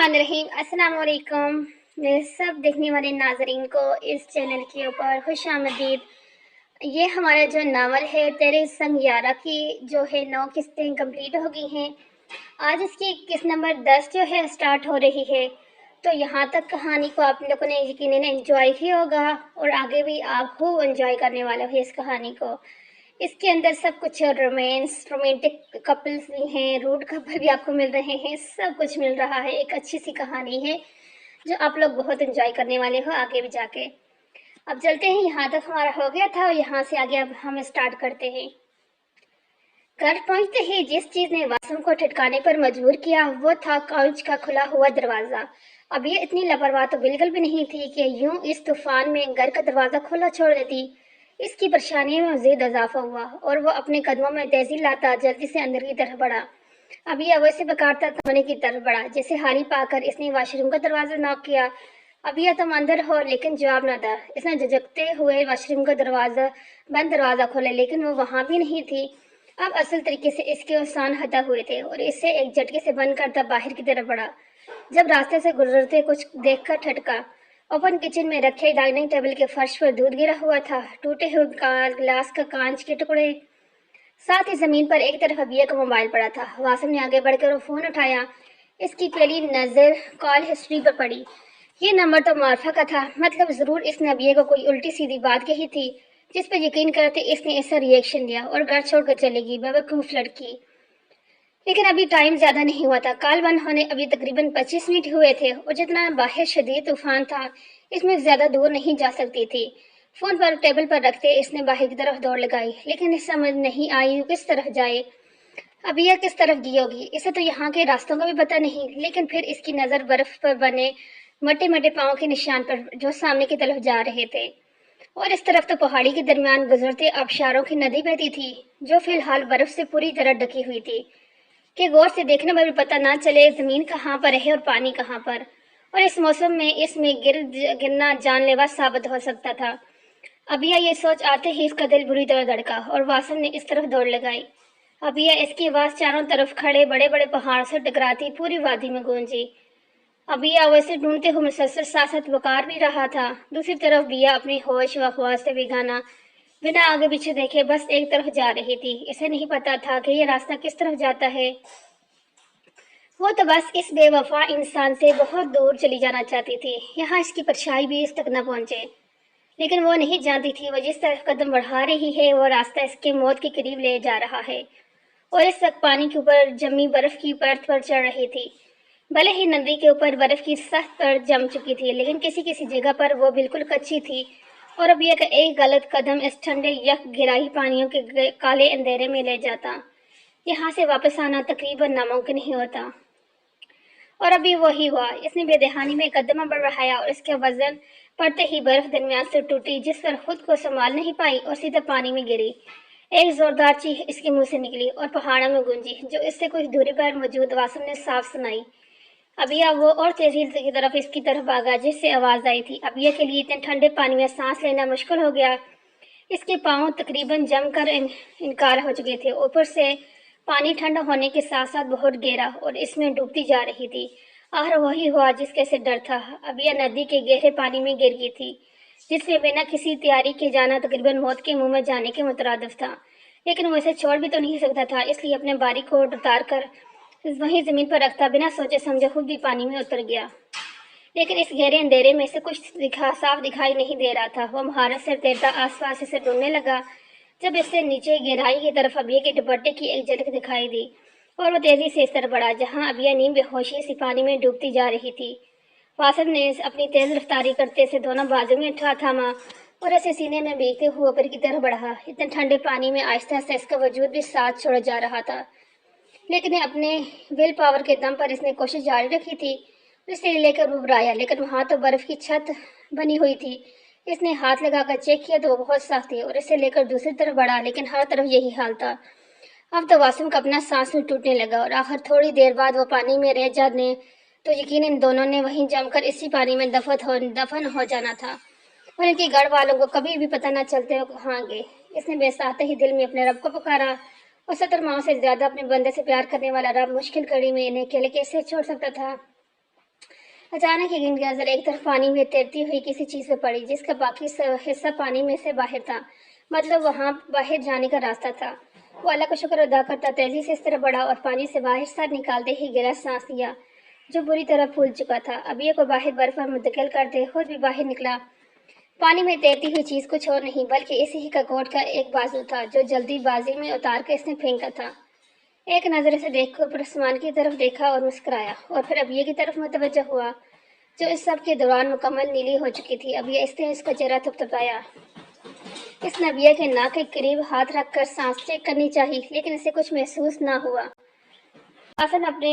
बिस्मिल्लाहिर्रहमानिर्रहीम। अस्सलाम वालेकुम मेरे सब देखने वाले नाजरीन को इस चैनल के ऊपर खुश आमदीद। ये हमारा जो नावल है तेरे संग यारा की जो है 9 किस्तें कंप्लीट हो गई हैं। आज इसकी किस्त नंबर 10 जो है स्टार्ट हो रही है। तो यहाँ तक कहानी को आप लोगों ने यकीनन एंजॉय किया होगा और आगे भी आप खूब एंजॉय करने वाले हो इस कहानी को। इसके अंदर सब कुछ रोमांटिक कपल्स भी हैं, रूड कपल भी आपको मिल रहे हैं, सब कुछ मिल रहा है। एक अच्छी सी कहानी है जो आप लोग बहुत एंजॉय करने वाले हो आगे भी जाके। अब चलते हैं, यहाँ तक हमारा हो गया था और यहाँ से आगे अब हम स्टार्ट करते हैं। घर पहुंचते ही जिस चीज ने वासम को ठिठकाने पर मजबूर किया वो था काउच का खुला हुआ दरवाजा। अब ये इतनी लापरवाह तो बिल्कुल भी नहीं थी कि यूं इस तूफान में घर का दरवाजा खुला छोड़ देती। इसकी परेशानी में मजीद इजाफा हुआ और वो अपने कदमों में तेजी लाता जल्दी से अंदर की तरफ बढ़ा। अभी अवैसे बकारता कोने की तरफ बढ़ा। जैसे हारी पाकर इसने वाशरूम का दरवाजा नॉक किया। अभी तुम अंदर हो, लेकिन जवाब न था। इसने झिझकते हुए वाशरूम का बंद दरवाजा खोला, लेकिन वो वहां भी नहीं थी। अब असल तरीके से इसके उसान हटा हुए थे और इसे एक झटके से बंद करता बाहर की तरफ बढ़ा। जब रास्ते से गुजरते कुछ देखकर ठटका। ओपन किचन में रखे डाइनिंग टेबल के फर्श पर दूध गिरा हुआ था, टूटे हुए ग्लास का कांच के टुकड़े, साथ ही जमीन पर एक तरफ अबिया का मोबाइल पड़ा था। वासिम ने आगे बढ़कर वो फोन उठाया। इसकी पहली नजर कॉल हिस्ट्री पर पड़ी। ये नंबर तो मार्फा का था, मतलब जरूर इसने अबिया को कोई उल्टी सीधी बात कही थी जिस पर यकीन करते इसने ऐसा रिएक्शन लिया और घर छोड़कर चलेगी, बेवकूफ लड़की। लेकिन अभी टाइम ज्यादा नहीं हुआ था। कॉल बंद होने अभी तकरीबन 25 मिनट हुए थे और जितना बाहर शदीद तूफान था इसमें ज्यादा दूर नहीं जा सकती थी। फोन पर टेबल पर रखते इसने बाहर की तरफ दौड़ लगाई, लेकिन इस समझ नहीं आई किस तरफ जाए। अभी यह किस तरफ गई होगी, इसे तो यहाँ के रास्तों का भी पता नहीं। लेकिन फिर इसकी नजर बर्फ पर बने मटे मटे पाँव के निशान पर जो सामने की तरफ जा रहे थे। और इस तरफ तो पहाड़ी के दरमियान गुजरते आबशारों की नदी बहती थी जो फिलहाल बर्फ से पूरी तरह ढकी हुई थी कि गौर से देखने में भी पता ना चले जमीन कहाँ पर है और पानी कहाँ पर। और इस मौसम में इसमें गिरना जानलेवा साबित हो सकता था। अबिया ये सोच आते ही इसका दिल बुरी तरह धड़का और वासम ने इस तरफ दौड़ लगाई। अबिया इसकी आवाज चारों तरफ खड़े बड़े बड़े पहाड़ से टकराती पूरी वादी में गूंजी। अबिया वैसे ढूंढते हुए मुसलसल साथ साथ वकार भी रहा था। दूसरी तरफ बिया अपनी होश व ख्वास से बेगाना बिना आगे पीछे देखे बस एक तरफ जा रही थी। इसे नहीं पता था कि ये रास्ता किस तरफ जाता है। वो तो बस इस बेवफा इंसान से बहुत दूर चली जाना चाहती थी, यहाँ इसकी परछाई भी इस तक न पहुंचे। लेकिन वो नहीं जानती थी वो जिस तरफ कदम बढ़ा रही है वो रास्ता इसके मौत के करीब ले जा रहा है। और इस वक्त पानी के ऊपर जमी बर्फ की परत पर चढ़ रही थी। भले ही नदी के ऊपर बर्फ की सख्त परत जम चुकी थी, लेकिन किसी किसी जगह पर वो बिल्कुल कच्ची थी। और अब यह एक गलत कदम इस ठंडे यक गिराही पानियों के काले अंधेरे में ले जाता। यहाँ से वापस आना तकरीबन नामुमकिन ही होता। और अभी वही हुआ। इसने बेदहानी में कदम बढ़ाया और इसके वजन पड़ते ही बर्फ दरमियान से टूटी, जिस पर खुद को संभाल नहीं पाई और सीधा पानी में गिरी। एक जोरदार चीख इसके मुंह से निकली और पहाड़ों में गूंजी, जो इससे कुछ दूरी पर मौजूद वासम ने साफ सुनाई। अबिया वो और तेजी की तरफ इसकी तरफ भागा जिससे आवाज आई थी। अबिया के लिए इतने ठंडे पानी में सांस लेना मुश्किल हो गया। इसके पांव तकरीबन जमकर इनकार हो चुके थे। ऊपर से पानी ठंडा होने के साथ साथ बहुत गहरा और इसमें डूबती जा रही थी। आखिर वही हुआ जिसके से डर था। अबिया नदी के गहरे पानी में गिर गई थी, जिसमें बिना किसी तैयारी के जाना तकरीबन मौत के मुंह में जाने के मुतरादिफ था। लेकिन वो इसे छोड़ भी तो नहीं सकता था, इसलिए अपने बारी को उतार कर वहीं जमीन पर रखता बिना सोचे समझे खुद भी पानी में उतर गया। लेकिन इस गहरे अंधेरे में से कुछ साफ दिखाई नहीं दे रहा था। वो महारत से तैरता आसपास इसे ढूंढने लगा। जब इससे नीचे गहराई की तरफ अबिया के दुपट्टे की एक झलक दिखाई दी और वो तेजी से इस तरफ बढ़ा जहां अबिया नीम बेहोशी सी पानी में डूबती जा रही थी। वासम ने अपनी तेज रफ्तारी करते से दोनों बाजू में थामा और ऐसे सीने में भीगते हुए ऊपर की तरफ बढ़ा। इतने ठंडे पानी में आहिस्ता आहिस्ता इसका वजूद भी साथ छोड़ जा रहा था, लेकिन अपने विल पावर के दम पर इसने कोशिश जारी रखी थी। इसे लेकर घबराया, लेकिन वहां तो बर्फ की छत बनी हुई थी। इसने हाथ लगाकर चेक किया तो वो बहुत साफ थी और इसे लेकर दूसरी तरफ बढ़ा, लेकिन हर तरफ यही हाल था। अब तो वासिम का अपना सांस में टूटने लगा और आखिर थोड़ी देर बाद वो पानी में रह जाने तो यकीन इन दोनों ने वहीं जमकर इसी पानी में दफन हो जाना था और इनके घर वालों को कभी भी पता न चलते वो कहाँ गए। इसने बेसाते ही दिल में अपने रब को पुकारा और 70 माओं से ज्यादा अपने बंदे से प्यार करने वाला रब मुश्किल कड़ी में इन्हें अकेले कैसे छोड़ सकता था। अचानक ही इनकी नजर एक तरफ पानी में तैरती हुई किसी चीज पे पड़ी, जिसका बाकी हिस्सा पानी में से बाहर था। मतलब वहां बाहर जाने का रास्ता था। वो अल्लाह का शुक्र अदा करता तेजी से इस तरह बढ़ा और पानी से बाहर सर निकालते ही गहरा सांस लिया, जो बुरी तरह फूल चुका था। अबिया को बाहर बर्फ पर मुंतकिल करते खुद भी बाहर निकला। पानी में तैरती हुई चीज कुछ और नहीं बल्कि इसी ही का कोट का एक बाजू था, जो जल्दीबाजी में उतार कर इसने फेंका था। एक नजर से देखकर ऊपर आसमान की तरफ देखा और मुस्कुराया, और फिर अबिया की तरफ मुतवज्जो हुआ, जो इस सब के दौरान मुकम्मल नीली हो चुकी थी। अबिया इसने इसका चेहरा थपथपाया। इस नबिया के नाक के करीब हाथ रखकर सांस चेक करनी चाहिए, लेकिन इसे कुछ महसूस ना हुआ। हसन अपने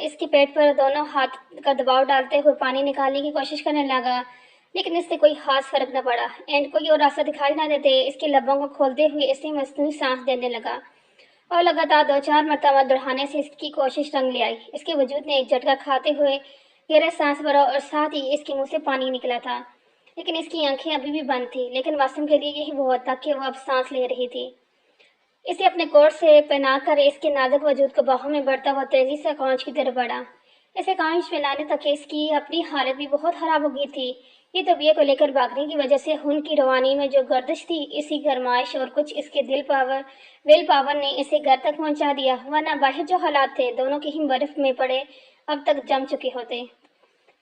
इसके पेट पर दोनों हाथ का दबाव डालते हुए पानी निकालने की कोशिश करने लगा, लेकिन इससे कोई खास फर्क न पड़ा। एंड कोई और रास्ता दिखाई ना देते इसके लबों को खोलते हुए इसे मसनूई सांस देने लगा, और लगातार 2-4 मरतबा दोहराने से इसकी कोशिश रंग ले आई। इसके वजूद ने एक झटका खाते हुए गहरा सांस भरा और साथ ही इसके मुंह से पानी निकला था, लेकिन इसकी आंखें अभी भी बंद थी। लेकिन वासिम के लिए यही बहुत था कि वो अब सांस ले रही थी। इसे अपने कोट से पहना कर इसके नाजुक वजूद को बाहों में बढ़ता हुआ तेजी से कांच की तरफ बढ़ा। इसे कांच पहनाने तक इसकी अपनी हालत भी बहुत खराब हो गई थी। ये तबीयत को लेकर भागने की वजह से खून की रवानी में जो गर्दिश थी, इसी गरमाइश और कुछ इसके विल पावर ने इसे घर तक पहुंचा दिया, वरना बाहर जो हालात थे दोनों के ही बर्फ में पड़े अब तक जम चुके होते।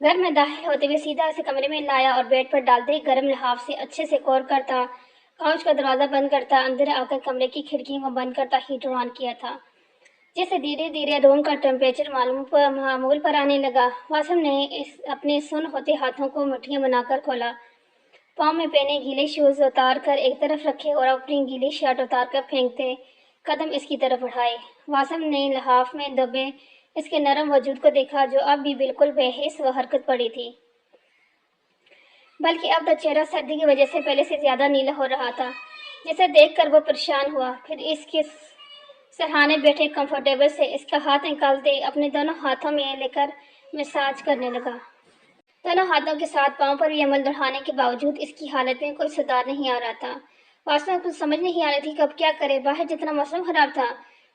घर में दाखिल होते हुए सीधा इसे कमरे में लाया और बेड पर डालते ही गर्म लिहाफ से अच्छे से कवर करता, काउच का दरवाजा बंद करता, अंदर आकर कमरे की खिड़कियों को बंद करता हीटर ऑन किया था, जिससे धीरे धीरे रूम का टेम्परेचर मामूल पर आने लगा। वासिम ने अपने सुन होते हाथों को मुट्ठियां बनाकर खोला, पाँव में पहने गीले शूज उतार कर एक तरफ रखे और अपनी गीली शर्ट उतार कर फेंकते कदम इसकी तरफ बढ़ाए। वासिम ने लिहाफ में दबे इसके नरम वजूद को देखा, जो अब भी बिल्कुल बेहिस व हरकत पड़ी थी, बल्कि अब तो चेहरा सर्दी की वजह से पहले से ज्यादा नीला हो रहा था, जिसे देखकर वो परेशान हुआ। फिर इसके सरहाने बैठे कंफर्टेबल से इसका हाथ निकालते अपने दोनों हाथों में लेकर मसाज करने लगा। दोनों हाथों के साथ पांव पर भी अमल दोहराने के बावजूद इसकी हालत में कोई सुधार नहीं आ रहा था। वास्तव में कुछ समझ नहीं आ रही थी कब क्या करे। बाहर जितना मौसम खराब था,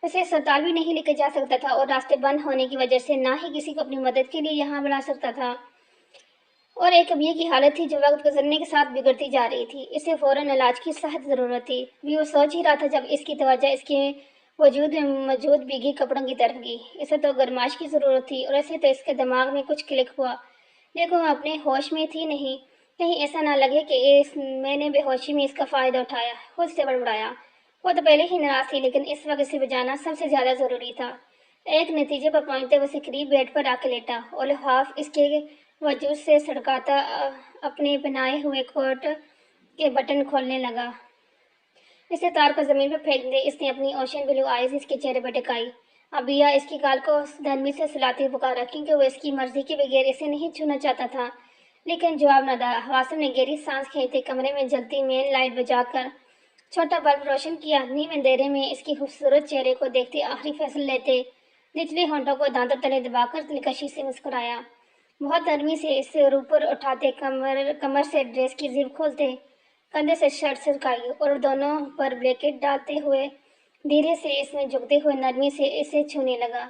उसे अस्पताल भी नहीं लेकर जा सकता था, और रास्ते बंद होने की वजह से ना ही किसी को अपनी मदद के लिए यहाँ बुला सकता था। और एक अबिया की हालत थी जो वक्त गुजरने के साथ बिगड़ती जा रही थी। इसे फौरन इलाज की सख्त जरूरत थी। भी वो सोच ही रहा था जब इसकी तवज्जो इसके वजूद में मौजूद भीगी कपड़ों की तरफ गई। इसे तो गरमाश की जरूरत थी, और ऐसे तो इसके दिमाग में कुछ क्लिक हुआ, लेकिन वो अपने होश में थी नहीं। कहीं ऐसा ना लगे कि मैंने बेहोशी में इसका फायदा उठाया, खुद से बड़बड़ाया। वो तो पहले ही नाराज थी, लेकिन इस वक्त इसे बचाना सबसे ज्यादा जरूरी था। एक नतीजे पर पहुंचते हुए करीब बेड पर आके लेटा और लिहाफ इसके वजूद से सड़काता अपने बनाए हुए कोट के बटन खोलने लगा। इसे तार को जमीन पर फेंक दे इसने अपनी ओशन ब्लू आईज इसके चेहरे पर टिकाई। अबिया इसकी गाल को धर्मी से सुलाते पुकारा, क्योंकि वो इसकी मर्जी के बगैर इसे नहीं छूना चाहता था, लेकिन जवाब न था। वासिम ने गहरी सांस खींचते कमरे में जलती मेन लाइट बजाकर छोटा बल्ब रोशन किया। नीम अंधेरे में इसकी खूबसूरत चेहरे को देखते आखिरी फैसला लेते निचले होंठों को दांतों तले दबाकर दिलकशी से मुस्कुराया। बहुत नरमी से इसे ऊपर उठाते कमर से ड्रेस की जिप खोलते, कंधे से शर्ट सरकाई और दोनों पर ब्लैकेट डालते हुए धीरे से इसमें झुकते हुए नरमी से इसे छूने लगा।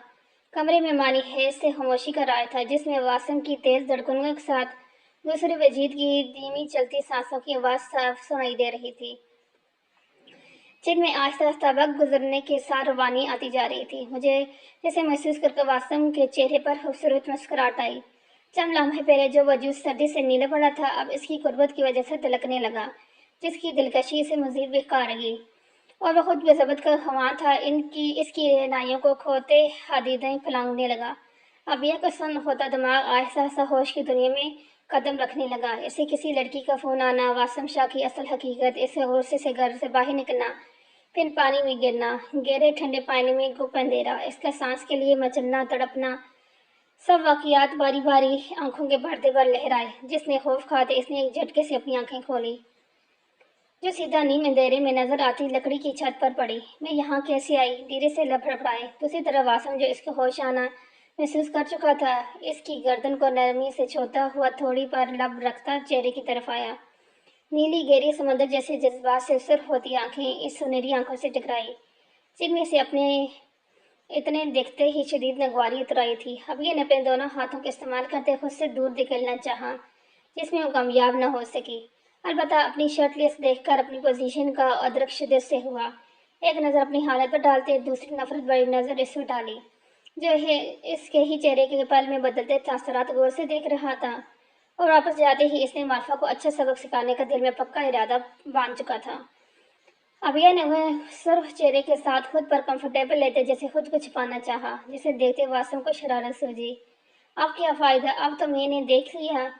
कमरे में मानी हैज से खामोशी का राय था, जिसमें वासिम की तेज धड़कनों के साथ दूसरे वजीद की धीमी चलती सांसों की आवाज साफ सुनाई दे रही थी, जिनमें आहिस्ता आहिस्ता वक्त गुजरने के साथ रवानी आती जा रही थी। मुझे जैसे महसूस करके वासिम के चेहरे पर खूबसूरत मुस्कुराहट आई। चंद लम्हे पहले जो वजूद सर्दी से नीले पड़ा था, अब इसकी कुर्बत की वजह से तिलकने लगा, जिसकी दिलकशी से मजीद बेकार लगी। और वह खुद बेजबत का हवा था, इसकी नाइयों को खोते हदीदें फैलाने लगा। अब यह सुन होता दिमाग आहिस्ता आहिस्ता होश की दुनिया में कदम रखने लगा। इसे किसी लड़की का फोन आना, वासिम शाह की असल हकीकत, इसे गुस्से से घर से बाहर निकलना, फिर पानी में गिरना, गहरे ठंडे पानी में गुप अंधेरा, इसका सांस के लिए मचलना, तड़पना, सब वाकयात बारी बारी आंखों के पर्दे पर लहराए, जिसने खौफ खाते इसने एक झटके से अपनी आंखें खोली, जो सीधा नीम अंधेरे में नजर आती लकड़ी की छत पर पड़ी। मैं यहाँ कैसे आई? धीरे से लड़खड़ाए। दूसरी तरफ वासम, जो इसके होश आना महसूस कर चुका था, इसकी गर्दन को नरमी से छूता हुआ थोड़ी पर लब रखता चेहरे की तरफ आया। नीली गहरी समंदर जैसे जज्बात से सुर होती आंखें इस सुनहरी आंखों से टकराई, जिनमें से अपने इतने देखते ही शदीद नगवारी उतर आई थी। अभिया ने अपने दोनों हाथों का इस्तेमाल करते खुद से दूर निकलना चाहा, जिसमें वो कामयाब न हो सकी। अलबत्ता अपनी शर्टलेस देखकर अपनी पोजीशन का अदरक शिद्दत से हुआ। एक नज़र अपनी हालत पर डालते दूसरी नफरत भरी नज़र इस पर डाली, जो है इसके ही चेहरे के पल में बदलते तासरात गौर से देख रहा था। और वापस जाते ही इसने मार्फा को अच्छा सबक सिखाने का दिल में पक्का इरादा बांध चुका था। अभिया ने वह सुर्ख चेहरे के साथ खुद पर कंफर्टेबल लेते जैसे खुद को छिपाना चाहा, जिसे देखते वासम को शरारत सूझी। अब क्या फायदा, अब तो मैंने देख लिया।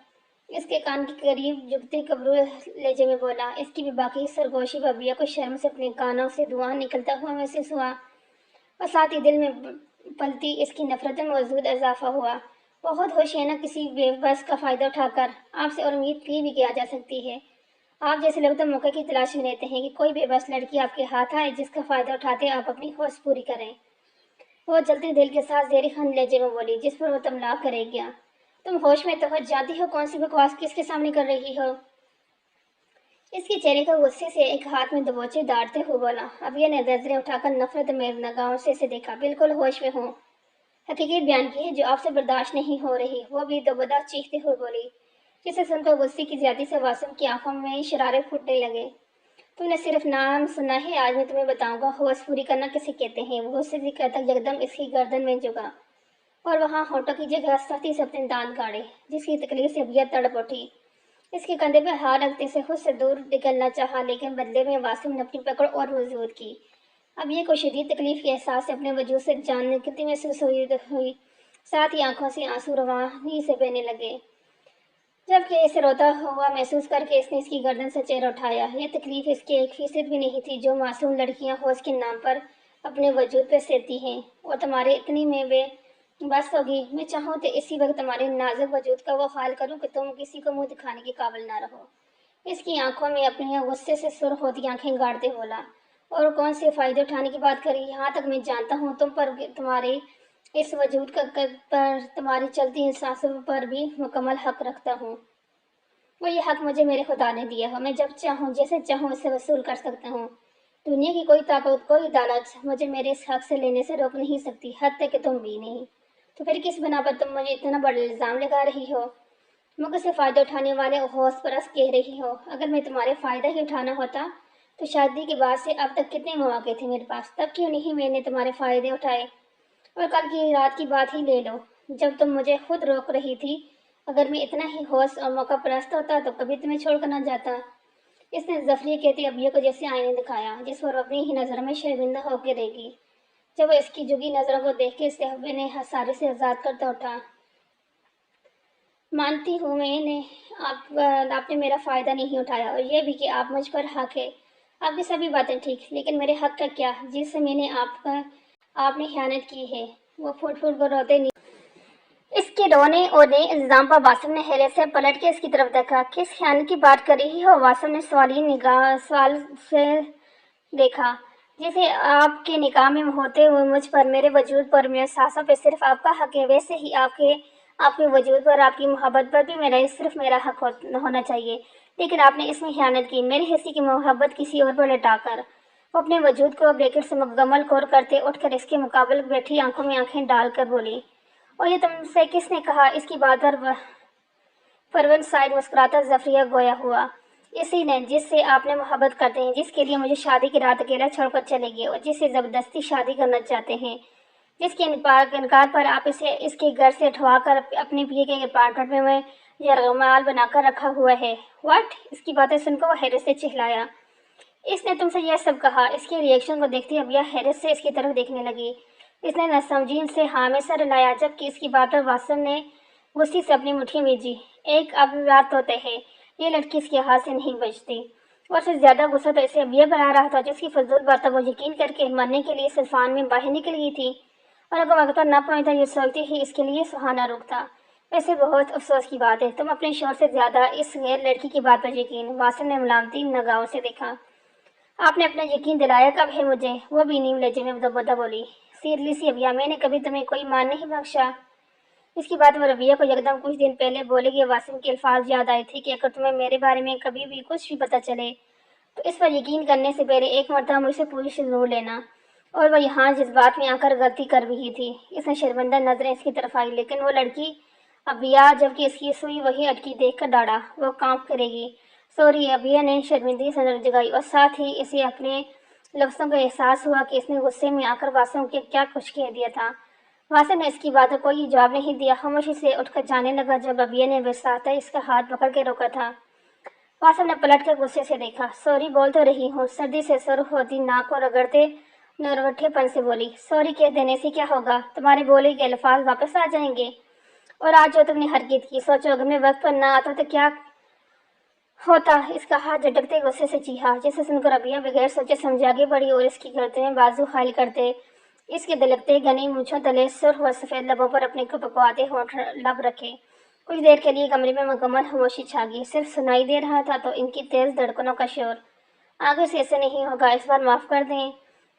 इसके कान के करीब झुकते कब्रू लहजे में बोला। इसकी भी बाकी सरगोशी अभिया को शर्म से अपने कानों से धुआं निकलता हुआ महसूस हुआ और साथ ही दिल में पलती इसकी नफरत में मौजूद इजाफा हुआ। बहुत होश है ना किसी बेबस का फायदा उठाकर, आपसे और उम्मीद की भी किया जा सकती है। आप जैसे लोग तो मौके की तलाश में रहते हैं कि कोई बेबस लड़की आपके हाथ आए जिसका फायदा उठाते आप अपनी होश पूरी करें। वो जलते दिल के साथ जेरी खान लहजे में बोली, जिस पर वो तमला करे गया। तुम होश में तो हो, जानती हो कौन सी बकवास किसके सामने कर रही हो? इसके चेहरे को गुस्से से एक हाथ में दबोचे दाड़ते हुए बोला। अब ये नजरें उठाकर नफरत में नगाहों से इसे देखा। बिल्कुल होश में हूँ, हकीकत बयान की है जो आपसे बर्दाश्त नहीं हो रही। वो भी दोबदा चीखते हुए बोली, जिसे सुनकर गुस्से की ज्यादा से वासिम की आंखों में इशारे फूटने लगे। तुमने सिर्फ नाम सुना है, आज मैं तुम्हें बताऊंगा होश पूरी करना किसे कहते हैं। वो गुस्से से कहता यकदम इसकी गर्दन में झुका और वहां होठों की जगह सख्ती से अपने दांत गाड़े, जिसकी तकलीफ से अभिया तड़प उठी। इसके कंधे पर हाथ रखते से खुद से दूर निकलना चाहा, लेकिन बदले में वासिम ने अपनी पकड़ और मजबूत की। अब ये कोई शदीद तकलीफ के एहसास से अपने वजूद से जान निकलती महसूस हुई, साथ ही आंखों से आंसू रवानी से बहने लगे। जबकि इसे रोता हुआ महसूस करके इसने इसकी गर्दन से चेहरा उठाया। यह तकलीफ इसकी 1% भी नहीं थी जो मासूम लड़कियां होश के नाम पर अपने वजूद पे सहती हैं। और तुम्हारे इतनी में वे बस होगी, मैं चाहूँ तो इसी वक्त तुम्हारे नाजुक वजूद का वो हाल करूँ कि तुम किसी को मुंह दिखाने के काबिल ना रहो। इसकी आंखों में अपनी गुस्से से सुर्ख होती आंखें गाड़ते बोला, और कौन से फायदे उठाने की बात करी? यहाँ तक मैं जानता हूँ तुम पर, तुम्हारे इस वजूद पर, तुम्हारी चलती सांसों पर भी मुकम्मल हक रखता हूँ। वो ये हक मुझे मेरे खुदा ने दिया है। मैं जब चाहूँ जैसे चाहूँ इससे वसूल कर सकता हूँ। दुनिया की कोई ताकत, कोई अदालत मुझे मेरे इस हक से लेने से रोक नहीं सकती, हद तक कि तुम भी नहीं। तो फिर किस बना पर तुम मुझे इतना बड़ा इल्ज़ाम लगा रही हो? मुझसे फ़ायदा उठाने वाले होश परस्त कह रही हो। अगर मैं तुम्हारे फ़ायदा ही उठाना होता तो शादी के बाद से अब तक कितने मौके थे मेरे पास, तब क्यों नहीं मैंने तुम्हारे फ़ायदे उठाए? और कल की रात की बात ही ले लो, जब तुम मुझे खुद रोक रही थी। अगर मैं इतना ही होश और मौका परस्त होता तो कभी तुम्हें छोड़कर न जाता। इसने जफरी कहते अबिया को जैसे आईने दिखाया, जिस पर अपनी ही नज़र में शर्मिंदा होकर रहेगी। जब वो इसकी जुगी नज़रों को देख के इसे अब्बे ने हसारे से आज़ाद करता उठा। मानती हूँ मैंने आपने मेरा फ़ायदा नहीं उठाया, और यह भी कि आप मुझ पर हक है। आपकी सभी बातें ठीक, लेकिन मेरे हक का क्या, जिससे मैंने आपने खयानत की है? वो फूट फूट कर रोते नहीं। इसके रोने और नए इल्ज़ाम पर वासिम ने हैरत से पलट के इसकी तरफ देखा। किस खयानत की बात कर रही हो? वासिम ने सवाल से देखा। जैसे आपके निकाह में होते हुए मुझ पर, मेरे वजूद पर, मेरे सांसों पे सिर्फ आपका हक है, वैसे ही आपके वजूद पर, आपकी मोहब्बत पर भी सिर्फ मेरा हक होना चाहिए। लेकिन आपने इसमें खयानत की, मेरे हिस्से की मोहब्बत किसी और पर लटाकर। वो अपने वजूद को ब्रैकेट से मुकम्मल कोर करते उठकर इसके मुकाबले बैठी आंखों में आंखें डालकर बोली, और ये तुमसे किसने कहा? इसकी बात पर परवन साइड मुस्कुराता जफरिया गोया हुआ। इसी ने, जिससे आपने मोहब्बत करते हैं, जिसके लिए मुझे शादी की रात अकेला छोड़कर चले गए और जिससे ज़बरदस्ती शादी करना चाहते हैं, जिसके इनकार पर आप इसे इसके घर से उठवा कर अपने पिए के अपार्टमेंट में यरगमाल बनाकर रखा हुआ है। व्हाट? इसकी बातें सुनकर वो हैरत से चिल्लाया। इसने तुमसे यह सब कहा? इसके रिएक्शन को देखते अबिया हैरत से इसकी तरफ देखने लगी। इसने नसमझीन से हाँ में सर हिलाया, जबकि इसकी बात पर वासम ने गुस्से से अपनी मुट्ठी भेजी। एक अब बात होते है, ये लड़की इसके हाथ से नहीं बचती। और से ज्यादा गुस्सा तो इसे अबिया पर आ रहा था, जिसकी फजूल बात वो यकीन करके मरने के लिए सल्फान में बाहर निकल गई थी। और अगर वक्त न पहुंचता ये सोचती ही इसके लिए सुहाना रुकता। वैसे बहुत अफसोस की बात है, तुम अपने शोर से ज्यादा इस गैर लड़की की बात पर यकीन। वासम ने मलामती नगाहों से देखा। आपने अपना यकीन दिलाया कब है मुझे? वो भी नीम लहजे में बदबदा बोली। सीरियसली अबिया, मैंने कभी तुम्हें कोई मान नहीं बख्शा। इसकी बात वो रबिया को यकदम कुछ दिन पहले बोले गए वासिम के अल्फाज याद आए थे कि अगर तुम्हें मेरे बारे में कभी भी कुछ भी पता चले तो इस पर यकीन करने से पहले एक मरतबा मुझसे पूछ जरूर लेना। اور وہ یہاں جذبات میں آ کر غلطی کر رہی تھی۔ اس نے شرمندہ نظریں اس کی طرف آئی، لیکن وہ لڑکی ابیا جبکہ اس کی سوئی وہی اٹکی دیکھ کر ڈاڑا، وہ کام کرے گی۔ سوری، ابیا نے شرمندگی سے نظر جگائی، اور ساتھ ہی اسے اپنے لفظوں کا احساس ہوا کہ اس نے غصے میں آ کر واسم کے کیا کچھ کہہ دیا تھا۔ واسم نے اس کی بات کو کوئی جواب نہیں دیا، خاموشی سے اٹھ کر جانے لگا جب ابیا نے بساطا اس کا ہاتھ پکڑ کے روکا تھا۔ واسم نے پلٹ کر غصے سے دیکھا۔ سوری بول تو رہی ہوں، سردی سے سرخ ہوتی ناک کو رگڑتے نروٹھے پن سے بولی۔ سوری کہہ دینے سے کیا ہوگا؟ تمہارے بولے کے الفاظ واپس آ جائیں گے۔ اور آج جو تم نے حرکت کی، سوچو اگر میں وقت پر نہ آتا تو کیا ہوتا؟ اس کا ہاتھ جھٹکتے غصے سے چیخا، جسے سن کر ابیا بغیر سوچے سمجھے آگے بڑھی اور اس کی گردن میں بازو حائل کرتے اس کے دلکتے گھنی مونچھوں تلے سرخ و سفید لبوں پر اپنے کپکپاتے ہونٹ لب رکھے۔ کچھ دیر کے لیے کمرے میں مکمل خاموشی چھا گئی، صرف سنائی دے رہا تھا تو ان کی تیز دھڑکنوں کا شور۔ آگے سے ایسے نہیں ہوگا، اس بار معاف کر دیں۔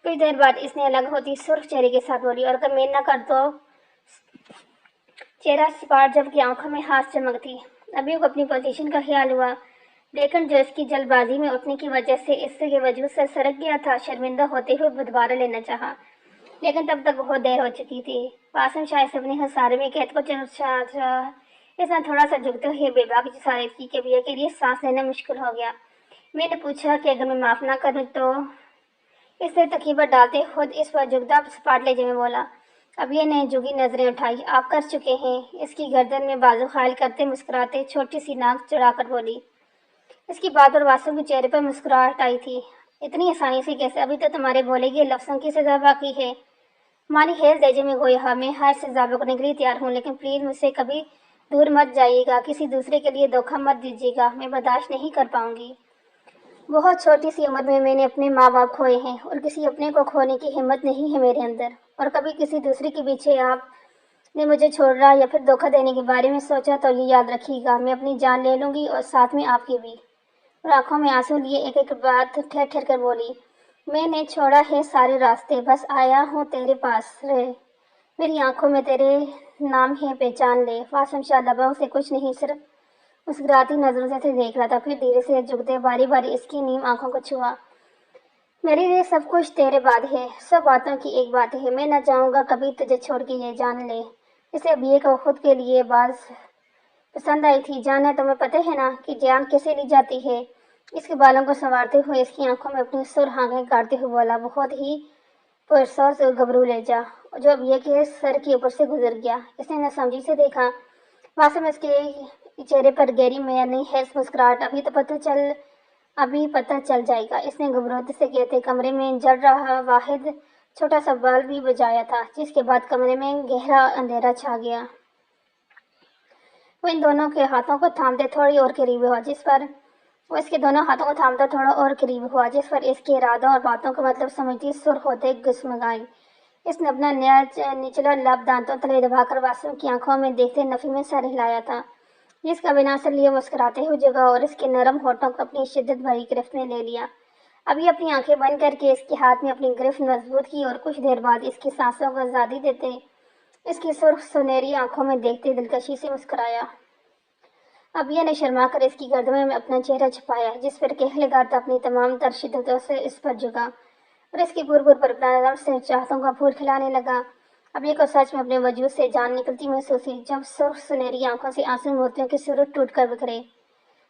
کچھ دیر بعد اس نے الگ ہوتی سرخ چہرے کے ساتھ بولی، اور اگر میں نہ کر تو؟ چہرہ سپاٹ جبکہ آنکھوں میں ہاتھ چمکتی۔ ابھی کو اپنی پوزیشن کا خیال ہوا، لیکن جو اس کی جلد بازی میں اٹھنے کی وجہ سے اس کے وجود سے سرک گیا تھا، شرمندہ ہوتے ہوئے دوبارہ لینا چاہا، لیکن تب تک بہت دیر ہو چکی تھی۔ واسم شاید سے اپنے خسارے میں قید کو اس نے تھوڑا سا جھکتے ہوئے بے باک جسارت کی کہ ابیا کے لیے سانس لینا مشکل ہو گیا۔ میں نے پوچھا کہ اگر میں معاف نہ کروں تو؟ اس نے تقیبت ڈالتے خود اس پر جھکتا سپاٹ لہجے میں بولا۔ ابیا نے جھکی نظریں اٹھائی۔ آپ کر چکے ہیں، اس کی گردن میں بازو حائل کرتے مسکراتے چھوٹی سی ناک چڑھا کر بولی۔ اس کی بات پر واسم کے چہرے پر مسکراہٹ آئی تھی۔ اتنی آسانی سے کیسے؟ ابھی تو تمہارے بولے گئے لفظوں کی سزا باقی ہے۔ مانی خیز لہجے میں گویا، میں ہر سزا بھگتنے کے لیے تیار ہوں، لیکن پلیز مجھ سے کبھی دور مت جائیے گا، کسی دوسرے کے لیے دھوکہ مت دیجیے گا، میں برداشت نہیں کر پاؤں گی۔ بہت چھوٹی سی عمر میں نے اپنے ماں باپ کھوئے ہیں، اور کسی اپنے کو کھونے کی ہمت نہیں ہے میرے اندر، اور کبھی کسی دوسرے کے پیچھے آپ نے مجھے چھوڑنا یا پھر دھوکہ دینے کے بارے میں سوچا تو یہ یاد رکھیے گا، میں اپنی جان لے لوں گی اور ساتھ میں آپ کی بھی۔ اور آنکھوں میں آنسو لیے ایک ایک بات ٹھہر ٹھہر کر بولی، میں نے چھوڑا ہے سارے راستے، بس آیا ہوں تیرے پاس، رہ میری آنکھوں میں تیرے نام ہے، پہچان لے۔ واسم شاہ لبوں سے کچھ نہیں، صرف مسکراتی نظروں سے دیکھ رہا تھا، پھر دھیرے سے جھکتے باری باری اس کی نیم آنکھوں کو چھوا۔ میرے لیے سب کچھ تیرے بعد ہے، سب باتوں کی ایک بات ہے، میں نہ چاہوں گا کبھی تجھے چھوڑ کے، یہ جان لے۔ اسے ابیے کو خود کے لیے باز پسند آئی تھی۔ جان ہے تمہیں پتہ ہے نا کہ جان کیسے لی جاتی ہے؟ اس کے بالوں کو سنوارتے ہوئے اس کی آنکھوں میں اپنی سرخ آنکھیں گاڑتے ہوئے بولا، بہت ہی پرسوس گبرو لہجہ جو ابیے کے سر کے اوپر سے گزر گیا۔ اس نے ناسمجھی سے دیکھا۔ واسم اس کے چہرے پر گہری میانی خیز مسکراہٹ، ابھی پتہ چل جائے گا، اس نے گھبراہٹ سے کہتے کمرے میں جل رہا واحد چھوٹا سا بلب بھی بجھایا تھا، جس کے بعد کمرے میں گہرا اندھیرا چھا گیا۔ وہ ان دونوں کے ہاتھوں کو تھامتے تھوڑی اور قریب ہوا، جس پر اس کے ارادوں اور باتوں کا مطلب سمجھتی سرخ ہوتے گسمگائی۔ اس نے اپنا نچلا لب دانتوں تلے دبا کر واسم کی آنکھوں میں دیکھتے نفی میں سر ہلایا تھا، جس کا بنا اثر لیے مسکراتے ہوئے جگہ اور اس کے نرم ہونٹوں کو اپنی شدت بھری گرفت میں لے لیا۔ ابھی اپنی آنکھیں بند کر کے اس کے ہاتھ میں اپنی گرفت مضبوط کی، اور کچھ دیر بعد اس کی سانسوں کو آزادی دیتے اس کی سرخ سنہری آنکھوں میں دیکھتے دلکشی سے مسکرایا۔ ابیا نے شرما کر اس کی گردن میں اپنا چہرہ چھپایا، جس پر کہہ لگاتا اپنی تمام تر شدتوں سے اس پر جھکا، اور اس کی پور پر اپنا نرم سے چاہتوں کا پھول کھلانے لگا۔ ابیا کو سچ میں اپنے وجود سے جان نکلتی محسوس ہوئی، جب سرخ سنہری آنکھوں سے آنسو موتیوں کی صورت ٹوٹ کر بکھرے،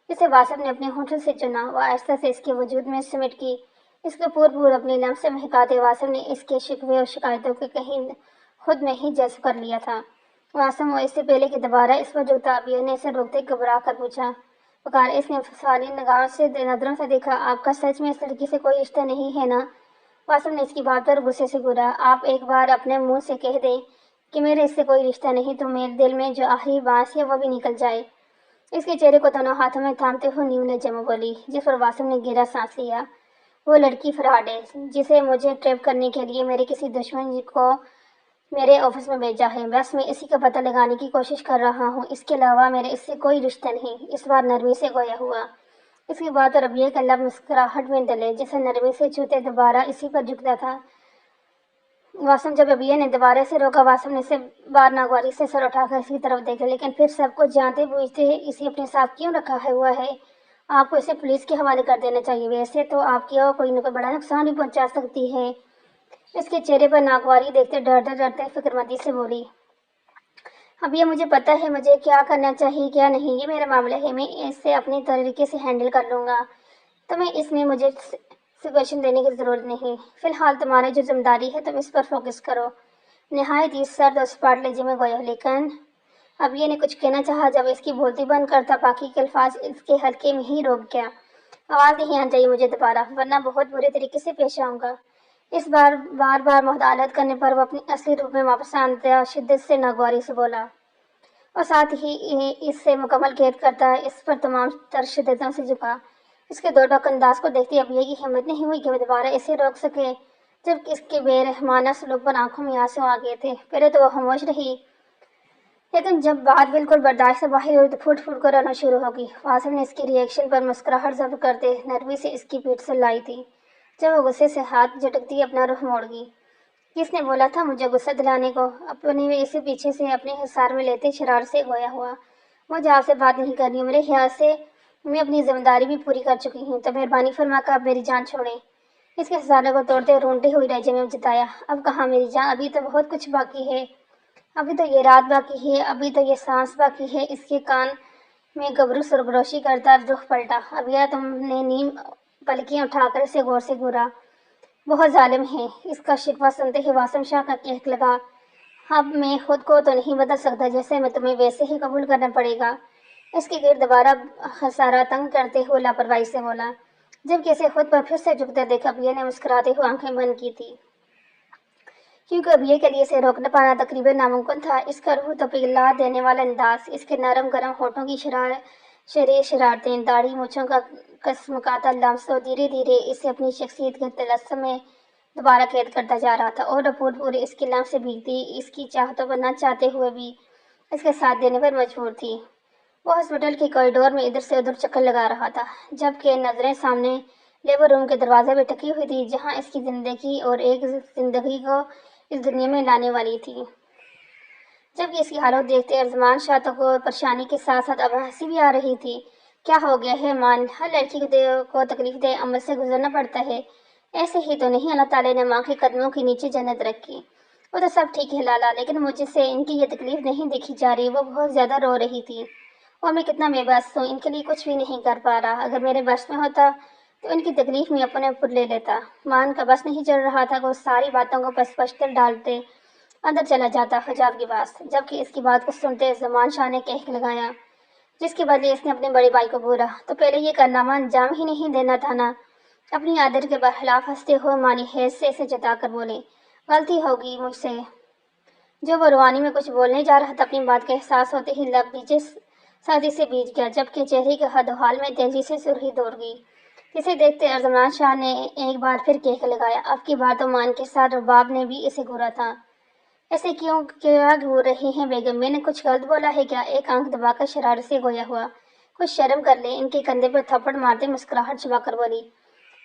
جسے واسم نے اپنے ہونٹوں سے چنا، وہ آہستہ سے اس کے وجود میں سمٹ کی۔ اس کو پور اپنے لمس سے مہکاتے واسم نے اس کے شکوے اور شکایتوں کو کہیں خود میں ہی جذب کر لیا تھا۔ واسم وہ اس سے پہلے کہ دوبارہ اس پر جھکتا، ابیا نے اسے روکتے گھبرا کر پکارا۔ اس نے سوالی نظروں سے دیکھا، آپ کا سچ میں اس لڑکی سے کوئی رشتہ نہیں ہے نا؟ واسم نے اس کی بات پر غصے سے گھورا، آپ ایک بار اپنے منہ سے کہہ دیں کہ میرے اس سے کوئی رشتہ نہیں تو میرے دل میں جو آخری بانس ہے وہ بھی نکل جائے۔ اس کے چہرے کو دونوں ہاتھوں میں تھامتے ہوئے نیم لہجے میں بولی، جس پر واسم نے گہرا سانس لیا، وہ لڑکی فراڈ ہے، جسے مجھے ٹریپ کرنے کے لیے میرے کسی دشمن کو میرے آفس میں بھیجا ہے، بس میں اسی کا پتہ لگانے کی کوشش کر رہا ہوں، اس کے علاوہ میرے اس سے کوئی رشتہ نہیں۔ اس بار نرمی سے گویا ہوا۔ اس کی بات اور ابیا کا لب مسکراہٹ میں ڈلے، جسے نرمی سے چھوتے دوبارہ اسی پر جھکتا تھا۔ واسم جب ابیا نے دوبارہ سے روکا، واسم نے اسے بار ناگواری سے سر اٹھا کر اس کی طرف دیکھا، لیکن پھر سب کچھ جانتے بوجھتے اسے اپنے ساتھ کیوں رکھا ہوا ہے؟ آپ کو اسے پولیس کے حوالے کر دینا چاہیے، ویسے تو آپ کو کوئی نہ کوئی بڑا نقصان بھی پہنچا سکتی ہے۔ اس کے چہرے پر ناگواری دیکھتے ڈرتے ڈرتے فکرمندی سے بولی، اب یہ مجھے پتہ ہے مجھے کیا کرنا چاہیے کیا نہیں، یہ میرا معاملہ ہے، میں اسے اپنی طریقے سے ہینڈل کر لوں گا، تمہیں اس میں مجھے سگریشن دینے کی ضرورت نہیں، فی الحال تمہاری جو ذمہ داری ہے تم اس پر فوکس کرو۔ نہایت ہی سرد اور سپاٹ لہجے میں گویا، لیکن اب یہ نے کچھ کہنا چاہا جب اس کی بولتی بند کرتا باقی کے الفاظ اس کے حلقے میں ہی روک گیا۔ آواز نہیں آنا چاہیے مجھے دوبارہ، ورنہ بہت برے طریقے سے پیش آؤں گا۔ اس بار بار مداخلت کرنے پر وہ اپنی اصلی روپ میں واپس آندہ شدت سے ناگواری سے بولا، اور ساتھ ہی اس سے مکمل قید کرتا اس پر تمام تر شدتوں سے جھکا۔ اس کے دو ٹوک انداز کو دیکھتے اب یہ کی ہمت نہیں ہوئی کہ وہ دوبارہ اسے روک سکے، جب اس کے بے رحمانہ سلوک پر آنکھوں میں آنسو آ گئے تھے۔ پہلے تو وہ خاموش رہی، لیکن جب بات بالکل برداشت سے باہر ہوئی تو پھوٹ پھوٹ کر رونا شروع ہو گئی۔ واصف نے اس کی ری ایکشن پر مسکراہٹ ضبط کرتے نرمی سے اس کی پیٹھ سے لائی تھی، جب وہ غصے سے ہاتھ جھٹکتی اپنا رخ موڑ گئی۔ کس نے بولا تھا مجھے غصہ دلانے کو؟ اپنے اسے پیچھے سے اپنے حصار میں لیتے شرارت سے گویا ہوا، مجھے آپ سے بات نہیں کرنی، میرے خیال سے میں اپنی ذمہ داری بھی پوری کر چکی ہوں، تو مہربانی فرما کر اب میری جان چھوڑیں۔ اس کے حصارے کو توڑتے رونٹے ہوئی لہجے میں جتایا، اب کہاں میری جان، ابھی تو بہت کچھ باقی ہے، ابھی تو یہ رات باقی ہے، ابھی تو یہ سانس باقی ہے۔ اس کے کان میں گبرو سرگوشی کرتا رخ پلٹا، اب یہ تم نے نیم پلکیاں اٹھا کر اسے غور سے گھورا، بہت ظالم ہے۔ اس کا شکوہ سنتے ہی واصف شاہ کا کہنے لگا، اب میں خود کو تو نہیں بدل سکتا، جیسے میں تمہیں ویسے ہی قبول کرنا پڑے گا۔ اس کے گرد دوبارہ خسارہ تنگ کرتے ہوئے لاپرواہی سے بولا، جبکہ اسے خود پر پھر سے جھکتے دیکھا ابیہ نے مسکراتے ہوئے آنکھیں بند کی تھی، کیونکہ ابیہ کے لیے اسے روک پانا تقریباً ناممکن تھا۔ اس کا روح تو پگھلا دینے والا انداز، اس کے نرم گرم ہونٹوں کی شرارتیں، داڑھی مونچھوں کا کسمکاتا لمس تو دھیرے دھیرے اسے اپنی شخصیت کے طلسم میں دوبارہ قید کرتا جا رہا تھا، اور رپورٹ پورے اس کے لمس سے بھیگتی اس کی چاہتوں پر نہ چاہتے ہوئے بھی اس کے ساتھ دینے پر مجبور تھی۔ وہ ہاسپٹل کے کوریڈور میں ادھر سے ادھر چکر لگا رہا تھا، جبکہ نظریں سامنے لیبر روم کے دروازے پہ ٹکی ہوئی تھی، جہاں اس کی زندگی اور ایک زندگی کو اس دنیا میں لانے والی تھی۔ جبکہ اس کی حالت دیکھتے ارجمان شاہ کو پریشانی کے ساتھ ساتھ اب ہنسی بھی آ رہی تھی۔ کیا ہو گیا ہے مان، ہر لڑکی کو تکلیف دہ عمل سے گزرنا پڑتا ہے، ایسے ہی تو نہیں اللہ تعالیٰ نے ماں کے قدموں کے نیچے جنت رکھی؟ وہ تو سب ٹھیک ہے لالا، لیکن مجھ سے ان کی یہ تکلیف نہیں دیکھی جا رہی۔ وہ بہت زیادہ رو رہی تھی، اور میں کتنا بے بس ہوں، ان کے لیے کچھ بھی نہیں کر پا رہا۔ اگر میرے بس میں ہوتا تو ان کی تکلیف میں اپنے اوپر لے لیتا۔ مان کا بس نہیں چل رہا تھا کہ وہ ساری باتوں کو پس پشتر ڈالتے اندر چلا جاتا حجاب کے پاس، جبکہ اس کی بات کو سنتے زمان شاہ نے کہہ لگایا، جس کے بدلے اس نے اپنے بڑے بھائی کو بولا، تو پہلے یہ کارنامہ انجام ہی نہیں دینا تھا نا؟ اپنی عادت کے برخلاف ہنستے ہوئے مانی حیض سے اسے جتا کر بولے، غلطی ہوگی مجھ سے۔ جو وہ روانی میں کچھ بولنے جا رہا تھا، اپنی بات کا احساس ہوتے ہی لب نیچے سردی سے بھیج گیا، جبکہ چہرے کے حد و حال میں تیزی سے سرخی دوڑ گئی، جسے دیکھتے ارجمان شاہ نے ایک بار پھر کہہ لگایا، اب کی بار تو مان کے ساتھ رباب نے بھی اسے گھورا تھا، ایسے کیوں کیا گھور رہی ہیں بیگم؟ میں نے کچھ غلط بولا ہے کیا؟ ایک آنکھ دبا کر شرارت سے گویا ہوا، کچھ شرم کر لے۔ ان کے کندھے پر تھپڑ مارتے مسکراہٹ چھپا کر بولی،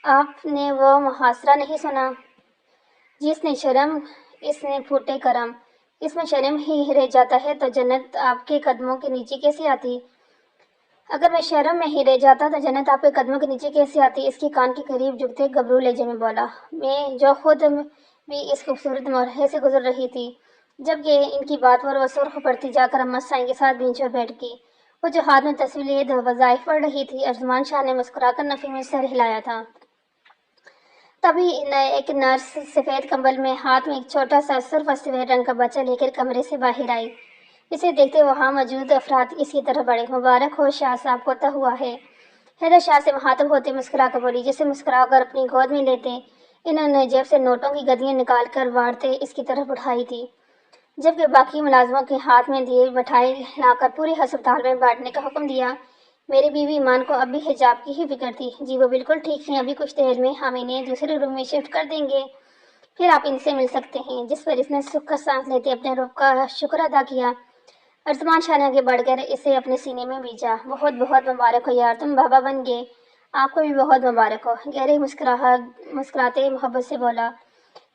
آپ نے وہ محاصرہ نہیں سنا، جس نے شرم اس نے پھوٹے کرم، اس میں شرم ہی رہ جاتا ہے تو جنت آپ کے قدموں کے نیچے کیسے آتی؟ اگر میں شرم میں ہی رہ جاتا تو جنت آپ کے قدموں کے نیچے کیسے آتی؟ اس کے کان کے قریب جھکتے گبرو لہجے میں بولا، میں جو خود بھی اس خوبصورت مرحلے سے گزر رہی تھی۔ جبکہ ان کی بات پر وہ سرخ پڑتی جا کر اماں سائیں کے ساتھ بینچ پر بیٹھ گئی، وہ جو ہاتھ میں تصویر وظائف پڑھ رہی تھی۔ ارجمان شاہ نے مسکرا کر نفی میں سر ہلایا تھا، تبھی ایک نرس سفید کمبل میں ہاتھ میں ایک چھوٹا سا سرخ اور سفید رنگ کا بچہ لے کر کمرے سے باہر آئی، جسے دیکھتے وہاں موجود افراد اس کی طرف بڑھے۔ مبارک ہو شاہ صاحب، پوتا ہوا ہے، حیدر شاہ سے مخاطب ہوتے مسکرا کر بولی، جسے مسکرا کر اپنی گود میں لیتے انہوں نے جیب سے نوٹوں کی گدیاں نکال کر واڑتے اس کی طرف بڑھائی تھی، جبکہ باقی ملازموں کے ہاتھ میں دیے مٹھائی لا کر پورے ہسپتال میں بانٹنے کا حکم دیا۔ میری بیوی ایمان کو اب بھی حجاب کی ہی فکر تھی۔ جی وہ بالکل ٹھیک ہیں، ابھی کچھ دیر میں ہم انہیں دوسرے روم میں شفٹ کر دیں گے، پھر آپ ان سے مل سکتے ہیں۔ جس پر اس نے سکھ کا سانس لیتے اپنے رب کا شکر ادا کیا۔ ارجمان شاہ نے آگے بڑھ کر اسے اپنے سینے میں بھیجا، بہت بہت مبارک ہو یار، تم بابا بن گئے، آپ کو بھی بہت مبارک ہو، گہرے مسکراتے محبت سے بولا۔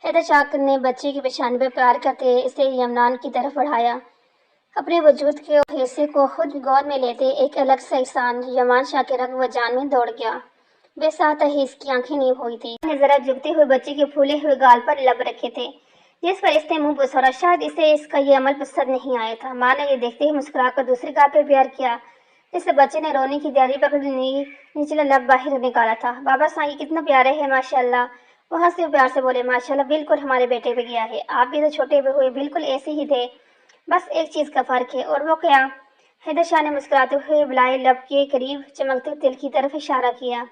حیدر شاہ نے بچے کی پیشانی پر پیار کرتے اسے یمنان کی طرف بڑھایا، اپنے وجود کے حصے کو خود گود میں لیتے ایک الگ سا احسان یمان شاہ کے رگ و جان میں دوڑ گیا۔ बेसाता ही इसकी आंखें नींव हुई थी। ने जरा झुकते हुए बच्चे के फूले हुए गाल पर लब रखे थे, जिस पर इसने मुंह बसौरा। शायद इसे इसका ये अमल पसंद नहीं आया था। माँ ने ये देखते ही मुस्कुराकर दूसरे गाल पर प्यार किया, जिससे बच्चे ने रोने की तैयारी पकड़ी निचला लब बाहर निकाला था। बाबा साईं कितना प्यारे है माशाल्लाह। वो हंसते प्यार से बोले, माशाल्लाह बिल्कुल हमारे बेटे पे गया है। आप भी तो छोटे हुए बिल्कुल ऐसे ही थे, बस एक चीज का फर्क है। और वो क्या? हैदर शाह ने मुस्कुराते हुए बुलाए लब के करीब चमकते तिल की तरफ इशारा किया।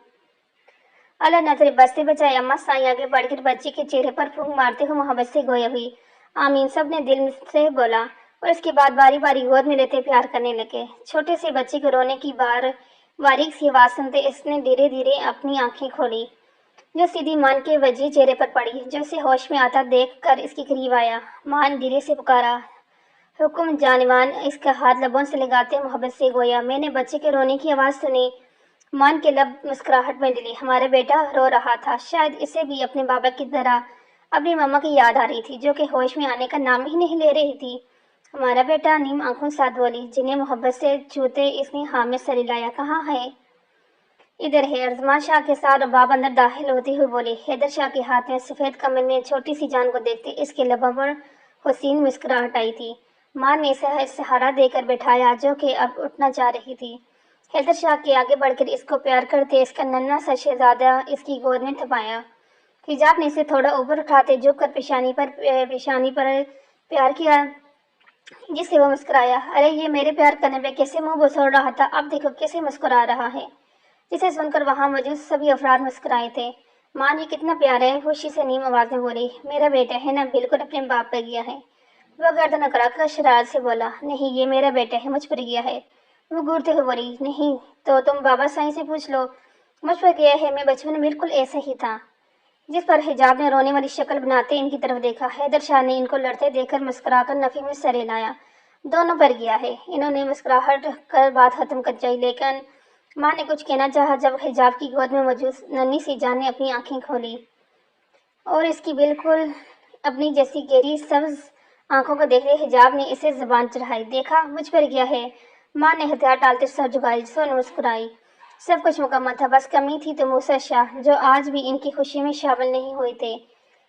अल्लाह नजर बचते बचाए। अम्मा साईं आगे बढ़कर बच्चे के चेहरे पर फूंक मारते हुए मोहब्बत से गोया हुई। आमीन सब ने दिल से बोला और इसके बाद बारी बारी गोद में लेते प्यार करने लगे। छोटे से बच्चे को रोने की बारीक सी आवाज सुनते इसने धीरे धीरे अपनी आंखें खोली, जो सीधी मान के वजी चेहरे पर पड़ी। जो इसे होश में आता देख कर इसके करीब आया। मान धीरे से पुकारा, हुक्म जानवान। इसका हाथ लबों से लगाते मोहब्बत से गोया। मैंने बच्चे के रोने की आवाज सुनी। मान के लब मुस्कुराहट में डली। हमारा बेटा रो रहा था। शायद इसे भी अपने बाबा की तरह अपनी मम्मा की याद आ रही थी, जो कि होश में आने का नाम ही नहीं ले रही थी। हमारा बेटा, नीम आंखों साथ बोली, जिन्हें मोहब्बत से छूते इसने हाँ में सर हिलाया। कहाँ है? इधर है। अर्जमान शाह के साथ बाब अंदर दाखिल होते हुए बोले। हैदर शाह के हाथ में सफेद कमर में छोटी सी जान को देखते इसके लबों पर हसीन मुस्कुराहट आई थी। माँ ने इसे सहारा देकर बैठाया, जो कि अब उठना चाह रही थी। हैदर शाह के आगे बढ़कर इसको प्यार करते इसका नन्हा सा शहजादा इसकी गोद में थपाया। हिजाब ने इसे थोड़ा ऊपर उठाते झुक कर पेशानी पर प्यार किया, जिससे वो मुस्कुराया। अरे ये मेरे प्यार करने पे कैसे मुंह बसोड़ रहा था, अब देखो कैसे मुस्कुरा रहा है। जिसे सुनकर वहां मौजूद सभी अफराद मुस्कुराए थे। माँ ये कितना प्यारा है, खुशी से नीम आवाज में बोली। मेरा बेटा है ना, बिल्कुल अपने बाप पर गया है। वह गर्दन अकड़ाकर शरारत से बोला, नहीं ये मेरा बेटा है, मुझ पर गया है। वो घूरते हुए बोली, नहीं तो तुम बाबा साईं से पूछ लो, मुझ पर गया है। मैं बचपन में बिल्कुल ऐसा ही था। जिस पर हिजाब ने रोने वाली शक्ल बनाते इनकी तरफ देखा। हैदर शाह ने इनको लड़ते देखकर मुस्कुराकर नफी में सर हिलाया। दोनों पर गया है। इन्होंने मुस्कुराहट कर बात खत्म कर जाई, लेकिन माँ ने कुछ कहना चाहा जब हिजाब की गोद में मौजूद नन्ही सी जान ने अपनी आंखें खोली और इसकी बिल्कुल अपनी जैसी गहरी सब्ज आंखों को देखते हिजाब ने इसे जुबान चढ़ाई। देखा, मुझ पर गया है। माँ ने हथियार डालते सर झुकाई, सोन मुस्कुराई। सब कुछ मुकम्मल था, बस कमी थी तो मूसा शाह, जो आज भी इनकी खुशी में शामिल नहीं हुए थे।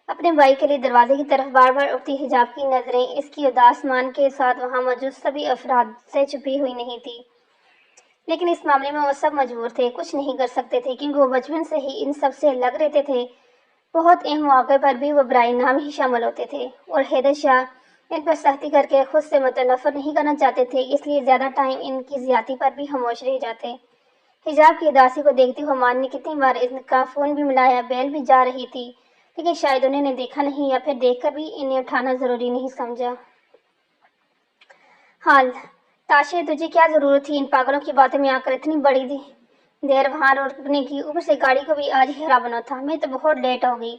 अपने भाई के लिए दरवाजे की तरफ बार बार उठती हिजाब की नजरें इसकी उदास मान के साथ वहां मौजूद सभी अफराद से छुपी हुई नहीं थी। लेकिन इस मामले में वो सब मजबूर थे, कुछ नहीं कर सकते थे, क्योंकि वो बचपन से ही इन सब से अलग रहते थे। बहुत अहम मौके पर भी वो बराए नाम ही शामिल होते थे और हैदर शाह इन पर सख्ती करके खुद से मुतनफर नहीं करना चाहते थे, इसलिए ज्यादा टाइम इनकी ज्यादती पर भी खामोश रह जाते। हिजाब की उदासी को देखते हुए मान ने कितनी बार इनका फोन भी मिलाया, बेल भी जा रही थी, लेकिन शायद उन्होंने देखा नहीं या फिर देखकर भी इन्हें उठाना जरूरी नहीं समझा। हाल ताशे, तुझे क्या जरूरत थी इन पागलों की बातों में आकर इतनी बड़ी देर वहां रुकने की? ऊपर से गाड़ी को भी आज ही बना था। मैं तो बहुत लेट हो गई।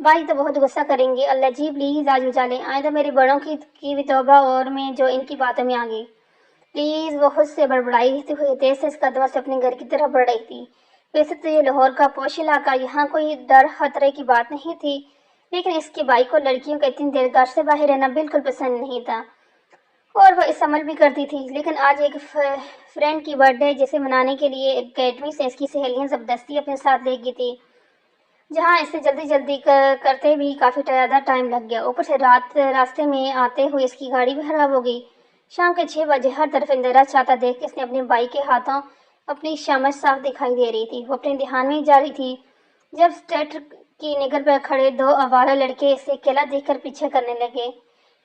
भाई तो बहुत गुस्सा करेंगे। अल्लाह जी प्लीज आज उजा लें। आए तो मेरे बड़ों की भी तौबा, और मैं जो इनकी बातों में आ गई। प्लीज। वो खुद से बड़बड़ाई हुई तेज से कदमों से अपने घर की तरफ बढ़ रही थी। वैसे तो ये लाहौर का पोश इलाका, यहाँ कोई डर खतरे की बात नहीं थी, लेकिन इसके भाई को लड़कियों का इतनी देर घर से बाहर रहना बिल्कुल पसंद नहीं था और वह इस अमल भी करती थी। लेकिन आज एक फ्रेंड की बर्थडे जिसे मनाने के लिए अकेडमी से इसकी सहेलियां जबरदस्ती अपने साथ ले गई थी, जहाँ इसे जल्दी जल्दी करते भी काफ़ी ज़्यादा टाइम लग गया। ऊपर से रास्ते में आते हुए इसकी गाड़ी भी खराब हो गई। शाम के 6 बजे हर तरफ अंधेरा छाता देख के इसने अपने बाइक के हाथों अपनी शामत साफ दिखाई दे रही थी। वो अपने ध्यान में ही जा रही थी जब स्टेट की निकल पर खड़े 2 आवारा लड़के इसे अकेला देखकर पीछे करने लगे।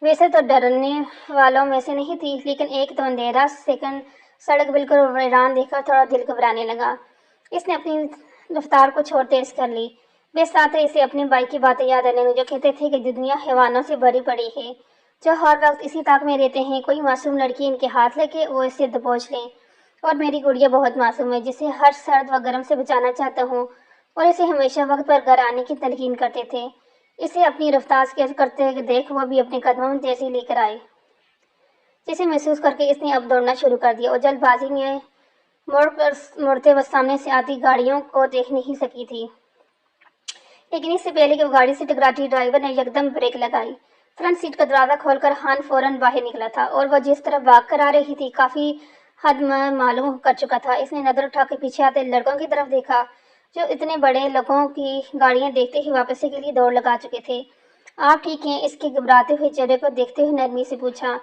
वैसे तो डरने वालों में से नहीं थी, लेकिन एक तो अंधेरा सेकंड सड़क बिल्कुल वीरान देखकर थोड़ा दिल घबराने लगा। इसने अपनी रफ्तार को छोड़ तेज कर ली। वे साथ ही इसे अपने भाई की बातें याद आने लगी, जो कहते थे कि दुनिया हैवानों से भरी पड़ी है, जो हर वक्त इसी ताक में रहते हैं। कोई मासूम लड़की इनके हाथ लेके वो इसे दबोच लें। और मेरी गुड़िया बहुत मासूम है, जिसे हर सर्द व गर्म से बचाना चाहता हूँ, और इसे हमेशा वक्त पर घर आने की तलकीन करते थे। इसे अपनी रफ्तार के करते देख वो भी अपने कदमों में तेजी लेकर आए, जिसे महसूस करके इसने अब दौड़ना शुरू कर दिया और जल्दबाजी में मुड़ते वक्त सामने से आती गाड़ियों को देख नहीं सकी थी। लेकिन इससे पहले कि वो गाड़ी से टकराती, ड्राइवर ने एकदम ब्रेक लगाई। फ्रंट सीट का दरवाजा खोलकर हान फौरन बाहर निकला था और वह जिस तरफ भाग कर आ रही थी काफी हद में मालूम कर चुका था। इसने नजर उठाकर पीछे आते लड़कों की तरफ देखा। جو اتنے بڑے لوگوں کی گاڑیاں دیکھتے ہی واپسی کے لیے دوڑ لگا چکے تھے۔ آپ ٹھیک ہیں؟ اس کے گھبراتے ہوئے چہرے کو دیکھتے ہوئے نرمی سے پوچھا۔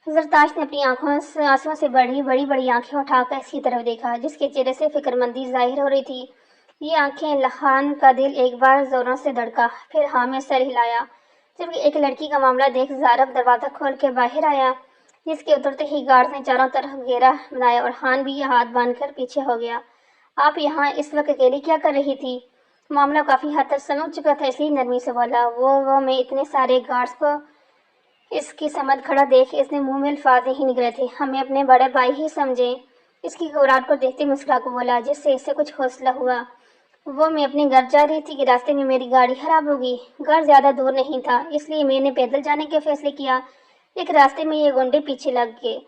زرتاش نے اپنی آنسوں سے بڑی بڑی آنکھیں اٹھا کر اس کی طرف دیکھا، جس کے چہرے سے فکرمندی ظاہر ہو رہی تھی۔ یہ آنکھیں لخان کا دل ایک بار زوروں سے دھڑکا، پھر ہاں میں سر ہلایا، جبکہ ایک لڑکی کا معاملہ دیکھ زارب دروازہ کھول کے باہر آیا، جس کے اترتے ہی گارڈ نے چاروں طرف گھیرا بنایا اور خان بھی ہاتھ باندھ کر پیچھے ہو گیا۔ آپ یہاں اس وقت اکیلی کیا کر رہی تھی؟ معاملہ کافی حد تک سمجھ چکا تھا، اس لیے نرمی سے بولا۔ وہ میں اتنے سارے گارڈز کو اس کی سمت کھڑا دیکھ اس نے منہ میں الفاظ نہیں نکلے تھے، ہمیں اپنے بڑے بھائی ہی سمجھیں۔ اس کی گھبراہٹ کو دیکھتے مسکرا کر بولا، جس سے اسے کچھ حوصلہ ہوا۔ وہ میں اپنے گھر جا رہی تھی کہ راستے میں میری گاڑی خراب ہوگی۔ گھر زیادہ دور نہیں تھا، اس لیے میں نے پیدل جانے کے فیصلے کیا، لیکن راستے میں یہ گنڈے پیچھے لگ گئے۔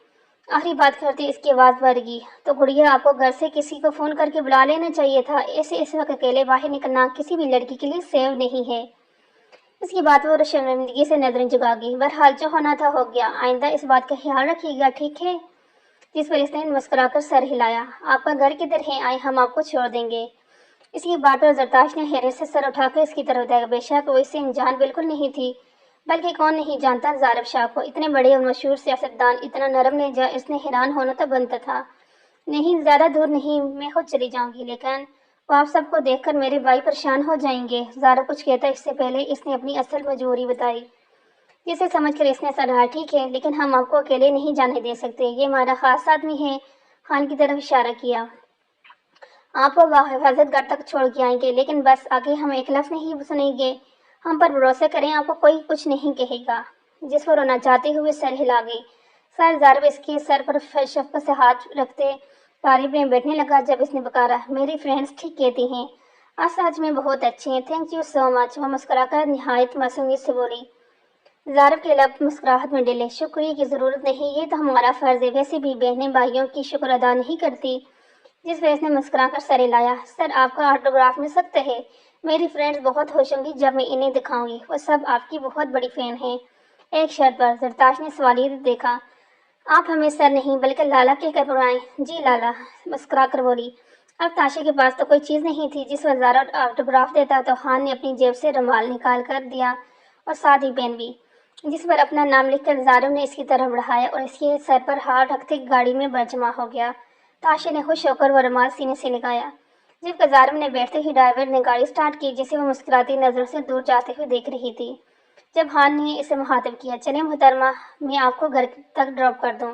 آخری بات کرتے اس کی آواز بڑھ گئی۔ تو گڑیا، آپ کو گھر سے کسی کو فون کر کے بلا لینا چاہیے تھا، ایسے اس وقت اکیلے باہر نکلنا کسی بھی لڑکی کے لیے سیف نہیں ہے۔ اس کی بات پر شرمندگی سے نظریں جھکا گئی۔ بہرحال جو ہونا تھا ہو گیا، آئندہ اس بات کا خیال رکھیے گا، ٹھیک ہے؟ جس پر اس نے مسکرا کر سر ہلایا۔ آپ کا گھر کدھر ہے؟ آئے ہم آپ کو چھوڑ دیں گے۔ اس کی بات پر زرتاش نے حیرت سے سر اٹھا کر اس کی طرف دیکھا۔ بے شک وہ اسے انجان بالکل نہیں تھی، بلکہ کون نہیں جانتا زارب شاہ کو، اتنے بڑے اور مشہور سیاستدان، اتنا نرم لہجہ، اس نے حیران ہونا تو بنتا تھا۔ نہیں، زیادہ دور نہیں، میں خود چلی جاؤں گی، لیکن وہ آپ سب کو دیکھ کر میرے بھائی پریشان ہو جائیں گے۔ زارب کچھ کہتا اس سے پہلے اس نے اپنی اصل مجبوری بتائی، جسے سمجھ کر اس نے سر ہلایا۔ ٹھیک ہے، لیکن ہم آپ کو اکیلے نہیں جانے دے سکتے، یہ ہمارا خاص آدمی ہے۔ خان کی طرف اشارہ کیا۔ آپ کو حفاظت گھر تک چھوڑ کے آئیں گے، لیکن بس آگے ہم ایک لفظ نہیں سنیں گے، ہم پر بھروسہ کریں، آپ کو کوئی کچھ نہیں کہے گا۔ جس پر رونا چاہتے ہوئے سر ہلا گئی۔ سر زارب اس کے سر پر شفقت سے ہاتھ رکھتے قریب میں بیٹھنے لگا۔ جب اس نے پکارا، میری فرینڈز ٹھیک کہتی ہیں، آج سچ میں بہت اچھے ہیں، تھینک یو سو مچ، وہ مسکرا کر نہایت معصومیت سے بولی۔ زارب کے لب مسکراہٹ میں ڈلے۔ شکریہ کی ضرورت نہیں، یہ تو ہمارا فرض ہے، ویسے بھی بہنیں بھائیوں کی شکر ادا نہیں کرتی۔ جس پر اس نے مسکرا کر سر ہلایا۔ سر، آپ کا آٹوگراف مل سکتا ہے؟ میری فرینڈز بہت خوش ہوں گی جب میں انہیں دکھاؤں گی، وہ سب آپ کی بہت بڑی فین ہیں، ایک شرط پر۔ زرتاش نے سوالیہ دیکھا۔ آپ ہمیں سر نہیں بلکہ لالا کہہ کر بلائیں۔ جی لالا، مسکرا کر بولی۔ اب تاشے کے پاس تو کوئی چیز نہیں تھی جس پر زارب آٹوگراف دیتا، تو خان نے اپنی جیب سے رومال نکال کر دیا اور ساتھ ہی پین بھی، جس پر اپنا نام لکھ کر زارب نے اس کی طرف بڑھایا اور اس کے سر پر ہاتھ رکھتے گاڑی میں جمع ہو گیا۔ تاشے نے خوش ہو کر وہ رومال سینے سے لگایا، جبکہ زارب نے بیٹھتے ہی ڈرائیور نے گاڑی سٹارٹ کی، جسے وہ مسکراتی نظروں سے دور جاتے ہوئے دیکھ رہی تھی۔ جب خان نے اسے مخاطب کیا، چلیں محترمہ، میں آپ کو گھر تک ڈراپ کر دوں،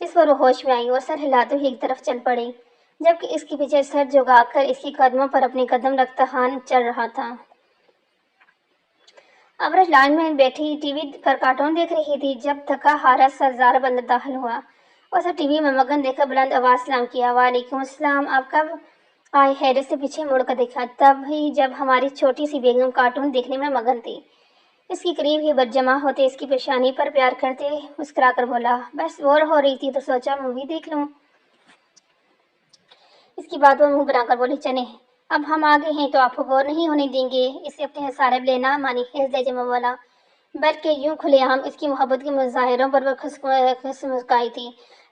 جس پر وہ ہوش میں آئی اور سر ہلاتے ہوئے ایک طرف چل پڑی، جبکہ اس کے پیچھے سر جھکا کر اس کے قدموں پر اپنے قدم رکھتا خان چل رہا تھا۔ ابرج لائن میں بیٹھی ٹی وی پر کارٹون دیکھ رہی تھی، جب تھکا ہارا سر زارب اندر داخل ہوا۔ اسے ٹی وی میں مگن دیکھ کر بلند آواز سلام کیا۔ وعلیکم السلام، آپ کب آئے؟ حیرت سے پیچھے مڑ کر دیکھا، تب ہی جب ہماری چھوٹی سی بیگم کارٹون دیکھنے میں مگن تھی۔ اس کی قریب ہی برجمع ہوتے اس کی پیشانی پر پیار کرتے مسکرا کر بولا، بس بور ہو رہی تھی تو سوچا مووی دیکھ لوں۔ اس کی بات وہ منہ بنا کر بولی، چلیں، اب ہم آگے ہیں تو آپ کو بور نہیں ہونے دیں گے۔ اسے اپنے سارب لینا مانی خیز لہجے میں بولا، بلکہ یوں کھلے عام اس کی محبت کے مظاہروں پر وہ مسکرائی تھی۔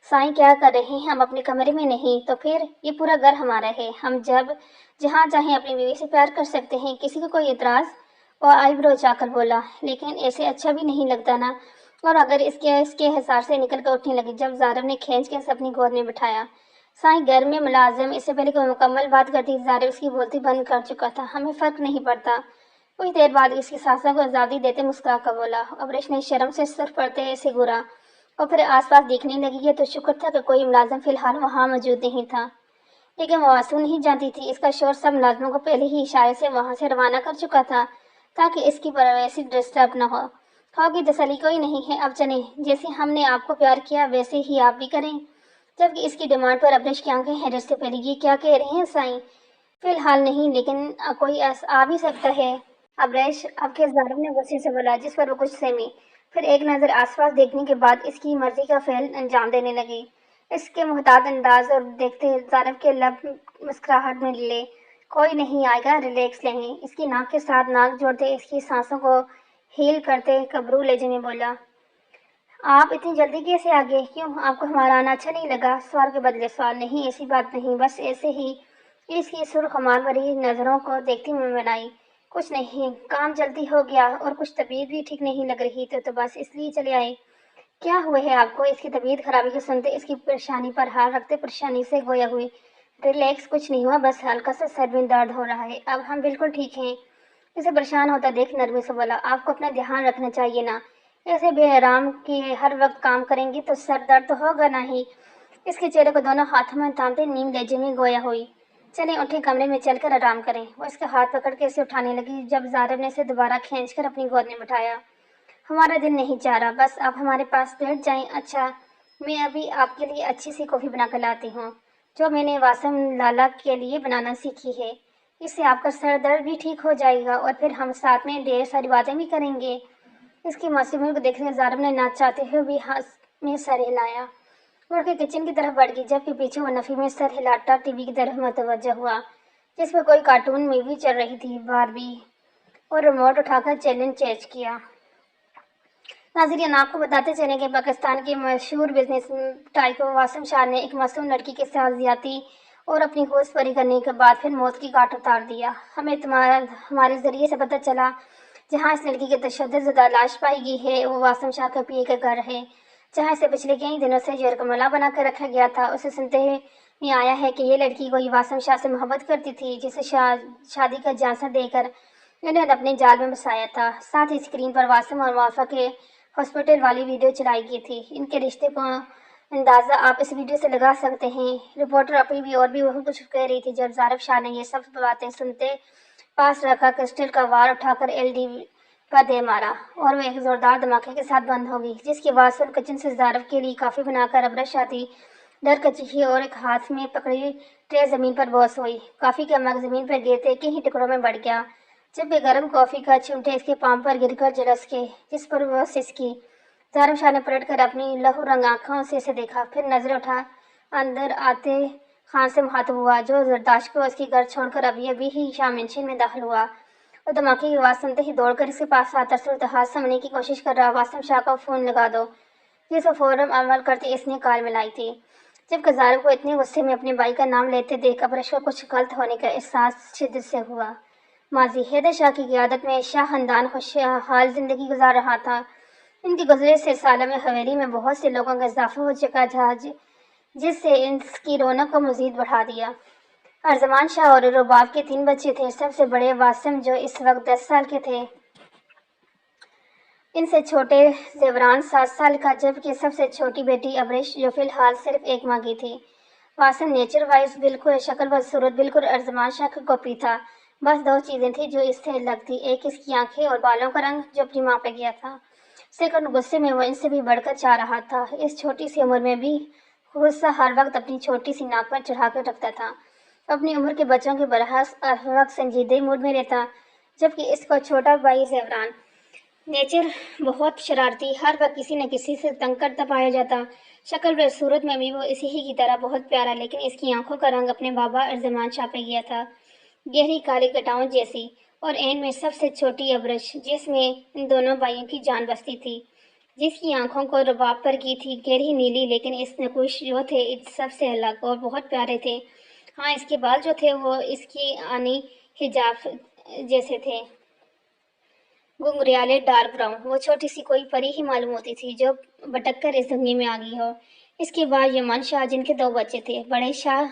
سائیں کیا کر رہے ہیں؟ ہم اپنے کمرے میں نہیں تو پھر؟ یہ پورا گھر ہمارا ہے، ہم جہاں چاہیں اپنی بیوی سے پیار کر سکتے ہیں، کسی کو کوئی اعتراض؟ وہ آئی برو اچا کر بولا، لیکن ایسے اچھا بھی نہیں لگتا نا۔ اور اگر اس کے حصار سے نکل کر اٹھنے لگی، جب زارب نے کھینچ کے اسے اپنی گود میں بٹھایا۔ سائیں گھر میں ملازم، اس سے پہلے کہ وہ مکمل بات کرتی زارب اس کی بولتی بند کر چکا تھا، ہمیں فرق نہیں پڑتا۔ کچھ دیر بعد اس کی سانسوں کو آزادی دیتے مسکرا کر بولا۔ ابریش نے شرم سے سر پڑتے اسے گھورا اور پھر آس پاس دیکھنے لگی، یہ تو شکر تھا کہ کوئی ملازم فی الحال وہاں موجود نہیں تھا، لیکن وہ آنسو نہیں جانتی تھی اس کا شور سب ملازموں کو پہلے ہی اشارے سے وہاں سے روانہ کر چکا تھا تاکہ اس کی پرائیویسی ڈسٹرب نہ ہو۔ خواب کی تسلی کوئی نہیں ہے، اب چلیں، جیسے ہم نے آپ کو پیار کیا ویسے ہی آپ بھی کریں۔ جبکہ اس کی ڈیمانڈ پر ابریش کی آنکھیں حیرت سے پھیلی، یہ کیا کہہ رہے ہیں سائیں؟ فی الحال نہیں، لیکن کوئی آ بھی سکتا ہے۔ ابریش اب کے زارب نے غصے سے بولا، جس پر وہ کچھ سہمی، پھر ایک نظر آس پاس دیکھنے کے بعد اس کی مرضی کا فعل انجام دینے لگی۔ اس کے محتاط انداز اور دیکھتے زارب کے لب مسکراہٹ میں ڈلے۔ کوئی نہیں آئے گا، ریلیکس لیں۔ اس کی ناک کے ساتھ ناک جوڑتے اس کی سانسوں کو ہیل کرتے کبرو لہجے میں بولا، آپ اتنی جلدی کیسے آگے؟ کیوں، آپ کو ہمارا آنا اچھا نہیں لگا؟ سوال کے بدلے سوال، نہیں ایسی بات نہیں، بس ایسے ہی اس کی سرخمار بھری نظروں کو دیکھتی میں بنائی، کچھ نہیں، کام جلدی ہو گیا اور کچھ طبیعت بھی ٹھیک نہیں لگ رہی تو بس اس لیے چلے آئے۔ کیا ہوا ہے آپ کو؟ اس کی طبیعت خرابی کو سنتے اس کی پریشانی پر ہاتھ رکھتے پریشانی سے گویا ہوئی۔ ریلیکس، کچھ نہیں ہوا، بس ہلکا سا سر میں درد ہو رہا ہے، اب ہم بالکل ٹھیک ہیں۔ اسے پریشان ہوتا دیکھ نرمی سے بولا، آپ کو اپنا دھیان رکھنا چاہیے نا، ایسے بے آرام کی ہر وقت کام کریں گی تو سر درد تو ہوگا نا ہی۔ اس کے چہرے کو دونوں ہاتھوں میں تھامتے نیم لہجے میں گویا ہوئی، چلیں اٹھیں کمرے میں چل کر آرام کریں۔ وہ اس کا ہاتھ پکڑ کے اسے اٹھانے لگی جب زارب نے اسے دوبارہ کھینچ کر اپنی گود میں بٹھایا۔ ہمارا دل نہیں چاہ رہا، بس آپ ہمارے پاس بیٹھ جائیں۔ اچھا، میں ابھی آپ کے لیے اچھی سی کافی بنا کر لاتی ہوں، جو میں نے واسم لالا کے لیے بنانا سیکھی ہے۔ اس سے آپ کا سر درد بھی ٹھیک ہو جائے گا اور پھر ہم ساتھ میں ڈھیر ساری باتیں بھی کریں گے۔ اس کی معصومیت کو دیکھنے زارب نے نہ چاہتے ہوئے بھی ہاتھ میں سر ہلایا، اڑ کے کچن کی طرف بڑھ گئی، جبکہ پیچھے وہ نفی میں سر ہلاتا ٹی وی کی طرف متوجہ ہوا جس پر کوئی کارٹون مووی چل رہی تھی، باربی، اور ریموٹ اٹھا کر چیلنج چیج کیا۔ ناظرین، آپ کو بتاتے چلیں کہ پاکستان کے مشہور بزنس ٹائکون واسم شاہ نے ایک معصوم لڑکی کے ساتھ زیادتی اور اپنی ہوش پری کرنے کے بعد پھر موت کی گھاٹ اتار دیا۔ ہمیں ہمارے ذریعے سے پتہ چلا جہاں اس لڑکی کی تشدد زدہ لاش پائی گئی ہے وہ واسم شاہ کے پی کا گھر ہے، جہاں اسے پچھلے کئی دنوں سے یرغمالہ بنا کر رکھا گیا تھا۔ اسے سنتے میں آیا ہے کہ یہ لڑکی کوئی واسم شاہ سے محبت کرتی تھی جسے شادی کا جھانسا دے کر انہوں نے اپنے جال میں بسایا تھا۔ ساتھ ہی اسکرین پر واسم اور موافق کے ہاسپٹل والی ویڈیو چلائی گئی تھی۔ ان کے رشتے کو اندازہ آپ اس ویڈیو سے لگا سکتے ہیں۔ رپورٹر اپنی بھی اور بھی بہت کچھ کہہ رہی تھی جب زارب شاہ نے یہ سب باتیں سنتے پاس رکھا کرسٹل کا وار اٹھا کر ایل ڈی پر دے مارا اور وہ ایک زوردار دھماکے کے ساتھ بند ہو گئی، جس کے بعد سن کچن سے زارب کے لیے کافی بنا کر ابرش آتی ڈر کر چیخی اور ایک ہاتھ میں پکڑی ٹرے زمین پر بوس ہوئی۔ کافی کا مگ زمین پر گرتے کئی ٹکڑوں میں بڑھ گیا، جبکہ گرم کافی کا چمٹے اس کے پام پر گر کر جلس کے جس پر وہ سسکی۔ زارب شاہ نے پلٹ کر اپنی لہو رنگ آنکھوں سے اسے دیکھا، پھر نظر اٹھا اندر آتے خان سے مخاطب ہوا جو زرداشت کو اس کی گھر چھوڑ کر ابھی ہی شاہ منشن میں داخل ہوا اور دھماکے کی آواز سنتے ہی دوڑ کر اس کے پاس آتا صورتحال سمجھنے کی کوشش کر رہا۔ واسم شاہ کو فون لگا دو، جس پر فوراً عمل کرتے اس نے کال ملائی تھی، جبکہ زارب کو اتنے غصے میں اپنے بھائی کا نام لیتے دیکھ ابرش کو کچھ غلط ہونے کا احساس شدت سے ہوا۔ ماضی حیدر شاہ کی قیادت میں شاہ خاندان خوشحال زندگی گزار رہا تھا۔ ان کے گزرے سے سالوں میں حویلی میں بہت سے لوگوں کا اضافہ ہو چکا تھا جس سے اس کی رونق کو مزید بڑھا دیا۔ ارزمان شاہ اور رباب کے 3 بچے تھے، سب سے بڑے واسم جو اس وقت 10 سال کے تھے، ان سے چھوٹے زیوران 7 سال کا، جبکہ سب سے چھوٹی بیٹی ابرش جو فی الحال صرف 1 ماہ کی تھی۔ واسم نیچر وائز بالکل شکل و صورت بالکل ارزمان شاہ کی کاپی تھا، بس 2 چیزیں تھیں جو اس سے الگ تھی، ایک اس کی آنکھیں اور بالوں کا رنگ جو اپنی ماں پہ گیا تھا۔ سیکنڈ، غصے میں وہ ان سے بھی بڑھ کر چاہ رہا تھا، اس چھوٹی سی عمر میں بھی غصہ ہر وقت اپنی چھوٹی سی ناک پر چڑھا کر رکھتا تھا، اپنی عمر کے بچوں کے برعکس ہر وقت سنجیدہ موڈ میں رہتا، جبکہ اس کا چھوٹا بھائی زیوران نیچر بہت شرارتی، ہر وقت کسی نہ کسی سے تنگ کرتا پایا جاتا، شکل و صورت میں بھی وہ اسی ہی کی طرح بہت پیارا، لیکن اس کی آنکھوں کا رنگ اپنے بابا ارزمان شاہ پہ گیا تھا، گہری کالی کٹاؤں جیسی، اور اینڈ میں سب سے چھوٹی ابرش جس میں ان دونوں بھائیوں کی جان بستی تھی، جس کی آنکھوں کو رباب پر کی تھی گہری نیلی، لیکن اس نقوش جو تھے اس سب سے الگ اور بہت پیارے تھے۔ ہاں، اس کے بال جو تھے وہ اس کی آنی حجاب جیسے تھے، گنگریالے ڈارک براؤن، وہ چھوٹی سی کوئی پری ہی معلوم ہوتی تھی جو بٹک کر اس دنیا میں آ گئی ہو۔ اس کے بعد یمان شاہ جن کے 2 بچے تھے، بڑے شاہ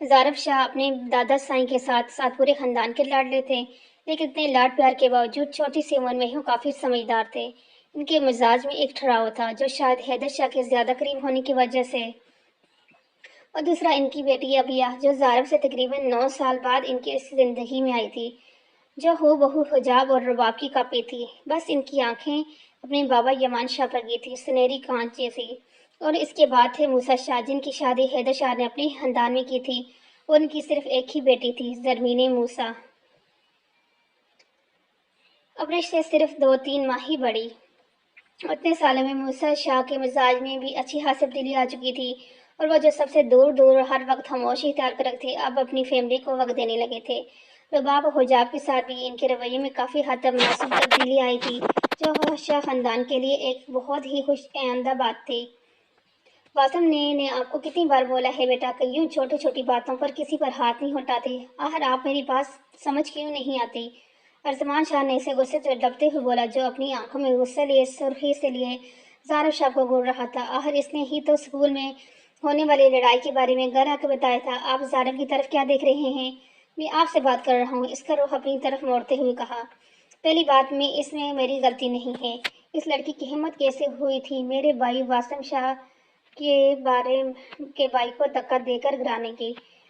زارب شاہ اپنے دادا سائیں کے ساتھ پورے خاندان کے لاڈلے تھے، لیکن اتنے لاڈ پیار کے باوجود چھوٹی سی عمر میں ہی کافی سمجھدار تھے۔ ان کے مزاج میں ایک ٹھہراؤ تھا جو شاید حیدر شاہ کے زیادہ قریب ہونے کی وجہ سے، اور دوسرا ان کی بیٹی ابیہ جو زارب سے تقریباً 9 سال بعد ان کی اس زندگی میں آئی تھی، جو ہو بہو حجاب اور رباب کی کاپی تھی، بس ان کی آنکھیں اپنے بابا یمان شاہ پر گئی تھی سنہری کانچ جیسی، اور اس کے بعد تھے موسیٰ شاہ جن کی شادی حیدر شاہ نے اپنے خاندان میں کی تھی، اور ان کی صرف ایک ہی بیٹی تھی زرمین موسیٰ، ابرش سے صرف 2-3 ماہ ہی بڑی۔ اتنے سالوں میں موسیٰ شاہ کے مزاج میں بھی اچھی خاصی تبدیلی آ چکی تھی، اور وہ جو سب سے دور ہر وقت خاموشی اختیار کر رکھتے اب اپنی فیملی کو وقت دینے لگے تھے۔ رباب و حجاب کے ساتھ بھی ان کے رویے میں کافی حد تک مناسب تبدیلی آئی تھی، جو شاہ خاندان کے لیے ایک بہت ہی خوش آئندہ بات تھی۔ वासम ने आपको कितनी बार बोला है बेटा कि यूं छोटी छोटी बातों पर किसी पर हाथ नहीं उठाते। आखिर आप मेरी बात समझ क्यों नहीं आती? अरजमान शाह ने इसे गुस्से से दबते हुए बोला, जो अपनी आंखों में गुस्से लिए सुर्खी से लिए ज़ारब शाह को घूर रहा था। आखिर इसने ही तो स्कूल में होने वाली लड़ाई के बारे में घर आकर बताया था। आप ज़ारब की तरफ क्या देख रहे हैं? मैं आपसे बात कर रहा हूँ, इसका रुख अपनी तरफ मोड़ते हुए कहा। पहली बात में इसमें मेरी गलती नहीं है। इस लड़की की हिम्मत कैसे हुई थी मेरे भाई वासम शाह के बारे के भाई को धक्का देकर गिराने की?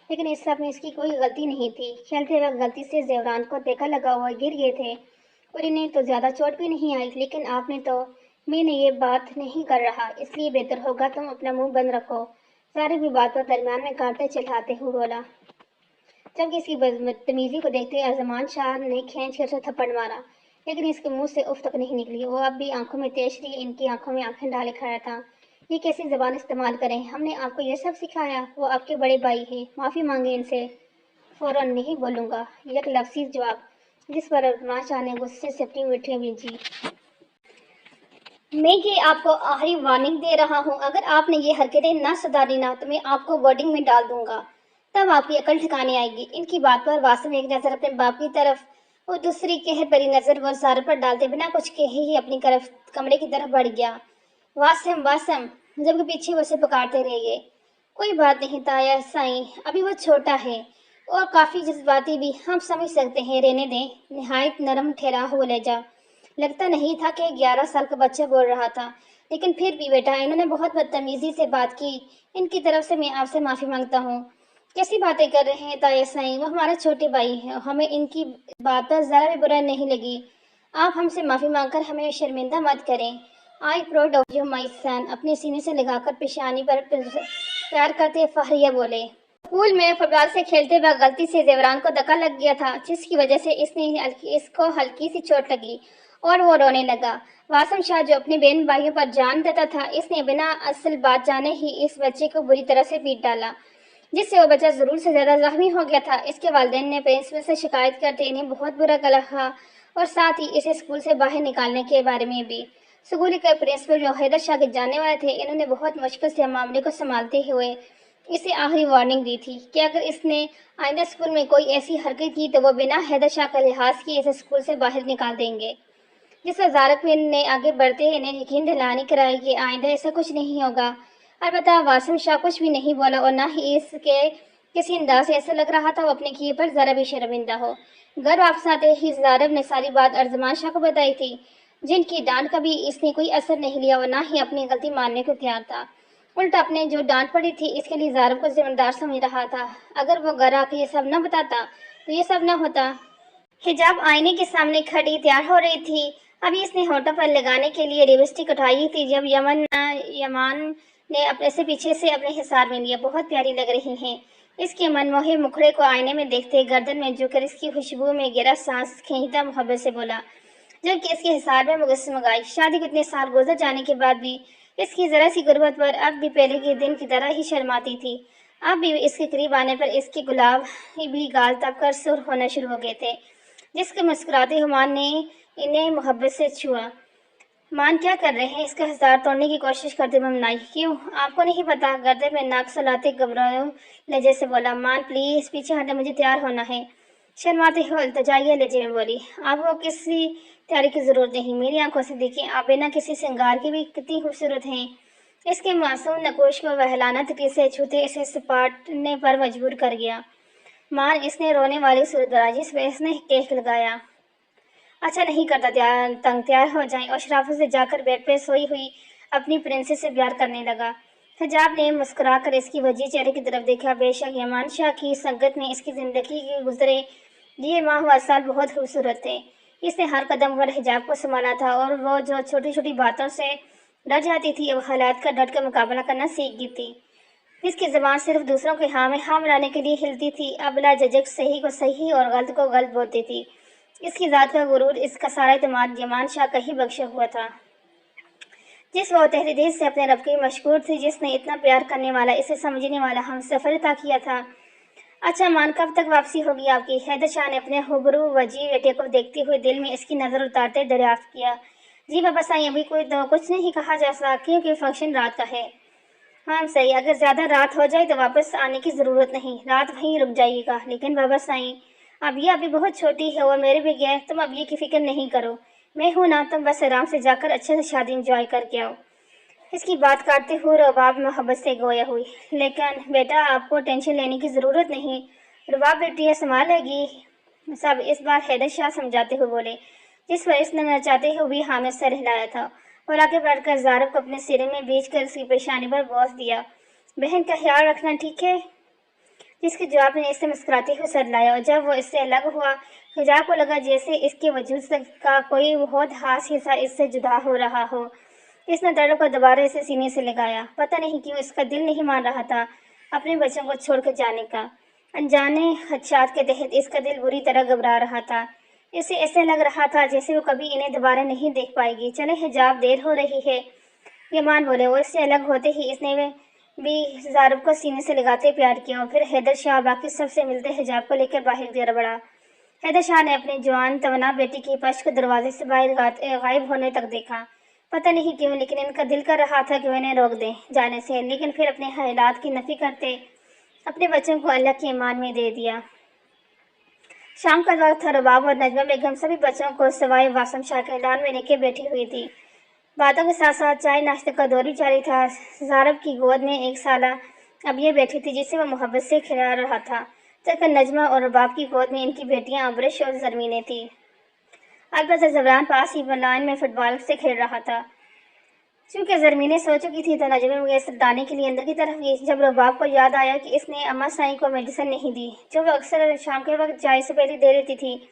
लेकिन इस सब में इसकी कोई गलती नहीं थी। खेलते वक्त गलती से जेवरान को धक्का लगा हुआ गिर गए थे और इन्हें तो ज़्यादा चोट भी नहीं आई। लेकिन आपने तो मैंने ये बात नहीं कर रहा, इसलिए बेहतर होगा तुम अपना मुंह बंद रखो। सारी भी बात पर दरमियान में कांटे चिल्लाते हुए बोला। जबकि इसकी बदतमीजी को देखते अरजमान शाह ने खींच कर थप्पड़ मारा, लेकिन इसके मुंह से उफ तक नहीं निकली। वो अब भी आंखों में तेज थी, इनकी आंखों में आंखें डाले खड़ा था। ये कैसी जबान इस्तेमाल करें? हमने आपको ये सब सिखाया? वो आपके बड़े भाई हैं, माफ़ी मांगे इनसे। फौरन नहीं बोलूँगा, एक लफ्ज़ी जवाब, जिस पर अरजमान शाह ने गुस्से से अपनी मिट्टियाँ बींची। मैं ये आपको आखिरी वार्निंग दे रहा हूँ, अगर आपने ये हरकतें ना सुधारी ना तो मैं आपको बोर्डिंग में डाल दूंगा, तब आपकी अकल ठिकाने आएगी। इनकी बात पर वासम एक नज़र अपने बाप की तरफ और दूसरी कहर भरी नज़र वो ज़ारब पर डालते बिना कुछ कहे ही अपनी तरफ कमरे की तरफ बढ़ गया। वासम वासम, जबकि पीछे वो उसे पुकारते रह गए। कोई बात नहीं ताया साईं, अभी वो छोटा है और काफ़ी जज्बाती भी, हम समझ सकते हैं, रहने दें। निहायत नरम ठहरा हुआ लहजा, लगता नहीं था कि 11 साल का बच्चा बोल रहा था। लेकिन फिर भी बेटा, इन्होंने बहुत बदतमीजी से बात की, इनकी तरफ से मैं आपसे माफ़ी मांगता हूँ। कैसी बातें कर रहे हैं ताया साईं, वो हमारे छोटे भाई हैं, हमें इनकी बात पर ज़रा भी बुरा नहीं लगी। आप हमसे माफ़ी मांगकर हमें शर्मिंदा मत करें। I proud of you my son, अपने सीने से लगाकर पेशानी पर प्यार करते फहरिया बोले। स्कूल में फुटबॉल से खेलते वक्त गलती से जेवरान को धक्का लग गया था, जिसकी वजह से इसको हल्की सी चोट लगी और वो रोने लगा। वासम शाह जो अपने बहन भाइयों पर जान देता था, इसने बिना असल बात जाने ही इस बच्चे को बुरी तरह से पीट डाला, जिससे वो बच्चा जरूर से ज्यादा जख्मी हो गया था। इसके वालिदैन ने प्रिंसिपल से शिकायत करते इन्हें बहुत बुरा कहा और साथ ही इसे स्कूल से बाहर निकालने के बारे में भी। स्कूल के प्रिंसिपल जो हैदर शाह के जानने वाले थे, इन्होंने बहुत मुश्किल से मामले को संभालते हुए इसे आखिरी वार्निंग दी थी कि अगर इसने आइंदा स्कूल में कोई ऐसी हरकत की तो वो बिना हैदर शाह का लिहाज किए इसे स्कूल से बाहर निकाल देंगे। जिस पर ज़ारब ने आगे बढ़ते इन्हें यकीन दिलानी कराई कि आइंदा ऐसा कुछ नहीं होगा। अलबत्ता वासिम शाह कुछ भी नहीं बोला और न ही इसके किसी अंदाज से ऐसा लग रहा था वो अपने किए पर ज़रा भी शर्मिंदा हो। घर वापस आते ही ज़ारब ने सारी बात अरजमान शाह को बताई थी, जिनकी डांट का भी इसने कोई असर नहीं लिया और ना ही अपनी गलती मानने को तैयार था। उल्टा अपने जो डांट पड़ी थी इसके लिए ज़ारब को जिम्मेदार समझ रहा था। अगर वो घर आके ये सब न बताता तो ये सब न होता। हिजाब आईने के सामने खड़ी तैयार हो रही थी। अभी इसने होठों पर लगाने के लिए लिपस्टिक उठाई थी जब यमान ने अपने से पीछे से अपने हिसार में लिया। बहुत प्यारी लग रही हैं। इसके मनमोहे मुखड़े को आईने में देखते गर्दन में झुककर इसकी खुशबू में गिरा सांस खींचता मोहब्बत से बोला, जबकि इसके हिसार में मुगस्सम गाई। शादी को इतने साल गुजर जाने के बाद भी इसकी जरा सी गुर्बत पर अब भी पहले के दिन की तरह ही शर्माती थी। अब भी इसके करीब आने पर इसके गुलाब भी गाल तब कर सुर होना शुरू हो गए थे, जिसके मुस्कुराते हुए मान ने इन्हें मोहब्बत से छुआ। मान क्या कर रहे हैं? इसका हिसार तोड़ने की कोशिश करते हुए मनाई। क्यों, आपको नहीं पता? गर्दन में नाक सलाते घबराए लहजे से बोला। मान प्लीज पीछे हटे, मुझे तैयार होना है। शर्माते हुए इल्तिजाइया लहजे में बोली, आपको किसी तैयारी की जरूरत नहीं, मेरी आंखों से देखिए, आप बिना किसी श्रृंगार के भी कितनी खूबसूरत हैं। इसके मासूम नकोश को वहलाना तरीके से छूते इसे सपाटने पर मजबूर कर गया। मान इसने रोने वाली सूरदराजी से इसने केक लगाया। अच्छा नहीं करता तैयार हो जाए और शराफत से जाकर बेड पे सोई हुई अपनी प्रिंसेस से प्यार करने लगा। हिजाब ने मुस्कुरा कर इसकी वजी चेहरे की तरफ देखा। बेशक यमान शाह की संगत में इसकी जिंदगी के गुजरे ये माह व साल बहुत खूबसूरत थे। इसने हर कदम पर हिजाब को संभाला था और वो जो छोटी छोटी बातों से डर जाती थी अब हालात का डट कर मुकाबला करना सीख गई थी। इसकी ज़बान सिर्फ दूसरों के हाँ में हाँ मिलाने के लिए हिलती थी। अब बिला झिझक सही को सही और गलत को गलत बोलती थी। इसकी ज़ात का गुरूर, इसका सारा एतमाद यमान शाह का ही बख्शा हुआ था, जिस वो तहरीर से अपने रब की मशहूर थी, जिसने इतना प्यार करने वाला, इसे समझने वाला हम सफ़र अता किया था। अच्छा मान, कब तक वापसी होगी आपकी? हैदर शाह ने अपने हुबरू वजी बेटे को देखते हुए दिल में इसकी नज़र उतारते दरियाफ्त किया। जी वापस आई, अभी कोई तो कुछ नहीं कहा जा सकता क्योंकि फंक्शन रात का है। हाँ सही, अगर ज़्यादा रात हो जाए तो वापस आने की ज़रूरत नहीं, रात वहीं रुक जाइएगा। लेकिन वापस आई, अब ये अभी बहुत छोटी है और मेरे भी गए, तुम अब ये की फिक्र नहीं करो, मैं हूं ना, तुम बस आराम से जाकर अच्छे से शादी एंजॉय करके आओ। इसकी बात काटते हुए रबाब मोहब्बत से गोया हुई। लेकिन बेटा, आपको टेंशन लेने की ज़रूरत नहीं, रबाब बेटी है, संभालेगी सब। इस बार हैदर शाह समझाते हुए बोले, जिस पर इसने नचाते हुए भी हामिद सर हिलाया था और आगे बढ़कर ज़ारब को अपने सिरे में बेच कर उसकी परेशानी पर बोझ दिया। बहन का ख्याल रखना, ठीक है? जिसके जवाब में इससे मुस्कुराते हुए सर लाया, और जब वो इससे अलग हुआ, हिजाब को लगा जैसे इसके वजूद का कोई बहुत खास हिस्सा इससे जुदा हो रहा हो। इसने दर्द को दोबारा इसे सीने से लगाया। पता नहीं क्यों इसका दिल नहीं मान रहा था अपने बच्चों को छोड़कर जाने का। अनजाने खदशात के तहत इसका दिल बुरी तरह घबरा रहा था। इसे ऐसे लग रहा था जैसे वो कभी इन्हें दोबारा नहीं देख पाएगी। चले हिजाब, देर हो रही है, यमान बोले, और इससे अलग होते ही इसने भी ज़ारब को सीने से लगाते प्यार किया और फिर हैदर शाह बाकी सबसे मिलते हिजाब को लेकर बाहर गिर पड़ा। हैदर शाह ने अपनी जवान तवना बेटी की पश्च को दरवाजे से बाहर गायब होने तक देखा। पता नहीं क्यों, लेकिन इनका दिल कर रहा था कि वह इन्हें रोक दें जाने से, लेकिन फिर अपने हालात की नफी करते अपने बच्चों को अल्लाह के ईमान में दे दिया। शाम का वक्त था। रबाब और नजमा बेगम सभी बच्चों को सवाए वासम शाह के ऐलान में लेके बैठी हुई थी। बातों के साथ साथ चाय नाश्ते का दौर भी जारी था। ज़ारब की गोद में एक साला अब ये बैठी थी जिसे वह मोहब्बत से खिला रहा था, जबकि नजमा और रबाब की गोद में इनकी बेटियां अबरिश और ज़रमीने थी। अलबत्ता ज़बरान पास ही लाइन में फुटबॉल से खेल रहा था। चूंकि ज़रमीने सो चुकी थी तो नजमा मुझे सटाने के लिए अंदर की तरफ गई, जब रबाब को याद आया कि इसने अम्मा साई को मेडिसिन नहीं दी जो वह अक्सर शाम के वक्त चाय से पहले दे देती थी।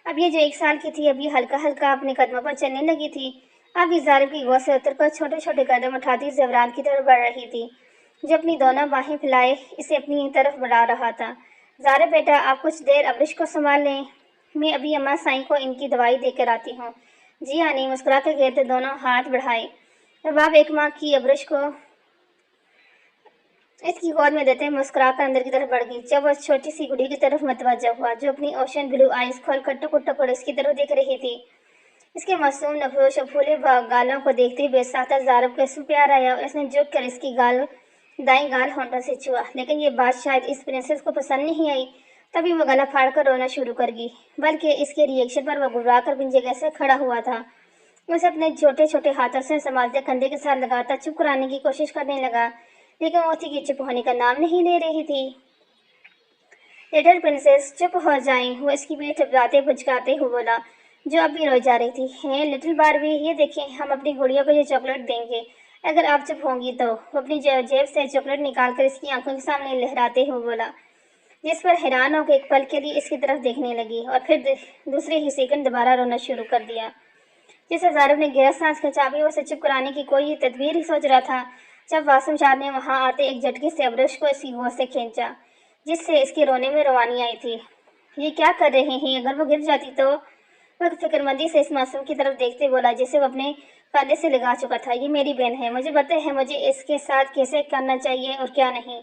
अब ये जो 1 साल की थी, अभी हल्का हल्का अपने कदमों पर चलने लगी थी। अब इस ज़ारब की गोद से उतरकर छोटे छोटे कदम उठाती ज़बरान की तरफ बढ़ रही थी, जो अपनी दोनों बाहें फैलाए इसे अपनी तरफ बढ़ा रहा था। ज़ारब बेटा, आप कुछ देर अबरिश को संभाल लें, मैं अभी अम्मा साई को इनकी दवाई देकर आती हूँ। जी आनी, मुस्कुरा कर कहते दोनों हाथ बढ़ाए। रबाब एक माँ की अबरिश को इसकी गोद में देते मुस्कुराकर अंदर की तरफ बढ़ गई, जब वह छोटी सी गुड़ी की तरफ मतवज्जा हुआ जो अपनी ओशन ब्लू आइज खोलकर टुकुर टुकुर इसकी तरफ देख रही थी। इसके मासूम नफोश और फूले गालों को देखते हुए बेसाता ज़ारब को इसमें प्यार आया और इसने झुक कर इसकी दाएं गाल होंठों से छुआ। लेकिन ये बात शायद इस प्रिंसेस को पसंद नहीं आई। तभी वह गला फाड़ कर रोना शुरू कर गई, बल्कि इसके रिएक्शन पर वह घबरा कर अपनी जगह से खड़ा हुआ था। उसे अपने छोटे छोटे हाथों से संभालते कंधे के साथ लगातार चुप कराने की कोशिश करने लगा, लेकिन वो थी कि चुप होने का नाम नहीं ले रही थी। लिटिल प्रिंसेस, चुप हो जाएं, वो इसकी पीठ थपथपाते पुचकाते हुए बोला, जो अब भी रोई जा रही थी। हैं लिटिल बारबी, ये देखिए, हम अपनी गुड़िया को ये चॉकलेट देंगे अगर आप चुप होंगी तो। वो अपनी जेब से चॉकलेट निकालकर इसकी आंखों के सामने लहराते हुए बोला, जिस पर हैरान होकर एक पल के लिए इसकी तरफ देखने लगी और फिर दूसरे ही सेकंड दोबारा रोना शुरू कर दिया। जिसे ज़ारब ने गहरा सांस खींचा, भी उसे चुप कराने की कोई तदबीर ही सोच रहा था, जब वासिम शाह ने वहां आते एक झटके से अबरिश को इसकी गोद से खींचा, जिससे इसके रोने में रवानी आई थी। ये क्या कर रहे हैं, अगर वो गिर जाती तो? वह फिक्रमंदी से इस मासूम की तरफ देखते बोला, जिसे वो अपने कंधे से लगा चुका था। ये मेरी बहन है, मुझे पता है मुझे इसके साथ कैसे करना चाहिए और क्या नहीं।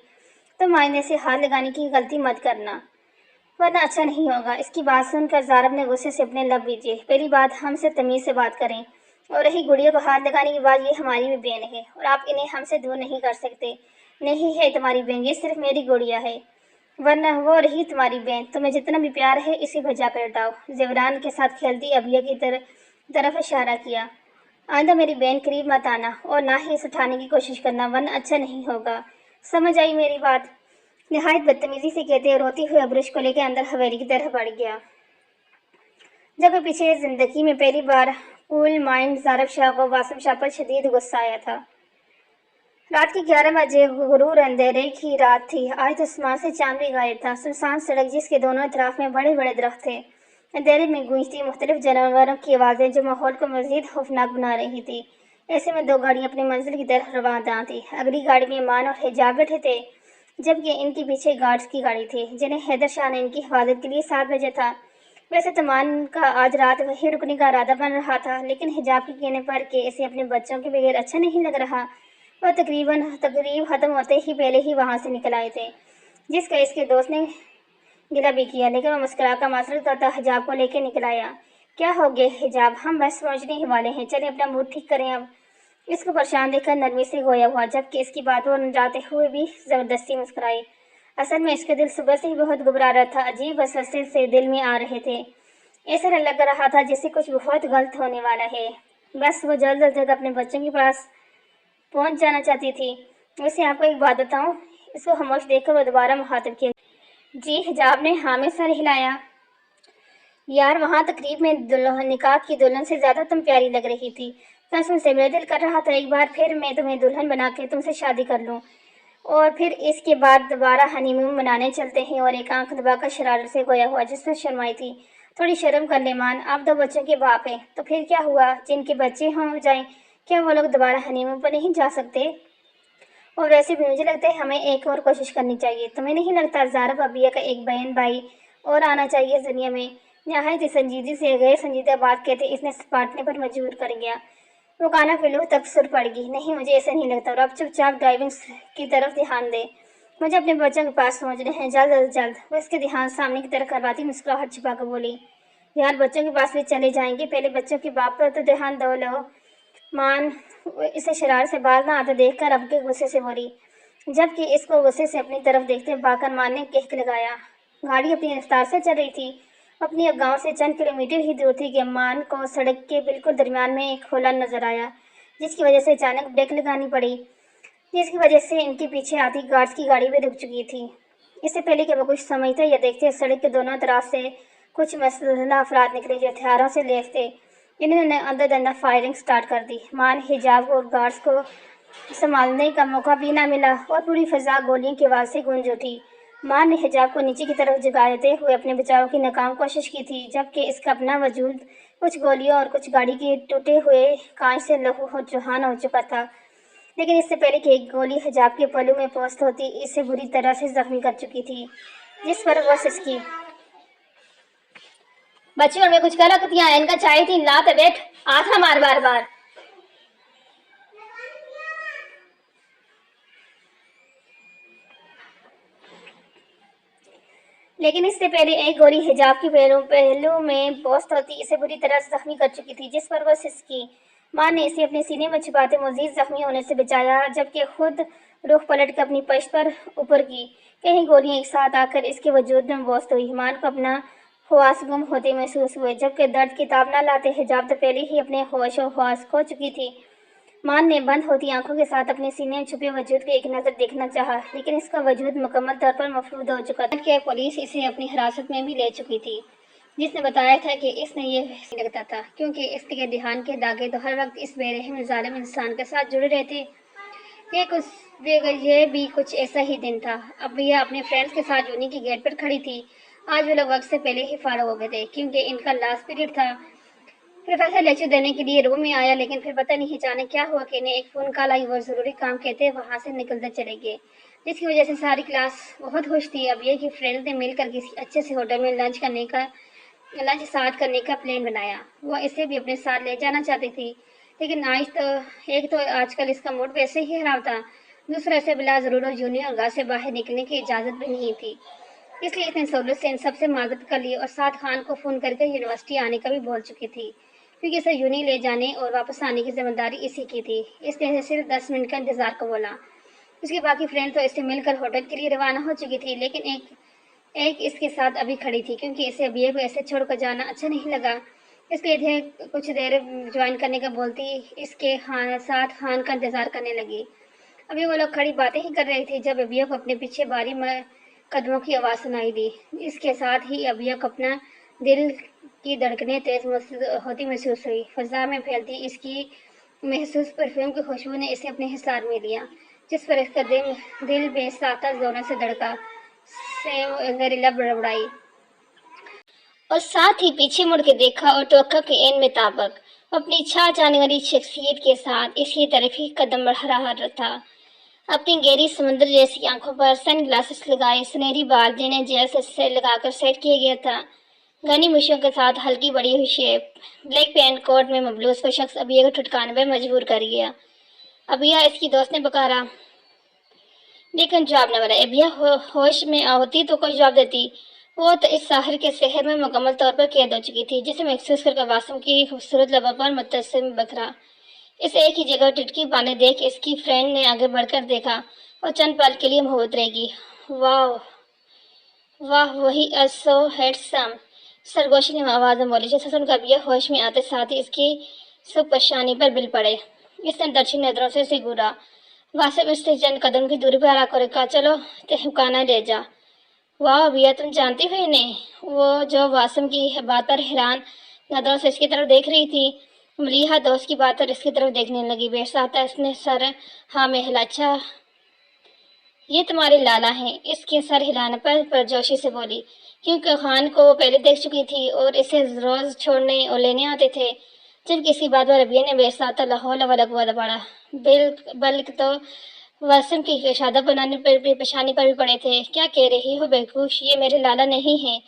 तुम आईने से हाथ लगाने की गलती मत करना, वरना अच्छा नहीं होगा। इसकी बात सुनकर ज़ारब ने गुस्से से अपने लब बीजे। पहली बात, हमसे तमीज़ से बात करें, और रही गुड़िया को हाथ लगाने की बात, ये हमारी भी बहन है और आप इन्हें हमसे दूर नहीं कर सकते। नहीं है तुम्हारी बहन, ये सिर्फ मेरी गुड़िया है, वरना वो रही तुम्हारी बहन। तुम्हें जितना भी प्यार है इसी पर जाकर लौटाओ। ज़बरान के साथ खेलती अबिया की तरफ इशारा किया। आइंदा मेरी बहन करीब मत आना और ना ही इसे उठाने की कोशिश करना, वरना अच्छा नहीं होगा। समझ आई मेरी बात? निहायत बदतमीजी से कहते रोती हुए अबरिश को लेकर अंदर हवेली की तरफ बढ़ गया। जब पीछे जिंदगी में पहली बार कूल माइंड ज़ारब शाह को वासिम शाह पर शदीद गुस्सा आया था। रात के 11 बजे गुरूर अंधेरे की रात थी। आज आसमान से चांद भी गायब था। सुनसान सड़क जिसके दोनों अतराफ में बड़े बड़े दरख्त थे, अंधेरे में गूंजती मुख्तलिफ जानवरों की आवाज़ें जो माहौल को मजीद खौफनाक बना रही थी। ऐसे में 2 गाड़ियां अपनी मंजिल की तरफ रवाना थी। अगली गाड़ी में मान और हिजाब बैठे थे, जबकि इनके पीछे गार्ड्स की गाड़ी थी, जिन्हें हैदर शाह ने इनकी हिफाजत के लिए 7 बजे था। वैसे तो मान का आज रात वहीं रुकने का इरादा बन रहा था, लेकिन हिजाब के कहने पर कि इसे अपने बच्चों के बगैर अच्छा नहीं लग रहा, वह तकरीब ख़त्म होते ही पहले ही वहाँ से निकल आए थे, जिसका इसके दोस्त ने गिला भी किया, लेकिन वह मुस्कुरा कर मासूम करता हिजाब को लेकर निकल आया। क्या हो गया हिजाब, हम बस पहुँचने ही वाले हैं, चले अपना मूड ठीक करें अब। اس کو پریشان دیکھ کر نرمی سے گویا ہوا، جبکہ اس کی باتوں نہ جاتے ہوئے بھی زبردستی مسکرائی۔ اصل میں اس کا دل صبح سے ہی بہت گھبرا رہا تھا، عجیب وسوسے سے دل میں آ رہے تھے، ایسا لگ رہا تھا جیسے کچھ بہت غلط ہونے والا ہے۔ بس وہ جلد از جلد اپنے بچوں کے پاس پہنچ جانا چاہتی تھی۔ ویسے آپ کو ایک بات بتاؤں؟ اس کو خاموش دیکھ کر وہ دوبارہ مخاطب کیا۔ جی؟ حجاب نے ہاں میں سر ہلایا۔ یار وہاں تقریب میں نکاح کی دلہن سے زیادہ تم پیاری لگ رہی تھی، قسم سے میرا دل کر رہا تھا ایک بار پھر میں تمہیں دلہن بنا کے تم سے شادی کر لوں، اور پھر اس کے بعد دوبارہ ہنی مون منانے چلتے ہیں۔ اور ایک آنکھ دبا کر شرارت سے گویا ہوا جس میں شرمائی تھی۔ تھوڑی شرم کر لے مان، آپ 2 بچوں کے باپ ہیں، تو پھر کیا ہوا؟ جن کے بچے ہو جائیں کیا وہ لوگ دوبارہ ہنی مون پر نہیں جا سکتے؟ اور ویسے بھی مجھے لگتا ہے ہمیں ایک اور کوشش کرنی چاہیے۔ تمہیں نہیں لگتا زہرا بھابھی کا ایک بہن بھائی اور آنا چاہیے اس دنیا میں؟ نہایت ہی سنجیدگی سے غیر سنجیدہ بات کہتے اس نے سپاٹنے پر مجبور کر گیا۔ وہ کانا فلو تک سر پڑ گئی۔ نہیں مجھے ایسا نہیں لگتا، اور اب چپ چاپ ڈرائیونگ کی طرف دھیان دے، مجھے اپنے بچوں کے پاس پہنچنے ہیں جلد از جلد۔ وہ اس کے دھیان سامنے کی طرف کرواتی مسکراہٹ چھپا کر بولی۔ یار بچوں کے پاس بھی چلے جائیں گے، پہلے بچوں کے باپ پر تو دھیان دو لو مان۔ اسے شرارت سے باز نہ آتے دیکھ کر اب کے غصے سے بولی، جبکہ اس کو غصے سے اپنی طرف دیکھتے باکر مان نے کہک لگایا۔ گاڑی اپنی رفتار سے چل رہی تھی، اپنی اب گاؤں سے چند کلومیٹر ہی دور تھی کہ مان کو سڑک کے بالکل درمیان میں ایک کھولا نظر آیا، جس کی وجہ سے اچانک بریک لگانی پڑی، جس کی وجہ سے ان کے پیچھے آتی گارڈز کی گاڑی بھی رک چکی تھی۔ اس سے پہلے کہ وہ کچھ سمجھتے یا دیکھتے، سڑک کے دونوں طرف سے کچھ مسلح افراد نکلے جو ہتھیاروں سے لیس تھے۔ انہوں نے اندر دھندہ فائرنگ سٹارٹ کر دی۔ مان حجاب اور گارڈز کو سنبھالنے کا موقع بھی نہ ملا اور پوری فضا گولیوں کی آواز سے گونج اٹھی۔ مان نے حجاب کو نیچے کی طرف جھکاتے ہوئے اپنے بچاؤ کی ناکام کوشش کی تھی، جبکہ اس کا اپنا وجود کچھ گولیوں اور کچھ گاڑی کے ٹوٹے ہوئے کانچ سے لہو چوہان ہو چکا تھا، لیکن اس سے پہلے کہ ایک گولی حجاب کے پلو میں پوست ہوتی اسے بری طرح سے زخمی کر چکی تھی، جس پر وہ سسکی۔ بچوں میں کچھ کر رکھتی ہیں، ان کا چائے تھی لا پہ بیٹھ آتھا مار بار بار۔ لیکن اس سے پہلے ایک گولی حجاب کی پہلو میں پوست ہوتی اسے بری طرح سے زخمی کر چکی تھی، جس پر وہ سسکی۔ ماں نے اسے اپنے سینے میں چھپاتے مزید زخمی ہونے سے بچایا، جبکہ خود رخ پلٹ کر اپنی پشت پر اوپر کی۔ کئی گولیاں ایک ساتھ آ کر اس کے وجود میں پوست ہوئی۔ مان کو اپنا حواس گم ہوتے محسوس ہوئے، جبکہ درد کی تاب نہ لاتے حجاب تو پہلے ہی اپنے ہوش و حواس کھو چکی تھی۔ مان نے بند ہوتی آنکھوں کے ساتھ اپنے سینے میں چھپے وجود کو ایک نظر دیکھنا چاہا، لیکن اس کا وجود مکمل طور پر مفلوج ہو چکا تھا کہ پولیس اسے اپنی حراست میں بھی لے چکی تھی، جس نے بتایا تھا کہ اس نے یہ لگتا تھا کیونکہ اس کے دھیان کے دھاگے تو ہر وقت اس بے رحم ظالم انسان کے ساتھ جڑے رہتے۔ یہ بھی کچھ ایسا ہی دن تھا۔ اب یہ اپنے فرینڈز کے ساتھ یونی کی گیٹ پر کھڑی تھی۔ آج وہ لوگ وقت سے پہلے ہی فارغ ہو گئے تھے کیونکہ ان کا لاسٹ پیریڈ تھا۔ پروفیسر لیکچر دینے کے لیے روم میں آیا، لیکن پھر پتہ نہیں اچانک کیا ہوا کہ انہیں ایک فون کال آئی اور ضروری کام کہتے وہاں سے نکلتے چلے گئے، جس کی وجہ سے ساری کلاس بہت خوش تھی۔ اب یہ کہ فرینڈز نے مل کر کسی اچھے سے ہوٹل میں لنچ ساتھ کرنے کا پلان بنایا۔ وہ اسے بھی اپنے ساتھ لے جانا چاہتی تھی، لیکن ایک تو آج کل اس کا موڈ ویسے ہی خراب تھا، دوسرا اسے بلا ضرورت یونی اور گھر سے باہر نکلنے کی اجازت بھی نہیں تھی، اس لیے اس نے سہولت سے ان سب سے معذرت کر لی اور ساتھ خان کو فون کر کے یونیورسٹی آنے کا بھی بول چکی تھی، کیونکہ اسے یونی لے جانے اور واپس آنے کی ذمہ داری اسی کی تھی۔ اس نے صرف 10 منٹ کا انتظار کو بولا۔ اس کی باقی فرینڈ تو اس سے مل کر ہوٹل کے لیے روانہ ہو چکی تھی، لیکن ایک اس کے ساتھ ابھی کھڑی تھی کیونکہ اسے ابھی کو ایسے چھوڑ کر جانا اچھا نہیں لگا، اس لیے کچھ دیر جوائن کرنے کا بولتی اس کے ساتھ خان کا انتظار کرنے لگی۔ ابھی وہ لوگ کھڑی باتیں ہی کر رہی تھی جب ابیہ کو اپنے پیچھے باری قدموں کی آواز سنائی دی۔ اس کے ساتھ ہی ابیہ کو اپنا دل کی دھڑکنیں تیز ہوتی محسوس ہوئی۔ فضا میں پھیلتی اس کی محسوس پرفیوم کی خوشبو نے اسے اپنے حصار میں لیا، جس پر اس کا دل بے ساختہ زوروں سے دھڑکا سے زہریلا بڑبڑائی، اور ساتھ ہی پیچھے مڑ کے دیکھا اور توقع کے عین مطابق اپنی چھا جانے والی شخصیت کے ساتھ اس کی طرف ہی قدم بڑھا رہا تھا۔ اپنی گہری سمندر جیسی آنکھوں پر سن گلاسز لگائے، سنہری بال جنہیں جیل سے لگا کر سیٹ کیا گیا تھا، گھنی مچھلیوں کے ساتھ ہلکی بڑی ہوئی شیپ، بلیک پینٹ کوٹ میں ملبوس وہ شخص ابیہ کو ٹھٹکانے پر مجبور کر گیا۔ ابیہ اس کی دوست نے پکارا، لیکن جواب نہ ملا۔ ابیہ ہوش میں ہوتی تو کوئی جواب دیتی، وہ تو اس ساحر کے سحر میں مکمل طور پر قید ہو چکی تھی، جسے محسوس کر کے واسم کی خوبصورت لبوں پر مبتسم بکھرا۔ اسے ایک ہی جگہ ٹٹکی باندھے دیکھ اس کی فرینڈ نے آگے بڑھ کر دیکھا اور چند پل کے لیے محبت رہے گی۔ واہ واہ، وہی سو ہینڈسم، سرگوشی نے آواز میں بولی، جیسے سن کر ابیا ہوش میں آتے ساتھ ہی اس کی سب پشانی پر بل پڑے۔ اس نے درچھی نظروں سے اسے گھورا۔ واسم اس سے چند قدم کی دوری پر آ کر کہا، چلو تہمکانہ لے جا۔ واہ ابیا، تم جانتی ہو انہیں؟ وہ جو واسم کی بات پر حیران نظروں سے اس کی طرف دیکھ رہی تھی، ملیحہ دوست کی بات پر اس کی طرف دیکھنے لگی۔ بے ساختہ اس نے سر ہاں میں ہلا۔ اچھا یہ تمہارے لالا ہیں؟ اس کے سر ہلانے پر پرجوشی سے بولی، کیونکہ خان کو وہ پہلے دیکھ چکی تھی اور اسے روز چھوڑنے اور لینے آتے تھے۔ جب کسی بات پر ابیا نے بے ساختہ لا حول ولا قوت پڑھا، بلکہ تو واسم کی شادہ بنانے پر بھی پیشانی پر بھی پڑے تھے۔ کیا کہہ رہی ہو بیوقوف، یہ میرے لالا نہیں ہیں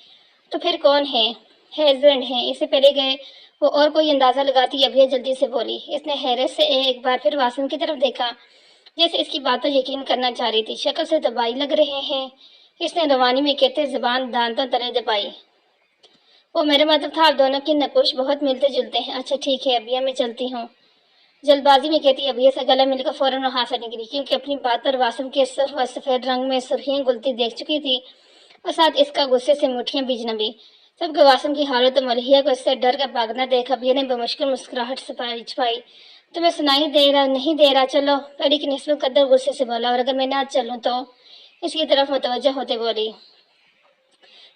تو پھر کون ہیں؟ ہسبینڈ ہیں، اس سے پہلے گئے وہ اور کوئی اندازہ لگاتی ابیا جلدی سے بولی۔ اس نے حیرت سے ایک بار پھر واسم کی طرف دیکھا، جیسے اس کی بات پر یقین کرنا چاہ رہی تھی۔ شکل سے دبائی لگ رہے ہیں، اس نے روانی میں کہتے زبان دانتوں تلے دبائی۔ وہ میرا مطلب تھا آپ دونوں کی نقوش بہت ملتے جلتے ہیں۔ اچھا ٹھیک ہے ابیا، میں چلتی ہوں، جلد بازی میں کہتی ابیا سے گلا مل کر فوراً وہاں سے نکلی، کیونکہ اپنی بات پر واسم کے سرخ و سفید رنگ میں سرخیاں گلتی دیکھ چکی تھی اور ساتھ اس کا غصے سے مٹھیاں بھیجنا بھی۔ سب کے واسم کی حالت اور ملیحہ کو اس سے ڈر کر بھاگنا دیکھ ابیا نے بمشکل مسکراہٹ چھپائی۔ تمہیں سنائی نہیں دے رہا، چلو، پہلے کی نسبت قدر غصے سے بولا، اور اگر میں نہ چلوں تو؟ اس کی طرف متوجہ ہوتے بولی۔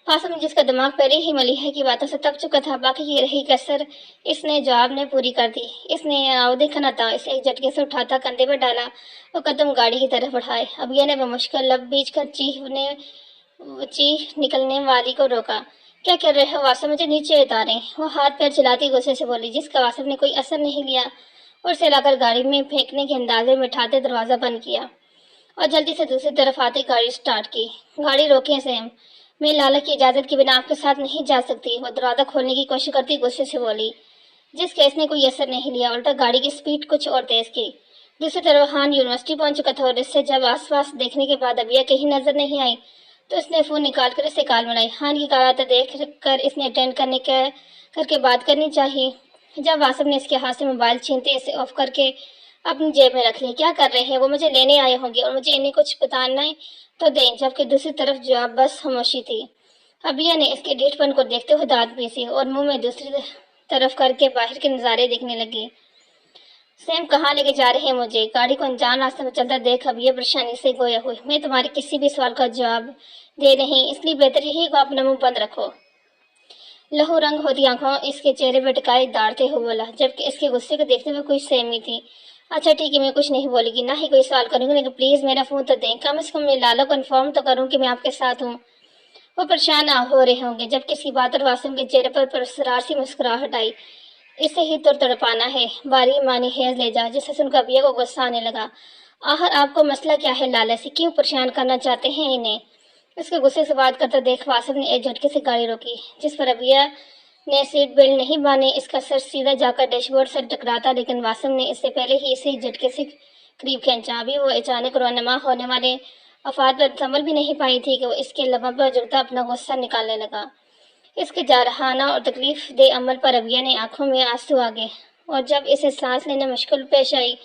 واسم جس کا دماغ پہلے ہی ملیحہ کی باتوں سے تپ چکا تھا، باقی کی رہی کسر اس نے جواب نے پوری کر دی۔ اس نے آؤ دیکھا نہ تھا، اسے ایک جھٹکے سے اٹھاتا کندھے پر ڈالا اور قدم گاڑی کی طرف بڑھائے۔ ابیا نے بمشکل لب بیچ کر چیخ نکلنے والی کو روکا۔ کیا کر رہے ہو واسم، مجھے نیچے اتاریں۔ وہ ہاتھ پیر چلاتی غصے سے بولی، جس کا واسم نے کوئی اثر نہیں لیا اور اسے لا کر گاڑی میں پھینکنے کے اندازے میں اٹھاتے دروازہ بند کیا اور جلدی سے دوسری طرف آتے گاڑی سٹارٹ کی۔ گاڑی روکیں سیم، میں لالا کی اجازت کے بنا آپ کے ساتھ نہیں جا سکتی۔ وہ دروازہ کھولنے کی کوشش کرتی غصے سے بولی، جس کا اس نے کوئی اثر نہیں لیا، الٹا گاڑی کی سپیڈ کچھ اور تیز کی۔ دوسری طرف خان یونیورسٹی پہنچ چکا تھا اور اس سے جب آس پاس دیکھنے کے بعد ابیا کہیں نظر نہیں آئی تو اس نے فون نکال کر اسے کال ملائی۔ خان کی کال آتے دیکھ کر اس نے اٹینڈ کر کے بات کرنی چاہی۔ جب واسم نے اس کے ہاتھ سے موبائل چھینتے اسے آف کر کے اپنی جیب میں رکھ لی۔ کیا کر رہے ہیں؟ وہ مجھے لینے آئے ہوں گے اور مجھے انہیں کچھ بتانا تو دیں۔ جبکہ دوسری طرف جواب بس خاموشی تھی۔ ابیا نے اس کے ڈھیٹ پن کو دیکھتے ہوئے دانت پیسی اور منہ میں دوسری طرف کر کے باہر کے نظارے دیکھنے لگی۔ سیم کہاں لے کے جا رہے ہیں مجھے؟ گاڑی کو انجان راستے میں چلتا دیکھ ابیا پریشانی سے گویا ہوئی، میں تمہارے کسی بھی سوال کا جواب دے نہیں، اس لیے بہتر یہی کہ اپنا منہ بند رکھو۔ لہو رنگ ہوتی آنکھوں اس کے چہرے پہ ٹکائے داڑتے ہوئے بولا، جبکہ اس کے غصے کو دیکھتے ہوئے کچھ سہمی تھی۔ اچھا ٹھیک ہے، میں کچھ نہیں بولے گی، نہ ہی کوئی سوال کروں گی، لیکن پلیز میرا فون تو دیں، کم از کم میں لالا کو انفارم تو کروں کہ میں آپ کے ساتھ ہوں۔ وہ پریشان ہو رہے ہوں گے۔ جب کسی بات پر واسم کے چہرے پر پراسرار سی مسکراہٹ آئی، اسے ہی تڑپانا ہے، باری مانی حیض لے جا، جس سے سن کر ابیا کو غصہ آنے لگا۔ آخر آپ کو مسئلہ کیا ہے لالا سے؟ کیوں پریشان کرنا چاہتے ہیں انہیں؟ اس کے غصے سے بات کرتا دیکھ واسم نے ایک جھٹکے سے گاڑی روکی، جس پر ابیا نے سیٹ بیلٹ نہیں باندھی۔ اس کا سر سیدھا جا کر ڈیش بورڈ سے ٹکراتا، لیکن واسم نے اس سے پہلے ہی اسے ایک جھٹکے سے قریب کھینچا۔ ابھی وہ اچانک رونما ہونے والے افعال پر سنبھل بھی نہیں پائی تھی کہ وہ اس کے لبوں پر جھکتا اپنا غصہ نکالنے لگا۔ اس کے جارحانہ اور تکلیف دہ عمل پر ابیا نے آنکھوں میں آنسو آ گئے اور جب اسے سانس لینا مشکل پیش آئی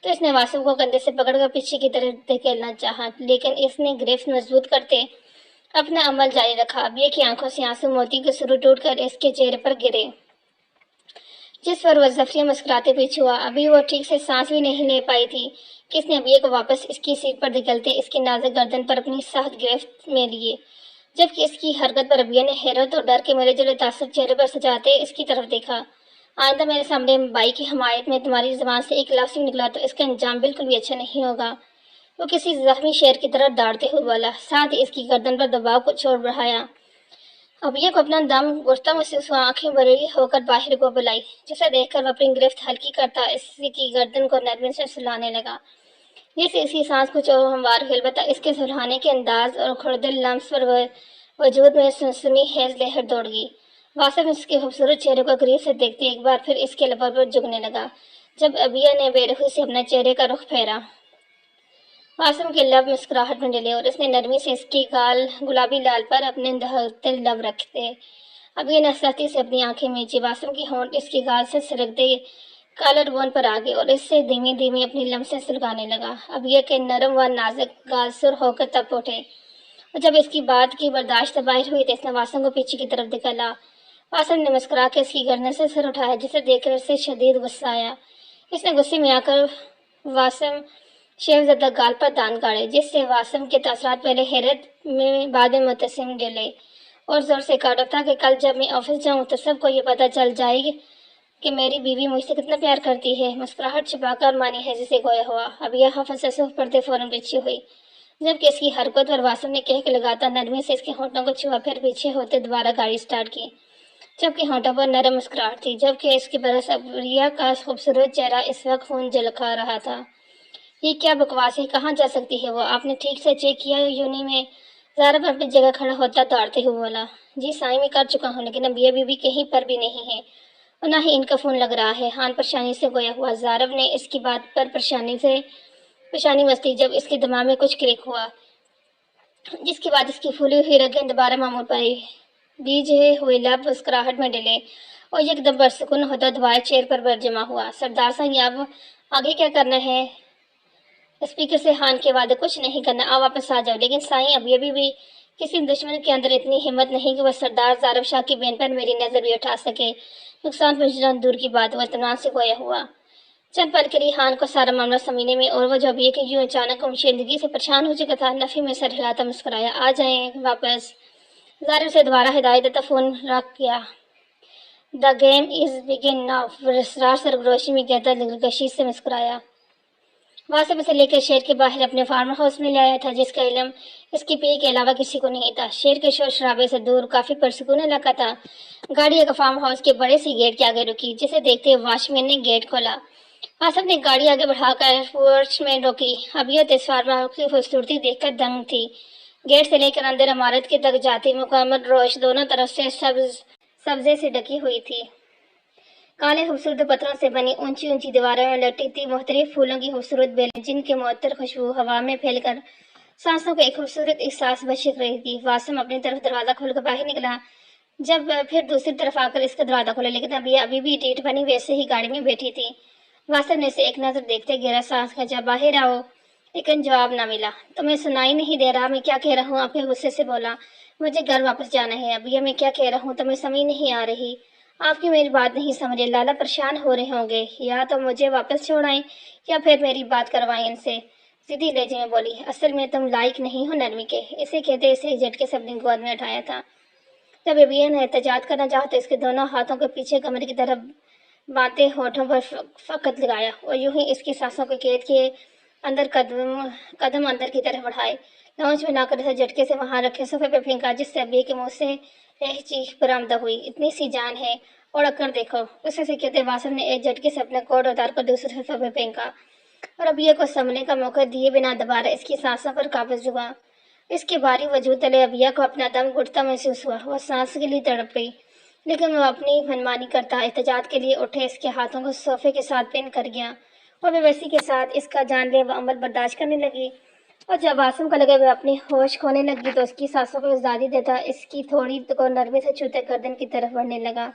تو اس نے واسم کو کندھے سے پکڑ کر پیچھے کی طرف دھکیلنا چاہا، لیکن اس نے گرفت مضبوط کرتے اپنا عمل جاری رکھا۔ ابیا کی آنکھوں سے آنسو موتی کے سرو ٹوٹ کر اس کے چہرے پر گرے، جس پر وہ زفریہ مسکراتے پیچھے ہوا۔ ابھی وہ ٹھیک سے سانس بھی نہیں لے پائی تھی کہ اس نے ابیا کو واپس اس کی سیٹ پر دھکیلتے اس کی نازک گردن پر اپنی سخت گرفت میں لیے، جبکہ اس کی حرکت پر ابیا نے حیرت اور ڈر کے ملے جلے تاثر چہرے پر سجاتے اس کی طرف دیکھا۔ آئندہ میرے سامنے بائی کی حمایت میں تمہاری زبان سے ایک لفظ بھی نکلا تو اس کا انجام بالکل بھی اچھا نہیں ہوگا، وہ کسی زخمی شیر کی طرح ڈانٹتے ہوئے بولا، ساتھ ہی اس کی گردن پر دباؤ کو چھوڑ بڑھایا۔ ابیا کو اپنا دم گھٹتا محسوس ہوا، آنکھیں بڑی ہو کر باہر کو بلائی، جسے دیکھ کر وہ اپنی گرفت ہلکی کرتا اس کی گردن کو نرمی سے سلانے لگا، جیسے اس کی سانس کچھ اور ہموار ہوئی، البتہ اس کے سلہانے کے انداز اور کھڑدل لمس پر وجود میں سنسنی خیز لہر دوڑ گئی۔ واسم اس کے خوبصورت چہرے کو قریب سے دیکھتے ایک بار پھر اس کے لبوں پر جھکنے لگا۔ جب ابیا نے بے رحمی سے اپنے چہرے کا رخ پھیرا، واسم کے لب مسکراہٹ میں ڈلے اور اس نے نرمی سے اس کی گلابی لال پر اپنے دہتے لب رکھتے ابیا نے سختی سے اپنی آنکھیں میچی۔ واسم کی ہونٹ اس کی گال سے سرکتے कॉलर बोन पर आ गई और इससे धीमी धीमी अपनी लम्सें सुलगाने लगा। अब ये कि नरम व नाजुक गाल सुर होकर तप उठे और जब इसकी बात की बर्दाश्त बाहर हुई तो इसने वासम को पीछे की तरफ दिखाला। वासम ने मुस्कुरा के इसकी गर्दन से सर उठाया, जिसे देखकर इसे शदीद गुस्सा आया। इसने गुस्से में आकर वासम शेवज़दा गाल पर दान गाड़े, जिससे वासम के तासरात पहले हैरत में बाद में मुतसिम डले और जोर से काटा था कि कल जब मैं ऑफिस जाऊं तो सबको ये पता चल जाएगी कि मेरी बीवी मुझसे कितना प्यार करती है। मुस्कुराहट छिपाकर मानी है जिसे गोया हुआ। अब यह हाफिज असफ पड़ते फौरन पीछे हुई, जबकि इसकी हरकत पर वासम ने कह के लगातार नरमी से इसके होंठों को छुआ, फिर पीछे होते दोबारा गाड़ी स्टार्ट की, जबकि होंठों पर नरम मुस्कुराहट थी। जबकि इसकी बरस अबरिया का खूबसूरत चेहरा इस वक्त खून झलका रहा था। ये क्या बकवास है, कहाँ जा सकती है वो? आपने ठीक से चेक किया? यूनी में ज़ारा अपनी जगह खड़ा होता दौड़ते हुए बोला। जी साईं, मैं कर चुका हूँ, लेकिन अब ये बीवी कहीं पर भी नहीं है और ना ही इनका फ़ोन लग रहा है। हान परेशानी से गोया हुआ। ज़ारब ने इसकी बात पर परेशानी बसती जब इसके दिमाग में कुछ क्लिक हुआ, जिसके बाद इसकी फूली हुई रगें दोबारा मामूल पर आई। बीजे हुए लब मुस्कुराहट में डले और एकदम बरसुकून होता दोबारा चेयर पर जमा हुआ। सरदार साईं, अब आगे क्या करना है? स्पीकर से हान के वादे कुछ नहीं करना, आप वापस आ जाओ। लेकिन साईं, अब ये भी किसी दुश्मन के अंदर इतनी हिम्मत नहीं कि वह सरदार ज़ारब शाह की बहन पर मेरी नज़र भी उठा सके। नुकसान पहुंचना दूर की बात, वह इत्मीनान से गोया हुआ। चंद पल के लिए हान को सारा मामला समझने में और वह जो भी कि यूं अचानक जिंदगी से परेशान हो चुका था, नफी में सर हिलाता मुस्कुराया। आ जाएं वापस। ज़ारब से दोबारा हिदायत देता फ़ोन रख गया। The game is begin now, विस्तार सरगोशी में कहता दिलकशी से मुस्कुराया। वासम से लेकर शहर के बाहर अपने फार्म हाउस में ले आया था, जिसका इल्म इसकी पी के अलावा किसी को नहीं था। शहर के शोर शराबे से दूर काफी पुरसुकून इलाका था। गाड़ी एक फार्म हाउस के बड़े सी गेट के आगे रुकी, जिसे देखते हुए वॉचमैन ने गेट खोला। वासम ने गाड़ी आगे बढ़ाकर पोर्च में रोकी। अब यह इस फार्म हाउस की खूबसूरती देखकर दंग थी। गेट से लेकर अंदर इमारत के तक जाती मुकम्मल रोश दोनों तरफ से सब्जे से ढकी हुई थी। काले खूबसूरत पत्थरों से बनी ऊंची ऊंची दीवारों में लटकी थी मुख्तलिफ फूलों की खूबसूरत बेलें, जिनकी मुअत्तर खुशबू हवा में फैलकर सांसों को एक खूबसूरत एहसास बख्श रही थी। वासम अपनी तरफ दरवाज़ा खोलकर बाहर निकला, जब फिर दूसरी तरफ आकर इसका दरवाज़ा खोला, लेकिन अभी भी टीट बनी वैसे ही गाड़ी में बैठी थी। वासम ने इसे एक नज़र देखते गहरा सांस खींचा। बाहर आओ, लेकिन जवाब ना मिला। तुम्हें सुनाई नहीं दे रहा मैं क्या कह रहा हूँ? आपके गुस्से से बोला। मुझे घर वापस जाना है। अब ये मैं क्या कह रहा हूँ तुम्हें समझ नहीं आ रही? आपकी मेरी बात नहीं समझे। लाला परेशान हो रहे होंगे, या तो मुझे वापस छोड़ाएं या फिर मेरी बात करवाएं इनसे। सीधी लहजे में बोली। असल में तुम लायक नहीं हो नरमी के। इसे कहते इसे झटके से अपनी गोद में उठाया था। जब एबियन ने एहतजाज करना चाहा तो इसके दोनों हाथों के पीछे कमर की तरफ बातें होठों पर फकत लगाया और यूं ही इसकी सांसों को कैद किए अंदर कदम अंदर की तरफ बढ़ाए। लॉन्च में लाकर इसे झटके से वहां रखे सोफे पर फेंका, जिससे अभी के मुंह से एक चीख बरामदा हुई। इतनी सी जान है, और अक्कर देखो। उसे से कहते वासम ने एक झटके से अपना कोट उतार कर दूसरे सोफे पर फेंका और अबिया को संभलने का मौका दिए बिना दोबारा इसकी सांसों पर काबज हुआ। इसके भारी वजूद तले अबिया को अपना दम घुटता महसूस हुआ। वह सांस के लिए तड़प गई, लेकिन वह अपनी मनमानी करता एहतजाज के लिए उठे इसके हाथों को सोफे के साथ पिन कर गया और बेबसी के साथ इसका जानलेवा अमल बर्दाश्त करने लगी। और जब वासम को लगे वह अपनी होश खोने लगी तो उसकी सांसों को आज़ादी देता इसकी थोड़ी को नरमी से छूते गर्दन की तरफ बढ़ने लगा।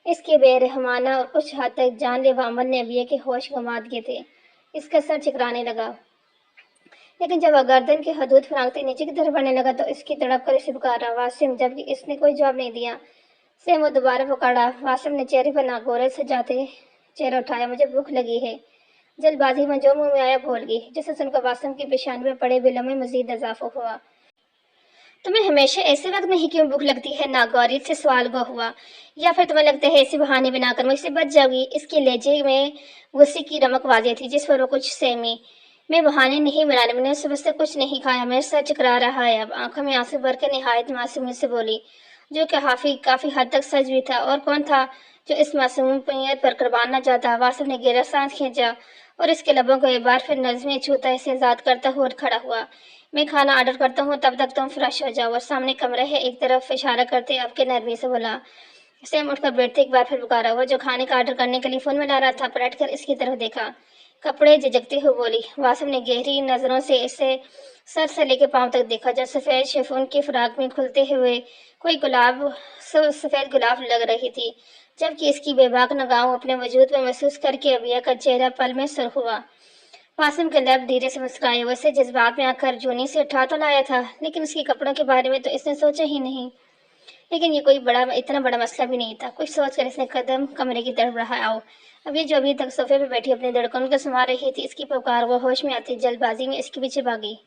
इसके बेरहमाना और कुछ हद तक जानलेवा अमल ने अबिया के होश गंवा दिए थे। इसका सर चकराने लगा, लेकिन जब वह गर्दन के हदूद फरांगते नीचे की तरफ बढ़ने लगा तो इसकी तड़प कर इसे पुकारा। वासिम, जबकि इसने कोई जवाब नहीं दिया से वो दोबारा पुकारा। वासिम ने चेहरे पर नागौरे से जाते चेहरा उठाया। मुझे भूख लगी है। जल्दबाजी में जो मुंह में आया भूल गई, जिसे सुनकर वासिम की पेशानी में पड़े बिलों में मजीद इजाफा हुआ। तुम्हें हमेशा ऐसे वक्त में ही क्यों भूख लगती है? नागौरियत से सवाल गो हुआ। या फिर तुम्हें लगता है ऐसे बहाने बनाकर मुझसे बच जाओगी? इसके लहजे में गुस्से की रमक वाज़ेह थी, जिस पर वो कुछ सहमी। मैं बहाने नहीं बनाने, मैंने सुबह से कुछ नहीं खाया। मेरा सर चकरा रहा है। अब आंखों में आंसू भर कर निहायत मासूमियत से बोली, जो कि काफी हद तक सच भी था। और कौन था जो इस मासूमियत पर कुर्बान न जाता? वासिफ ने गहरा सांस खींचा और इसके लबों को एक बार फिर नज़्में छूता इसे आजाद करता हुआ खड़ा हुआ। मैं खाना ऑर्डर करता हूँ, तब तक तुम फ्रेश हो जाओ। और सामने कमरे है एक तरफ इशारा करते अब के नरमी से बोला। सैम उठकर बैठते एक बार फिर पुकारा। हुआ जो खाने का ऑर्डर करने के लिए फोन में ला रहा था पलट कर इसकी तरफ देखा। कपड़े झिझकते हुए बोली। वासिफ ने गहरी नजरों से इसे सर से लेकर पांव तक देखा, जो सफेद शिफॉन की फ्राक में खुलते हुए कोई सफेद गुलाब लग रही थी। जबकि इसकी बेबाक निगाहों अपने वजूद में महसूस करके अबिया का चेहरा पल में सुर्ख हुआ। वासिम के लब धीरे से मुस्कुराए। वैसे जज्बात में आकर जूनी से उठा तो लाया था, लेकिन उसके कपड़ों के बारे में तो इसने सोचा ही नहीं। लेकिन ये कोई इतना बड़ा मसला भी नहीं था। कुछ सोचकर इसने कदम कमरे की तरफ बढ़ाया। अब ये जो अभी तक सोफे पर बैठी अपने धड़कन को संभाल रही थी, इसकी पुकार वो होश में आती जल्दबाजी में इसके पीछे भागी।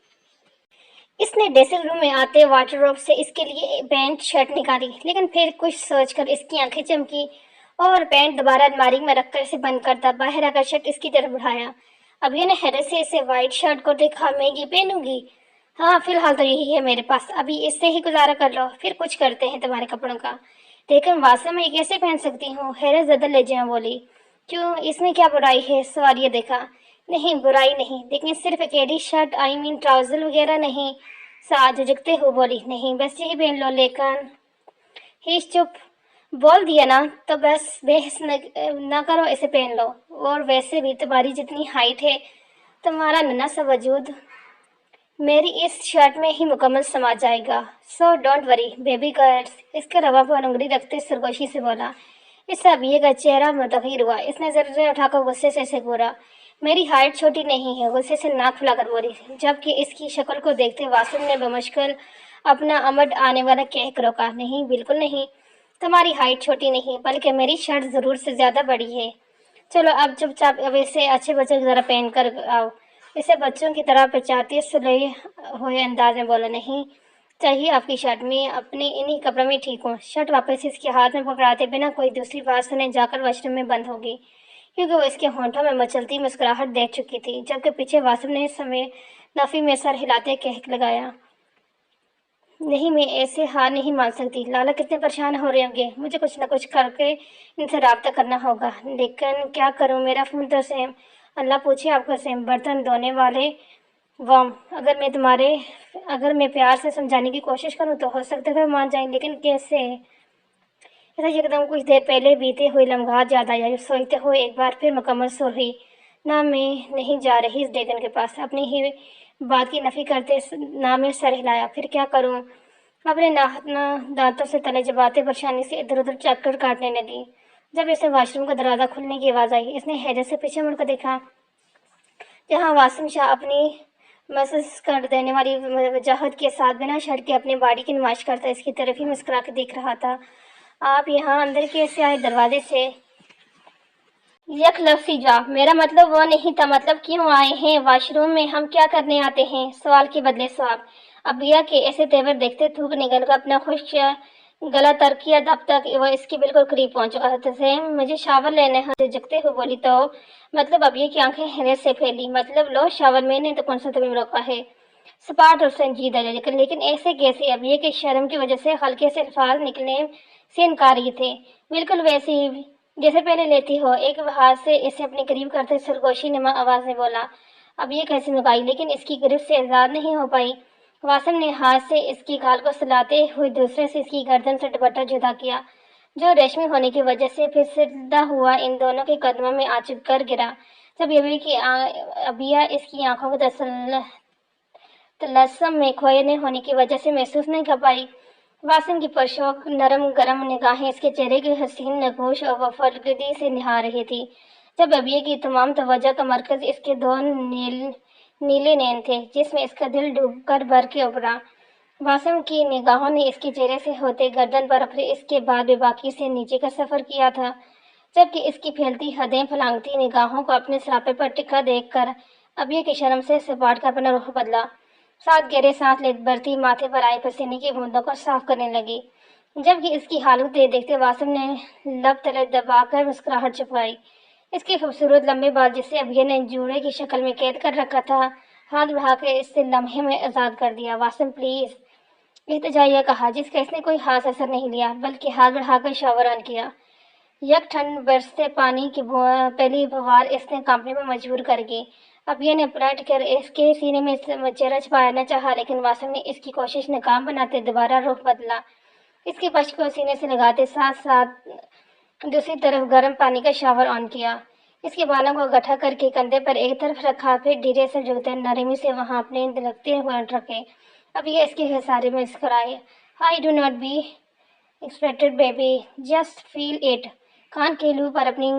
इसने ड्रेसिंग रूम में आते वार्डरोब से इसके लिए पैंट शर्ट निकाली, लेकिन फिर कुछ सोचकर इसकी आंखें चमकी और पैंट दोबारा अलमारी में रखकर इसे बंद करता बाहर आकर शर्ट इसकी तरफ बढ़ाया। अभी ने हैरत से इसे व्हाइट शर्ट को देखा। मैं ये पहनूंगी? हाँ, फिलहाल तो यही है मेरे पास, अभी इससे ही गुजारा कर लो, फिर कुछ करते हैं तुम्हारे कपड़ों का। लेकिन वास्तव में ये कैसे पहन सकती हूँ? हैरत ज़्यादा लज्जा बोली। क्यों, इसमें क्या बुराई है? सवाल ये देखा। नहीं, बुराई नहीं, लेकिन सिर्फ अकेली शर्ट, आई मीन ट्राउजर वगैरह नहीं। साथ झुकते हुए बोली, नहीं बस यही पहन लो। लेकिन ही चुप। बोल दिया ना तो बस बहस न करो, इसे पहन लो। और वैसे भी तुम्हारी जितनी हाइट है, तुम्हारा नन्हा सा वजूद मेरी इस शर्ट में ही मुकम्मल समा जाएगा। So don't worry baby girls. इसके रवा पर उंगली रखते सरगोशी से बोला। इस अबिये का चेहरा मुतग़य्यर हुआ। इसने जर्रे उठाकर गुस्से से इसे घूरा। मेरी हाइट छोटी नहीं है, गुस्से से नाक फुलाकर बोली, जबकि इसकी शक्ल को देखते वासिम ने बमुश्किल अपना अमड आने वाला कह रोका। नहीं, बिल्कुल नहीं, तुम्हारी हाइट छोटी नहीं, बल्कि मेरी शर्ट ज़रूर से ज़्यादा बड़ी है। चलो अब चुपचाप अब इसे अच्छे बच्चों की तरह पहन कर आओ। इसे बच्चों की तरह पहचानते सुलझे हुए अंदाज में बोला, नहीं चाहिए आपकी शर्ट, मैं अपने इन्हीं कपड़ों में ठीक हूँ। शर्ट वापस इसके हाथ में पकड़ाते बिना कोई दूसरी बात सुने जाकर वॉशरूम में बंद हो गई, क्योंकि वो इसके होंठों में मचलती मुस्कुराहट देख चुकी थी। जबकि पीछे वासिम ने इस समय नफी में सर हिलाते कह लगाया, नहीं, मैं ऐसे हार नहीं मान सकती। लाला कितने परेशान हो रहे होंगे, मुझे कुछ न कुछ करके इनसे रब्ता करना होगा। लेकिन क्या करूं, मेरा फ़ोन तो सेम, अल्लाह पूछे आपको सेम, बर्तन धोने वाले वाम। अगर मैं प्यार से समझाने की कोशिश करूं तो हो सकता है मान जाएं, लेकिन कैसे? ऐसा एकदम कुछ देर पहले बीते हुए लम्हात याद आया। सोचते हुए एक बार फिर मुकम्मल सो रही। ना, मैं नहीं जा रही इस डेगन के पास। अपनी ही बात की नफी करते ना में सर हिलाया। फिर क्या करूं? अपने दांतों से तले जबाते परेशानी से इधर उधर चक्कर काटने लगी। जब इसे वॉशरूम का दरवाज़ा खुलने की आवाज़ आई, इसने हैरत से पीछे मुड़कर देखा, जहाँ वासिम शाह अपनी महसूस कर देने वाली वजाहत के साथ बिना शर्ट के अपनी बॉडी की नुमाइश करता इसकी तरफ ही मुस्कुरा के देख रहा था। आप यहाँ अंदर कैसे आए? दरवाजे से। यक लफ्सी जवाब, मेरा मतलब वो नहीं था। मतलब क्यों आए हैं वॉशरूम में? हम क्या करने आते हैं? सवाल के बदले सवाल। अबिया के ऐसे तेवर देखते थूक निकल कर अपना खुश गला तर किया। तब तक वो इसके बिल्कुल करीब पहुंच चुका था। तसेम मुझे शावर लेने हैं, जगते हुए बोली। तो मतलब? अबिया की आंखें हैरत से फैली। मतलब लो शावर, मैंने तो कौन सा तुम्हें रोका है? सपाट और संजीदा, लेकिन ऐसे कैसे? अबिया के शर्म की वजह से हल्के से अल्फाज निकलने से इनकारी थे, बिल्कुल वैसे ही जैसे पहले लेती हो। एक हाथ से इसे अपने करीब करते सरगोशी नमा आवाज में बोला। अब ये कैसे नुकाई, लेकिन इसकी गिरफ्त से आज़ाद नहीं हो पाई। वासिम ने हाथ से इसकी गाल को सुलाते हुए दूसरे से इसकी गर्दन से दुपट्टा जुदा किया, जो रेशमी होने की वजह से फिर सीधा हुआ इन दोनों के कदमों में आ चुक कर गिरा। जब अबिया इसकी आंखों को तलस्सम में खोए होने की वजह से महसूस नहीं कर पाई। वासिम की परशोक नरम गरम निगाहें इसके चेहरे की हसीन नगोश और वफादारी से निहार रही थी। जब अबिया की तमाम तवज्जो का मरकज इसके दो नीले नैन थे, जिसमें इसका दिल डूबकर भर के उभरा। वासिम की निगाहों ने इसके चेहरे से होते गर्दन पर फिर इसके बाद बेबाकी से नीचे का सफर किया था, जबकि इसकी फैलती हदें फलांगती निगाहों को अपने सरापे पर टिका देखकर अबिया की शर्म से सपाट कर अपना रुख बदला। साथ गहरे सांस ले भरती माथे पर आए पसीने की बूंदों को साफ करने लगी। जबकि इसकी हालत देखते वासिम ने लब तले दबाकर मुस्कुराहट छुपाई। इसके खूबसूरत लंबे बाल, जिसे अभिया ने जूड़े की शक्ल में कैद कर रखा था, हाथ बढ़ाकर इससे लम्हे में आज़ाद कर दिया। वासिम प्लीज, इल्तिजाइया कहा, जिसका इसने कोई खास असर नहीं लिया, बल्कि हाथ बढ़ाकर शावर ऑन किया। यक ठंड बरसते पानी की पहली फुहार इसने कांपने पर मजबूर कर गई। अभिया ने पलट कर इसके सीने में चेहरा छुपाना चाहा, लेकिन वासिम ने इसकी कोशिश नाकाम बनाते दोबारा रुख बदला। इसके पश्च को सीने से लगाते साथ साथ दूसरी तरफ गर्म पानी का शावर ऑन किया। इसके बालों को गठा करके कंधे पर एक तरफ रखा, फिर धीरे से झुकते नरमी से वहां अपने लगते हुए रखे। अब ये इसके हिसारे में मुस्कुराए। I do not be expected baby, just feel it. کان کے لو پر اپنی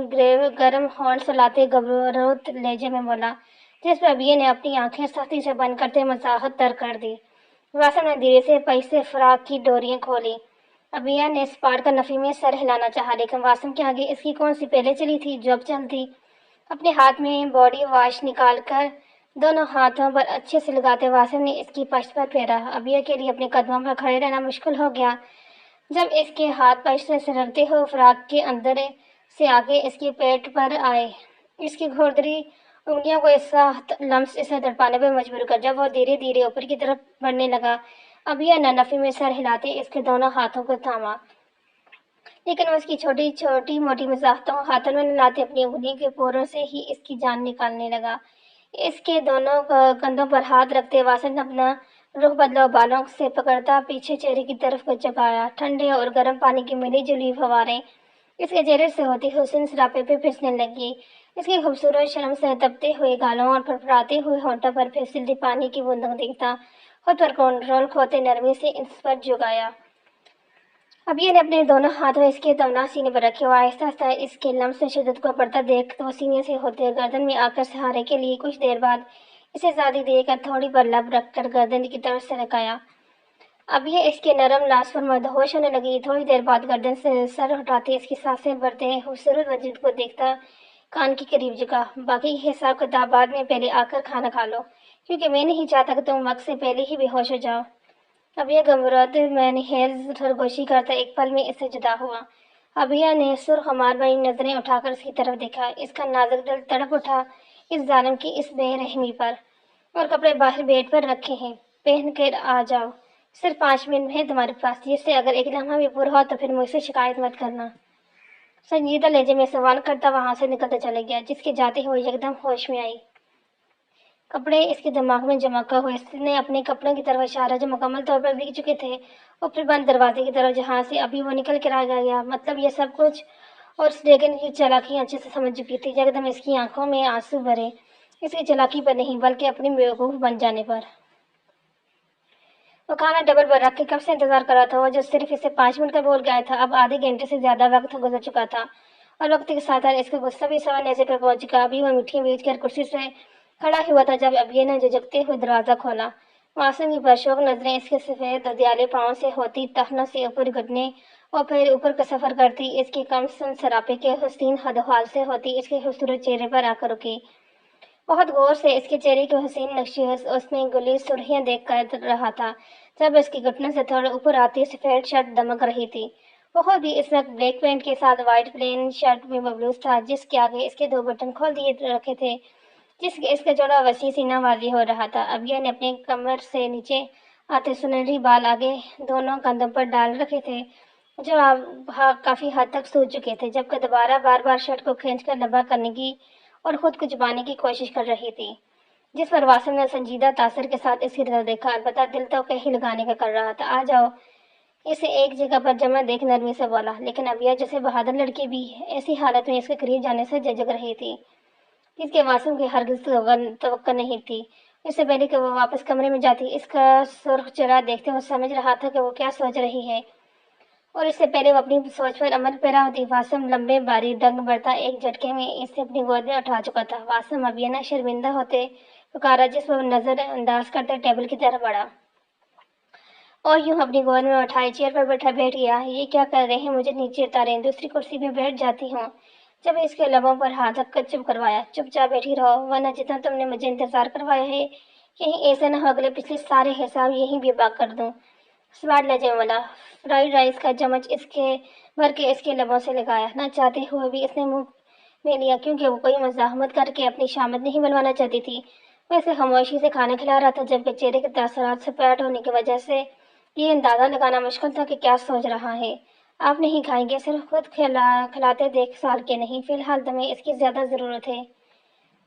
گرم ہونٹ سلاتے گبروت لہجے میں بولا، جس پر ابیہ نے اپنی آنکھیں سختی سے بند کرتے مزاحت تر کر دی۔ واسم نے دھیرے سے پیسے فراق کی ڈوریاں کھولی۔ ابیہ نے اسپاٹ کر نفی میں سر ہلانا چاہا، لیکن واسم کے آگے اس کی کون سی پہلے چلی تھی جو اب چلتی۔ اپنے ہاتھ میں باڈی واش نکال کر دونوں ہاتھوں پر اچھے سے لگاتے واسم نے اس کی پشت پر پھیرا۔ ابیہ کے لیے اپنے قدموں پر کھڑے رہنا مشکل ہو گیا جب اس کے ہاتھ پشت سے سرکتے ہوئے فراق کے اندر سے آگے اس کے پیٹ پر آئے۔ اس کی گھردری انگلیوں کو اس سخت لمس اسے تڑپانے پر مجبور کر جب وہ دھیرے دھیرے اوپر کی طرف بڑھنے لگا۔ ابیہ نے نفی میں سر ہلاتے اس کے دونوں ہاتھوں کو تھاما، لیکن وہ اس کی چھوٹی چھوٹی موٹی مزاحتوں کو خاطر میں لاتے اپنی انگلی کے پوروں سے ہی اس کی جان نکالنے لگا۔ اس کے دونوں کندھوں پر ہاتھ رکھتے واسم نے اپنا رخ بدلا اور بالوں سے پکڑتا پیچھے چہرے کی طرف کو جھکایا۔ ٹھنڈے اور گرم پانی کی ملی جلی فواریں اس کے چہرے سے ہوتی حسن سراپے پہ پھسلنے لگی۔ اس کی خوبصورت شرم سے تپتے ہوئے گالوں اور پھڑپھڑاتے ہوئے ہونٹوں پر پھسلتی پانی کی بوندوں دیکھتا خود پر کنٹرول کھوتے نرمی سے اس پر جھکایا۔ ابیہ نے اپنے دونوں ہاتھوں اس کے توانا سینے پر رکھے اور آہستہ آہستہ اس کے لمس میں شدت کو بڑھتا دیکھ وہ سینے سے ہوتے گردن میں آ کر سہارے کے لیے کچھ دیر بعد اسے زیادہ دے کر تھوڑی پر لب رکھ کر گردن کی طرف سرکایا۔ ابیہ اس کے نرم لاس پر مدہوش ہونے لگی۔ تھوڑی دیر بعد گردن سے سر اٹھاتے اس کی سانسیں بھرتے خوبصورت وجود کو دیکھتا کان کے قریب جھکا۔ باقی حساب کتاب بعد میں، پہلے آ کر کھانا کھا لو، کیونکہ میں نہیں چاہتا کہ تم وقت سے پہلے ہی بے ہوش ہو جاؤ۔ ابیہ گھبراہٹ میں نہیز سرگوشی کرتا ایک پل میں اس سے جدا ہوا۔ ابیہ نے سرخ مار بھری نظریں اٹھا کر اس کی طرف دیکھا۔ اس کا نازک دل تڑپ اٹھا اس ظالم کی اس بے رحمی پر۔ اور کپڑے باہر بیڈ پر رکھے ہیں، پہن کر آ جاؤ، صرف 5 منٹ ہیں تمہارے پاس، جس سے اگر ایک لمحہ بھی پورا ہوا تو پھر مجھ سے شکایت مت کرنا۔ سنجیدہ لہجے میں سوال کرتا وہاں سے نکلتا چلا گیا۔ جس کے جاتے ہی وہ یکدم ہوش میں آئی۔ کپڑے اس کے دماغ میں جمع ہوئے۔ اس نے اپنے کپڑوں کی طرف اشارہ جو مکمل طور پر بک چکے تھے اور پھر بند دروازے کی طرف جہاں سے ابھی وہ نکل کر آ گیا۔ مطلب یہ سب کچھ اور اس ڈریگن کی چالاکی اچھے سے سمجھ چکی تھی۔ یکدم اس کی آنکھوں میں آنسو بھرے، اس کی چالاکی پر نہیں بلکہ اپنی بیوقوف بن جانے پر۔ وہ کھانا ٹیبل پر رکھ کے کب سے انتظار کر رہا تھا، وہ جو صرف اسے 5 منٹ کا بول گیا تھا اب آدھے گھنٹے سے زیادہ وقت گزر چکا تھا، اور وقت کے ساتھ اس کا غصہ بھی سوا نیزے پر پہنچ چکا۔ ابھی وہ مٹھی بیچ کر کرسی سے کھڑا ہوا تھا جب ابیہ نے جھجکتے ہوئے دروازہ کھولا۔ واسم کی پرشوق نظریں اس کے سفید ددیالے پاؤں سے ہوتی ٹخنوں سے اوپر گھٹنے اور پھر اوپر کا سفر کرتی اس کے کم سن سراپے کے حسین حال سے ہوتی اس کے خوبصورت چہرے پر آ کر رکی۔ بہت غور سے اس کے چہرے کے حسین نقشے اس میں گلی سرخیاں دیکھ کر رہا تھا جب اس کے گھٹنوں سے تھوڑا اوپر آتی سفید شرٹ دمک رہی تھی۔ وہ خود بھی اس وقت بلیک پینٹ کے ساتھ وائٹ پلین شرٹ میں ملبوس تھا جس کے آگے اس کے 2 بٹن کھول دیے رکھے تھے، جس اس کا جوڑا وسیع سینہ واضح ہو رہا تھا۔ ابیہ نے اپنے کمر سے نیچے آتے سنہری بال آگے دونوں کندھوں پر ڈال رکھے تھے جو کافی حد تک سوج چکے تھے، جبکہ دوبارہ بار بار شرٹ کو کھینچ کر لمبا کرنے کی اور خود کو چھپانے کی کوشش کر رہی تھی، جس پر واسم نے سنجیدہ تاثر کے ساتھ اس کی طرف دیکھا، البتہ دل تو کہیں لگانے کا کر رہا تھا۔ آ جاؤ، اسے ایک جگہ پر جمع دیکھ نرمی سے بولا، لیکن ابیہ جیسے بہادر لڑکی بھی ایسی حالت میں اس کے قریب جانے سے جھجک رہی تھی جس کے واسم کی ہرگز توقع نہیں تھی۔ اس سے پہلے کہ وہ واپس کمرے میں جاتی اس کا سرخ چہرہ دیکھتے وہ سمجھ رہا تھا کہ وہ کیا سوچ رہی ہے، اور اس سے پہلے وہ اپنی سوچ پر عمل پیرا ہوتی واسم لمبے باری ڈنگ بڑھتا ایک جھٹکے میں اسے اپنی گود میں اٹھا چکا تھا۔ واسم ابیہ نے شرمندہ ہوتے پکارا، جس پر نظر انداز کرتے ٹیبل کی طرف بڑھا اور یوں اپنی گود میں اٹھائے چیئر پر بیٹھ گیا۔ یہ کیا کر رہے ہیں، مجھے نیچے اتاریں، دوسری کرسی پہ بیٹھ جاتی ہوں۔ جب اس کے لبوں پر ہاتھ رکھ کر چپ کروایا، چپ چاپ بیٹھی رہو، ورنہ جتنا تم نے مجھے انتظار کروایا ہے کہیں ایسا نہ ہو اگلے پچھلے سارے حساب یہیں بھی باق کر دوں۔ سواد لہجے میں بولا۔ فرائیڈ رائس کا چمچ اس کے بھر کے اس کے لبوں سے لگایا، نہ چاہتے ہوئے بھی اس نے منہ میں لیا کیونکہ وہ کوئی مزاحمت کر کے اپنی شامت نہیں بنوانا چاہتی تھی۔ وہ اسے خاموشی سے کھانا کھلا رہا تھا جبکہ چہرے کے تاثرات سے پیٹ ہونے کی وجہ سے یہ اندازہ لگانا مشکل تھا کہ کیا سوچ رہا ہے۔ آپ نہیں کھائیں گے؟ صرف خود کھلاتے دیکھ سال کے نہیں، فی الحال تمہیں اس کی زیادہ ضرورت ہے۔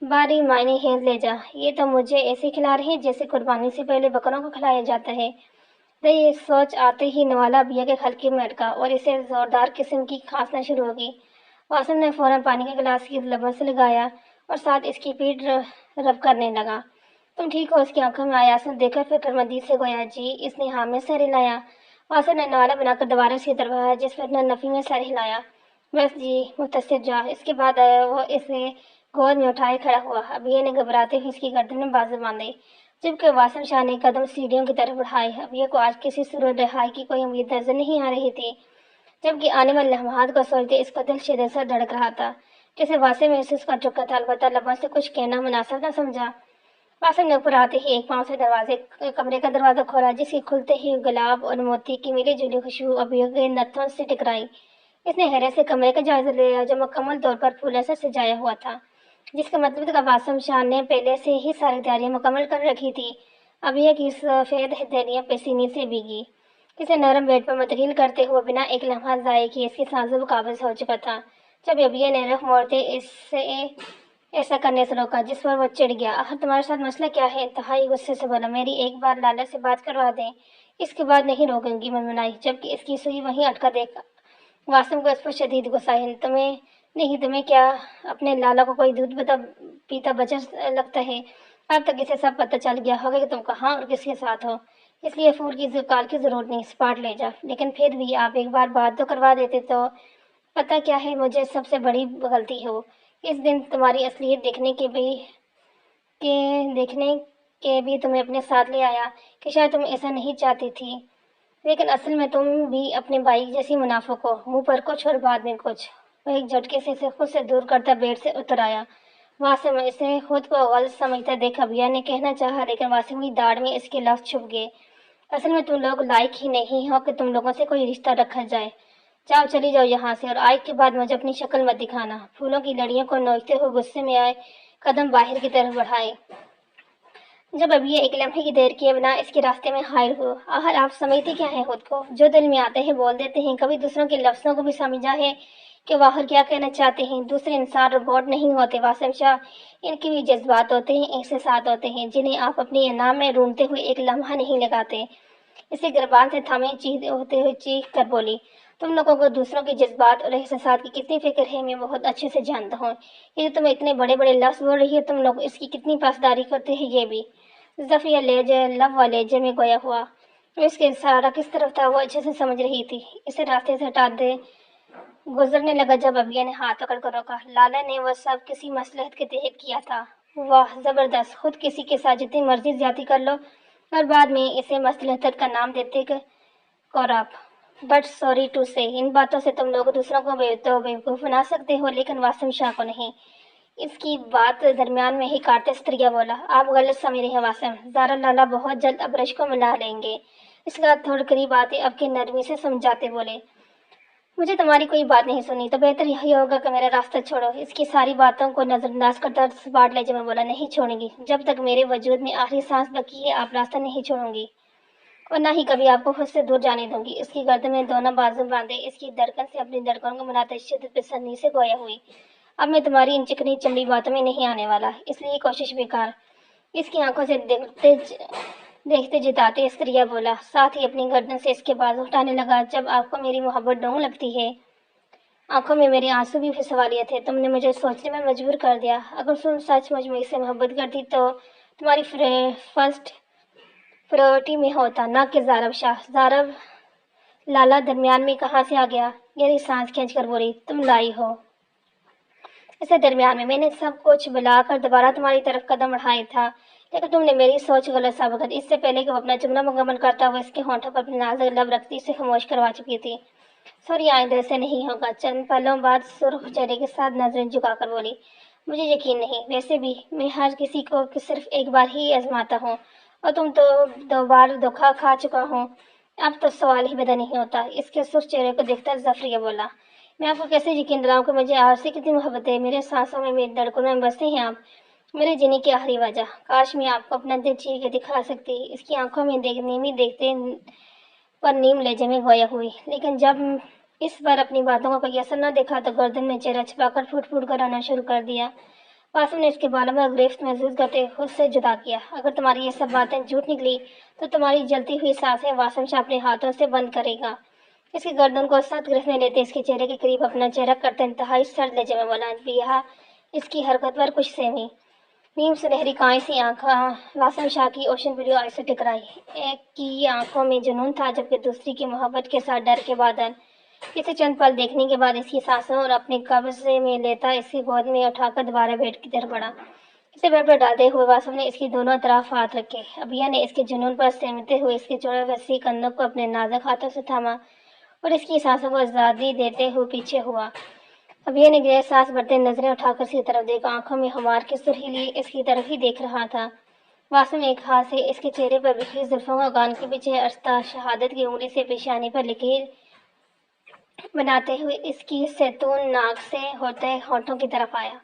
باری معنی ہیز لے جا، یہ تو مجھے ایسے کھلا رہے ہیں جیسے قربانی سے پہلے بکروں کو کھلایا جاتا ہے۔ یہ سوچ آتے ہی نوالا ابیہ کے حلقے میں اٹکا اور اسے زوردار قسم کی کھانسنا شروع ہو گئی۔ واسم نے فوراً پانی کا گلاس کی لبوں سے لگایا اور ساتھ اس کی پیٹھ رب کرنے لگا۔ تم ٹھیک ہو؟ اس کی آنکھوں میں آیاسن دیکھ کر فکر مندی سے گویا جی۔ اس نے ہاں میں سر ہلایا۔ واسم نے نوالا بنا کر دوبارہ اس کی طرف آیا جس پر نفی میں سر ہلایا۔ बस जी मुतासिर जा। इसके बाद वो इसे गोद में उठाए खड़ा हुआ। अबिया ने घबराते हुए इसकी गर्दन में बाजू बांधे, जबकि वासिम शाह ने कदम सीढ़ियों की तरफ बढ़ाए। अबिया को आज किसी सूरत रिहाई की कोई उम्मीद नजर नहीं आ रही थी, जबकि आने वाले लम्हात को सोचते इसका दिल शिद्दत से धड़क रहा था, जैसे वासिम महसूस कर चुका था। अलबत्ता लबों से कुछ कहना मुनासिब न समझा। वासिम ने ऊपर आते ही एक पांव से कमरे का दरवाजा खोला, जिसके खुलते ही गुलाब और मोती की मिली जुली खुशबू अबिया के नथों से टकराई। इसने हैरत से कमरे का जायजा लिया, जो मुकम्मल तौर पर फूलों से सजाया हुआ था, जिसका मतलब था वासिम शाह ने पहले से ही सारी तैयारियां मुकम्मल कर रखी थी। अबिया की सफेद हथेलियां पसीने से भीगी। इसे नरम बेड पर मुतकिल करते हुए बिना एक लम्हा ज़ाये किए इसकी सांसों पर काबज हो चुका था, जब अबिया ने रुख मोड़ते इससे ऐसा करने से रोका, जिस पर वो चिढ़ गया। आखिर तुम्हारे साथ मसला क्या है? इंतहाई गुस्से से बोला। मेरी एक बार लाला से बात करवा दें, इसके बाद नहीं रोकूंगी, मनमनाई, जबकि इसकी सुई वहीं अटका देख वासिम को इस पर शदीद गुस्सा है। तुम्हें क्या अपने लाला को कोई दूध पीता बचा लगता है? अब तक इसे सब पता चल गया होगा कि तुम कहाँ और किसके साथ हो, इसलिए फूल की काल की जरूरत नहीं, सपाट ले जा। लेकिन फिर भी आप एक बार बात तो करवा देते तो। पता क्या है, मुझे सबसे बड़ी गलती हो इस दिन तुम्हारी असलियत देखने के भी तुम्हें अपने साथ ले आया, कि शायद तुम ऐसा नहीं चाहती थी, लेकिन असल में तुम भी अपने भाई जैसी मुनाफिक हो। मुंह पर कुछ और बाद में कुछ। वह एक झटके से इसे खुद से दूर करता बेड से उतर आया। वासिम इसे खुद को गलत समझता देख अबिया ने कहना चाहा, लेकिन वासिम की दाढ़ में इसके लफ्ज छुप गए। असल में तुम लोग लायक ही नहीं हो कि तुम लोगों से कोई रिश्ता रखा जाए। जाओ, चली जाओ यहाँ से, और आज के बाद मुझे अपनी शक्ल मत दिखाना। फूलों की लड़ियों को नोचते हुए गुस्से में आए कदम बाहर की तरफ बढ़ाए, जब अभी ये एक लम्हे की देर किए बिना इसके रास्ते में हायर हो। आखिर आप समझते क्या है खुद को? जो दिल में आते हैं बोल देते हैं। कभी दूसरों के लफ्ज़ों को भी समझा है कि वो आखिर क्या कहना चाहते हैं? दूसरे इंसान रोबोट नहीं होते वासिम शाह। इनके भी जज्बात होते हैं, एहसासात होते हैं, जिन्हें आप अपने इनाम में ढूंढते हुए एक लम्हा नहीं लगाते। इसे गिरबान से थामे चीख होते हुए चीख कर बोली, तुम लोगों को दूसरों के जज्बात और एहसासात की कितनी फिक्र है, मैं बहुत अच्छे से जानता हूँ। ये जो तुम इतने बड़े बड़े लफ्ज़ बोल रही हो, तुम लोग इसकी कितनी पासदारी करते हैं, ये भी। ज़फ़िया लहजे लब व लहजे में गोया हुआ। इसके इशारा किस तरफ था वो अच्छे से समझ रही थी। इसे रास्ते से हटा दे गुजरने लगा, जब अबिया ने हाथ पकड़ कर रोका। लाला ने वह सब किसी मसलहत के तहत किया था। वाह जबरदस्त, खुद किसी के साथ जितनी मर्जी ज्यादती कर लो और बाद में इसे मसलहत का नाम देते कौराब। बट सॉरी टू से, इन बातों से तुम लोग दूसरों को बेवकूफ़ बना सकते हो, लेकिन वासिम शाह को नहीं। इसकी बात दरमियान में ही काटते स्त्रिया बोला, आप गलत समझ रहे हैं वासिम। ज़ारा लाला बहुत जल्द अबरश को मिला लेंगे। इसके बाद थोड़ी करीब आते अब के नरमी से समझाते बोले, मुझे तुम्हारी कोई बात नहीं सुनी तो बेहतर यही होगा कि मेरा रास्ता छोड़ो। इसकी सारी बातों को नजरअंदाज करता सपाट लहजे में बोला, नहीं छोड़ूंगी। जब तक मेरे वजूद में आखिरी सांस बची है, आप रास्ता नहीं छोड़ूंगी, और ना ही कभी आपको खुद से दूर जाने दूंगी। इसकी गर्दन में दोनों बाजू बांधे इसकी धड़कन से अपनी धड़कन को मिलाते शिद्दत बेसब्री से गोया हुई, अब मैं तुम्हारी इन चिकनी चमड़ी बातों में नहीं आने वाला, इसलिए कोशिश बेकार। इसकी आंखों से देखते जिताते स्त्रिया बोला, साथ ही अपनी गर्दन से इसके बाजू उठाने लगा। जब आपको मेरी मोहब्बत डोंग लगती है, आंखों में मेरे आंसू भी फिसवा लिए थे। तुमने मुझे सोचने में मजबूर कर दिया। अगर तुम सचमुच मुझसे मोहब्बत करती तो तुम्हारी फर्स्ट प्रायोरिटी में होता, ना कि ज़ारब शाह। ज़ारब लाला दरमियान में कहाँ से आ गया? गहरी सांस खींच कर बोली, तुम लाई हो इसे दरमियान में। मैंने सब कुछ बुलाकर दोबारा तुम्हारी तरफ कदम बढ़ाया था, लेकिन तुमने मेरी सोच गलत साबित कर। इससे पहले कि वो अपना जुमला मुकम्मल करता हुआ इसके होंठों पर अपनी नाजुक लब रखती इसे खामोश करवा चुकी थी। सॉरी, आइंदा से नहीं होगा। चंद पलों बाद सुर्ख चेहरे के साथ नजरें झुकाकर बोली, मुझे यकीन नहीं। वैसे भी मैं हर किसी को सिर्फ एक बार ही आजमाता हूँ, और तुम तो 2 बार धोखा खा चुका हूँ। अब तो सवाल ही पैदा नहीं होता। इसके सुर्ख चेहरे को देखता ज़फ़रिया बोला, मैं आपको कैसे यकीन दिलाऊं कि मुझे आपसे कितनी मोहब्बत है? मेरे सांसों में, मेरी धड़कनों में बसते हैं आप, मेरे जीने की आखिरी वजह। काश मैं आपको अपना दिल चीर के दिखा सकती। इसकी आंखों में देखते पर नीम लहजे में गोया हुई, लेकिन जब इस बार अपनी बातों का कोई असर न देखा तो गर्दन में चेहरा छिपाकर फूट फूट कर रोना शुरू कर दिया। वासिम ने इसके बालों में गिरफ्त महसूस करते खुद से जुदा किया। अगर तुम्हारी ये सब बातें झूठ निकली तो तुम्हारी जलती हुई सांसें वासिम शाह अपने हाथों से बंद करेगा। इसकी गर्दन को सख्त गिरफ्त में लेते इसके चेहरे के करीब अपना चेहरा करते इंतहाई सर्द लहजे में बोला, बिहा इसकी हरकत पर कुछ सहमी। नीम सुनहरी कांई सी आंखें वासिम शाह की ओशन ब्लू आई से टकराई। एक की आंखों में जुनून था, जबकि दूसरी की मोहब्बत के साथ डर के बादल। اسے چند پل دیکھنے کے بعد اس کی سانسوں اور اپنے قبضے میں لیتا اسے گود میں اٹھا کر دوبارہ بیڈ کی طرف بڑھا۔ اسے بیڈ پر ڈالتے ہوئے واسم نے اس کی دونوں طرف ہاتھ رکھے۔ ابھیا نے اس کے جنون پر سہمتے ہوئے اس کے چوڑے وسیع کندھوں کو اپنے نازک ہاتھوں سے تھاما اور اس کی سانسوں کو آزادی دیتے ہوئے پیچھے ہوا۔ ابھیا نے گہری سانس بھرتے نظریں اٹھا کر اس کی طرف دیکھا، آنکھوں میں خمار کی سرخی لیے اس کی طرف ہی دیکھ رہا تھا۔ واسم ایک ہاتھ سے اس کے چہرے پر بکھری زلفوں کو کان کے پیچھے ارشتہ شہادت کی انگلی سے پیشانی پر لکیر بناتے ہوئے اس کی زیتون ناک سے ہوتے ہونٹوں کی طرف آیا،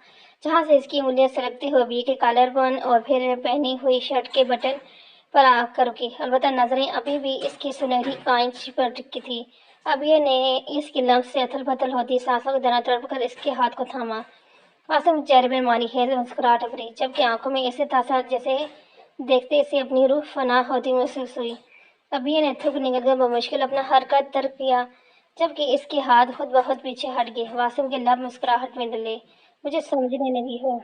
جہاں سے اس کی انگلیاں سرکتے ہوئے ابھی کے کالر بن اور پھر پہنی ہوئی شرٹ کے بٹن پر آ کر رکی۔ البتہ نظریں ابھی بھی اس کی سنہری کانچ پر ٹکی تھی۔ ابھی نے اس کی لمس سے اتھل پتھل ہوتی سانسوں کے دوران تڑپ کر اس کے ہاتھ کو تھاما۔ واسم چہرے پر مانی خیز مسکراہٹ ابھری، جبکہ آنکھوں میں ایسے تھا جیسے دیکھتے اسے اپنی روح فنا ہوتی محسوس ہوئی۔ ابھی نے تھوک نگل کر بمشکل اپنا حرکت ترک کیا، جبکہ اس کے ہاتھ خود بخود پیچھے ہٹ گئے۔ واسم کے لب مسکراہٹ میں ڈلے۔ مجھے سمجھنے لگی ہو۔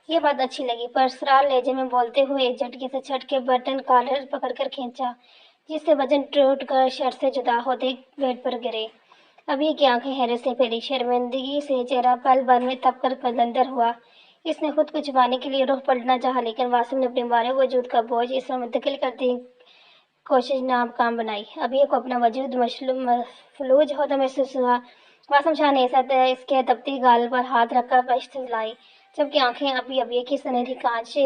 یہ بات اچھی لگی، پر اسرار لہجے میں بولتے ہوئے ایک جھٹکے سے چھٹ کے بٹن کالر پکڑ کر کھینچا، جس سے بٹن ٹوٹ کر شرٹ سے جدا ہوتے بیڈ پر گرے۔ ابھی کی آنکھیں حیرت سے پھیلی، شرمندگی سے چہرہ پل بھر میں تپ کر قلندر ہوا۔ اس نے خود کو چھپانے کے لیے رخ پلٹنا چاہا، لیکن واسم نے اپنے بارے وجود کا بوجھ اس پر منتقل کرتی کوشش ناکام بنائی۔ ابھی کو اپنا وجود مفلوج ہوتا محسوس ہوا۔ واسم شاہ نے اس کے تپتی گال پر ہاتھ رکھ کر پشت لائی، جبکہ آنکھیں ابھی کی سنہری کانچ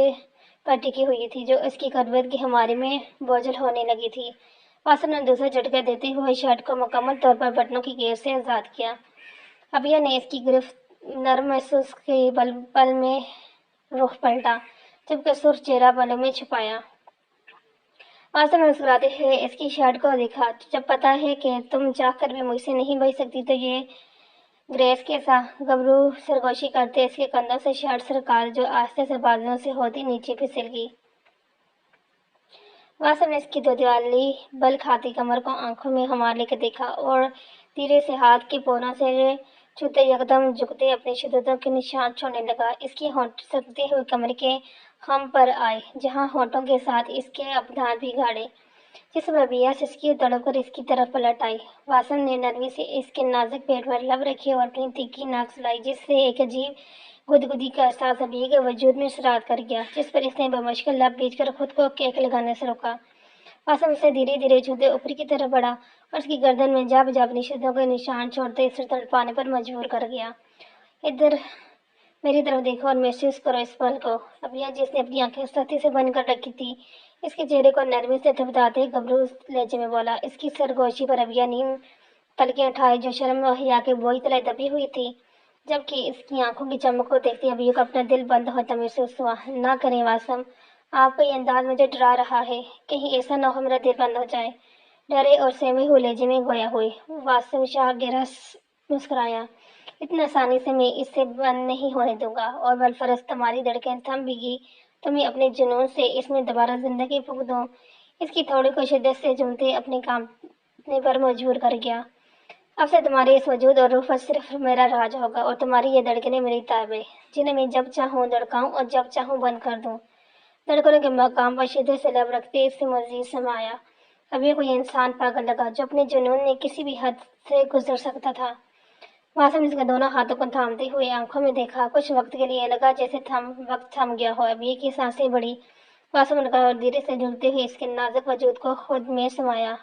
پر ٹکی ہوئی تھی، جو اس کی قربت کی ہماری میں بوجھل ہونے لگی تھی۔ واسم نے دوسرا جھٹکا دیتے ہوئے شرٹ کو مکمل طور پر بٹنوں کی گیٹ سے آزاد کیا۔ ابھی نے اس کی گرفت نرم محسوس کی، پل میں رخ پلٹا، جبکہ سرخ چہرہ بالوں میں چھپایا۔ واسم نے مسکراتے ہوئے اس کی شرٹ کو دیکھا۔ جب پتا ہے کہ تم چاہ کر بھی مجھ سے نہیں بچ سکتی تو یہ گریس کے ساتھ گبرو سرگوشی کرتے اس کے کندھوں سے شرٹ سرکار، جو آہستہ سے بازوؤں سے ہوتی نیچے پھسل گئی۔ واسم نے اس کی دودیالی بل کھاتی کمر کو آنکھوں میں خمار لے کر دیکھا اور دھیرے سے ہاتھ کے پوروں سے چھوتے یکدم جھکتے اپنی شدتوں کے نشان چھوڑنے لگا۔ اس کے ہونٹ سکتے ہوئے کمر کے خم پر آئے، جہاں ہونٹوں کے ساتھ اس کے دانت بھی گاڑے، جس پر ابھیا سسکی تڑپ کر اس کی طرف پلٹ آئی۔ واسم نے نرمی سے اس کے نازک پیٹ پر لب رکھے اور اپنی تیکھی ناک سلائی، جس سے ایک عجیب گدگدی کا احساس ابھی کے وجود میں سرایت کر گیا، جس پر اس نے بمشکل لب بیچ کر خود کو کیک لگانے سے روکا۔ واسم اسے دھیرے دھیرے چھوتے اوپر کی طرف بڑھا اور اس کی گردن میں جا بجا اپنی شدتوں کے نشان چھوڑتے اسے تڑپانے پر مجبور کر گیا۔ ادھر میری طرف دیکھو اور محسوس کرو اس پل کو۔ ابھیا، جس نے اپنی آنکھیں سختی سے بند کر رکھی تھی، اس کے چہرے کو نرمی سے تھپتاتے گبرو لہجے میں بولا۔ اس کی سرگوشی پر ابھیا نیم پلکیں اٹھائے، جو شرم و حیا کے بوجھ تلے دبی ہوئی تھی، جبکہ اس کی آنکھوں کی چمک کو دیکھتے ابھی کو اپنا دل بند ہوتا محسوس ہوا۔ نہ کریں واسم، آپ کا یہ انداز مجھے ڈرا رہا ہے، کہیں ایسا نہ ہو میرا دل بند ہو جائے۔ ڈرے اور سہمے ہوئے لہجے میں گویا ہوئی۔ واسم شاہ گہرا مسکرایا، اتنا آسانی سے میں اسے بند نہیں ہونے دوں گا، اور بالفرض تمہاری دھڑکنیں تھم بھی گئی تو میں اپنے جنون سے اس میں دوبارہ زندگی پھونک دوں۔ اس کی تھوڑی کو شدت سے جھومتے اپنے کانپنے پر مجبور کر گیا۔ اب سے تمہارے اس وجود اور روح پر صرف میرا راج ہوگا، اور تمہاری یہ دھڑکنیں میری تابع، جنہیں میں جب چاہوں دھڑکاؤں اور جب چاہوں بند کر دوں۔ دھڑکنوں کے مقام پر شدت سے لب رکھتے اس سے مزید سمایا۔ ابھی کو یہ انسان پاگل لگا، جو اپنے جنون میں کسی بھی حد سے گزر سکتا تھا۔ واسم نے اس کے دونوں ہاتھوں کو تھامتے ہوئے آنکھوں میں دیکھا۔ کچھ وقت کے لیے لگا جیسے وقت تھم گیا ہو۔ ابھی کی سانسیں بڑھی، واسم نے کہا اور دھیرے سے جھکتے ہوئے اس کے نازک وجود کو خود میں سمایا۔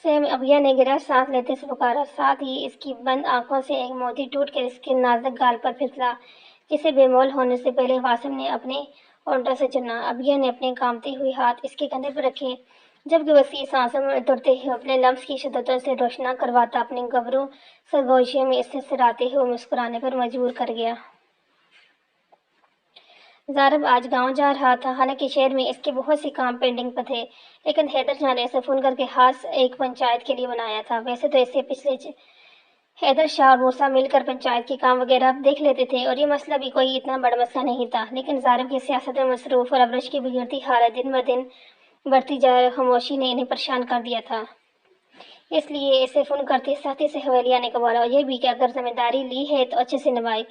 سیم، ابھیا نے گہرا سانس لیتے سے پکارا، ساتھ ہی اس کی بند آنکھوں سے ایک موتی ٹوٹ کر اس کے نازک گال پر پھسلا، جسے بے مول ہونے سے پہلے واسم نے اپنے ہونٹوں سے چنا۔ ابھیا نے اپنے کانپتے ہوئے ہاتھ اس کے کندھے پر رکھے، جبکہ وسیع سانسوں میں اترتے ہوئے اپنے لمس کی شدتوں سے روشناس کرواتا اپنی گبرو سرگوشیوں میں اس سے سراتے ہوئے مسکرانے پر مجبور کر گیا۔ زارب آج گاؤں جا رہا تھا، حالانکہ شہر میں اس کے بہت سے کام پینڈنگ پر تھے، لیکن حیدر شاہ نے اسے فون کر کے خاص ایک پنچایت کے لیے بنایا تھا۔ ویسے تو اسے پچھلے حیدر شاہ اور موسیٰ مل کر پنچایت کے کام وغیرہ دیکھ لیتے تھے، اور یہ مسئلہ بھی کوئی اتنا بڑا مسئلہ نہیں تھا، لیکن زارب کی سیاست میں مصروف اور ابرش کی بگڑتی حالت دن بدن بڑھتی جا رہی خاموشی نے انہیں پریشان کر دیا تھا۔ اس لیے اسے فون کرتے سختی سے حویلی آنے کو بولا، اور یہ بھی کہ اگر ذمہ داری لی ہے تو اچھے سے نبھائے۔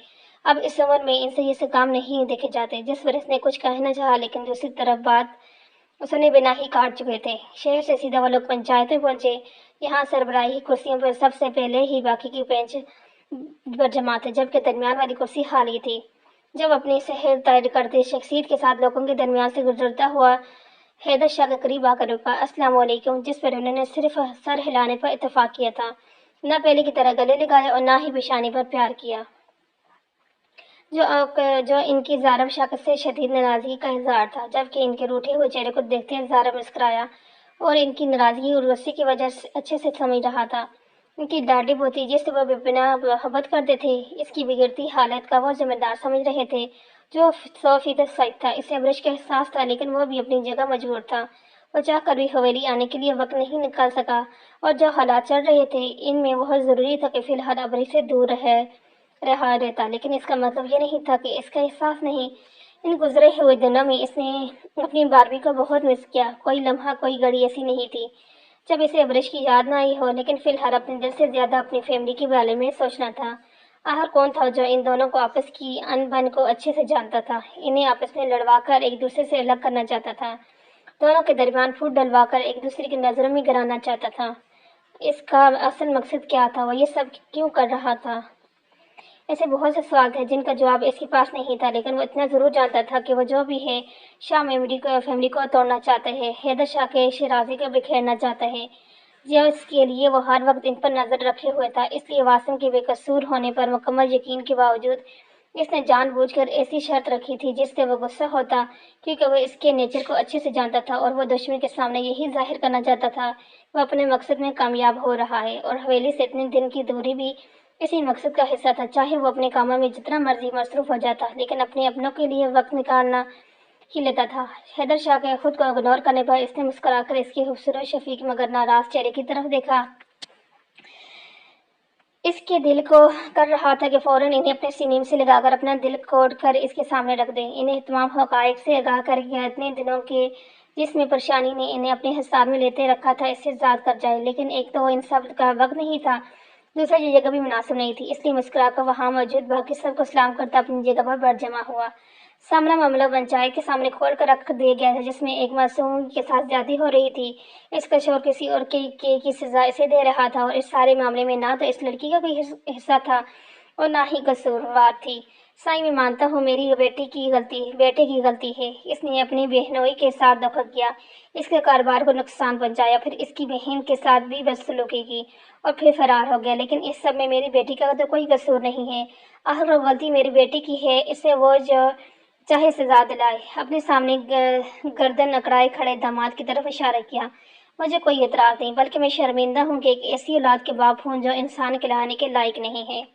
اب اس عمر میں ان سے یہ کام نہیں دیکھے جاتے۔ جس پر اس نے کچھ کہنا چاہا، لیکن دوسری طرف بات سنے بنا ہی کاٹ چکے تھے۔ شہر سے سیدھا وہ لوگ پنچایت میں پہنچے، यहाँ सरबराही kursiयों पर सबसे पहले ही बाकी की बेंच पर जमा थे, जबकि दरमियान वाली कुर्सी खाली थी। जब अपनी सेहत तय करती शख्सियत के साथ लोगों के दरमियान से गुजरता हुआ हैदर शाह के करीब आकर रुका। अस्सलाम वालेकुम, जिस पर उन्होंने सिर्फ सर हिलाने पर इत्तेफाक किया था, न पहले की तरह गले लगाया और न ही पेशानी पर प्यार किया, जो इनकी ज़ारब शक्ल से शदीद नाराज़गी का इज़हार था। जबकि इनके रूठे हुए चेहरे को देखते ज़ारा मुस्कुराया और इनकी नाराज़गी और गुस्से की वजह से अच्छे से समझ रहा था। इनकी डांटी पोती जिससे वह बेपनाह मोहब्बत करते थे, इसकी बिगड़ती हालत का वो जिम्मेदार समझ रहे थे, जो 100% सच था। इसे अब्रश का एहसास था, लेकिन वह भी अपनी जगह मजबूर था। वो चाह कर भी हवेली आने के लिए वक्त नहीं निकाल सका, और जो हालात चल रहे थे इनमें बहुत ज़रूरी था कि फ़िलहाल अब्रश से दूर रहा रहता। लेकिन इसका मतलब ये नहीं था कि इसका एहसास नहीं। इन गुजरे हुए दिनों में इसने अपनी बारबी को बहुत मिस किया। कोई लम्हा, कोई घड़ी ऐसी नहीं थी जब इसे अब्रश की याद ना आई हो, लेकिन फिलहाल अपने दिल से ज्यादा अपनी फैमिली के बारे में सोचना था। आखिर कौन था जो इन दोनों को आपस की अनबन को अच्छे से जानता था, इन्हें आपस में लड़वाकर एक दूसरे से अलग करना चाहता था, दोनों के दरमियान फूट डलवाकर एक दूसरे की नजरों में गिराना चाहता था। इसका असल मकसद क्या था, वो ये सब क्यों कर रहा था? ऐसे बहुत से सवाल थे जिनका जवाब इसके पास नहीं था, लेकिन वो इतना ज़रूर जानता था कि वो जो भी है शाह फैमिली को तोड़ना चाहता है, हैदर शाह के शराजी को बिखेरना चाहता है। जो इसके लिए वो हर वक्त इन पर नज़र रखे हुए था। इसलिए वासिम के बेकसूर होने पर मुकम्मल यकीन के बावजूद इसने जानबूझकर ऐसी शर्त रखी थी जिससे वो गुस्सा होता, क्योंकि वो इसके नेचर को अच्छे से जानता था और वो दुश्मन के सामने यही जाहिर करना चाहता था वो अपने मकसद में कामयाब हो रहा है। और हवेली से इतने दिन की दूरी भी इसी मकसद का हिस्सा था। चाहे वो अपने कामों में जितना मर्जी मसरूफ हो जाता, लेकिन अपने अपनों के लिए वक्त निकालना ही लेता था। हैदर शाह के खुद को इग्नोर करने पर इसने मुस्कुराकर इसके खूबसूरत शफीक मगर नाराज चेहरे की तरफ देखा। इसके दिल को कर रहा था कि फौरन इन्हें अपने सीने से लगाकर अपना दिल खोद कर इसके सामने रख दें, इन्हें तमाम हक़ाइक़ से आगाह करके इतने दिनों के जिसमें परेशानी ने इन्हें अपने हिसाब में लेते रखा था, इससे ज़ाद कर जाए। लेकिन एक तो इन सब का वक्त नहीं था, दूसरा ये जगह भी मुनासिब नहीं थी। इसलिए मुस्कुराकर वहाँ मौजूद बाकी सबको सलाम करता अपनी जगह पर बैठ जमा हुआ। सामना मामला पंचायत के सामने खोल कर रख दिया गया था, जिसमें एक मासूम के साथ ज्यादती हो रही थी। इसका शोर किसी और की सजा इसे दे रहा था, और इस सारे मामले में ना तो इस लड़की का कोई हिस्सा था और ना ही कसूरवार थी। साईं, मैं मानता हूँ मेरी बेटे की गलती है। इसने अपनी बहनोई के साथ धोखा किया, इसके कारोबार को नुकसान पहुंचाया, फिर इसकी बहन के साथ भी बदसलूकी की और फिर फरार हो गया। लेकिन इस सब में मेरी बेटी का तो कोई कसूर नहीं है। आखिर वो गलती मेरी बेटी की है, इसे वो जो चाहे सजा दिलाए। अपने सामने गर्दन अकड़ाए खड़े दामाद की तरफ इशारा किया। मुझे कोई एतराज़ नहीं, बल्कि मैं शर्मिंदा हूँ कि एक ऐसी औलाद के बाप हूँ जो इंसान कहलाने के लायक नहीं है।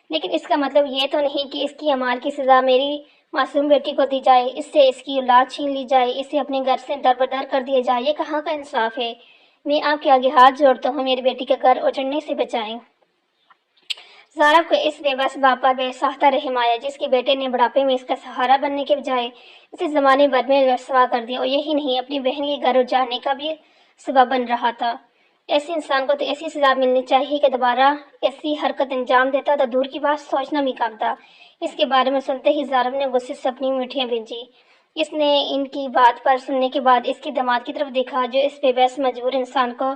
लेकिन इसका मतलब ये तो नहीं कि इसकी अमाल की सज़ा मेरी मासूम बेटी को दी जाए, इससे इसकी औलाद छीन ली जाए, इसे अपने घर से दरबदर कर दिया जाए। ये कहाँ का इंसाफ है? मैं आपके आगे हाथ जोड़ता हूँ, मेरी बेटी का घर उजड़ने से बचाएं। ज़ारा को इस बेबस बाप पर बेसाख्ता रहम आया, जिसके बेटे ने बुढ़ापे में इसका सहारा बनने के बजाय इसे ज़माने भर में रसवा कर दिया, और यही नहीं, अपनी बहन के घर उजाड़ने का भी सबब बन रहा था। ऐसे इंसान को तो ऐसी सजा मिलनी चाहिए कि दोबारा ऐसी हरकत अंजाम देता तो दूर की बात सोचना भी काम था। इसके बारे में सुनते ही ज़ारब ने गुस्से से अपनी मिठियाँ भेजी। इसने इनकी बात पर सुनने के बाद इसके दामाद की तरफ देखा, जो इस बेबस मजबूर इंसान को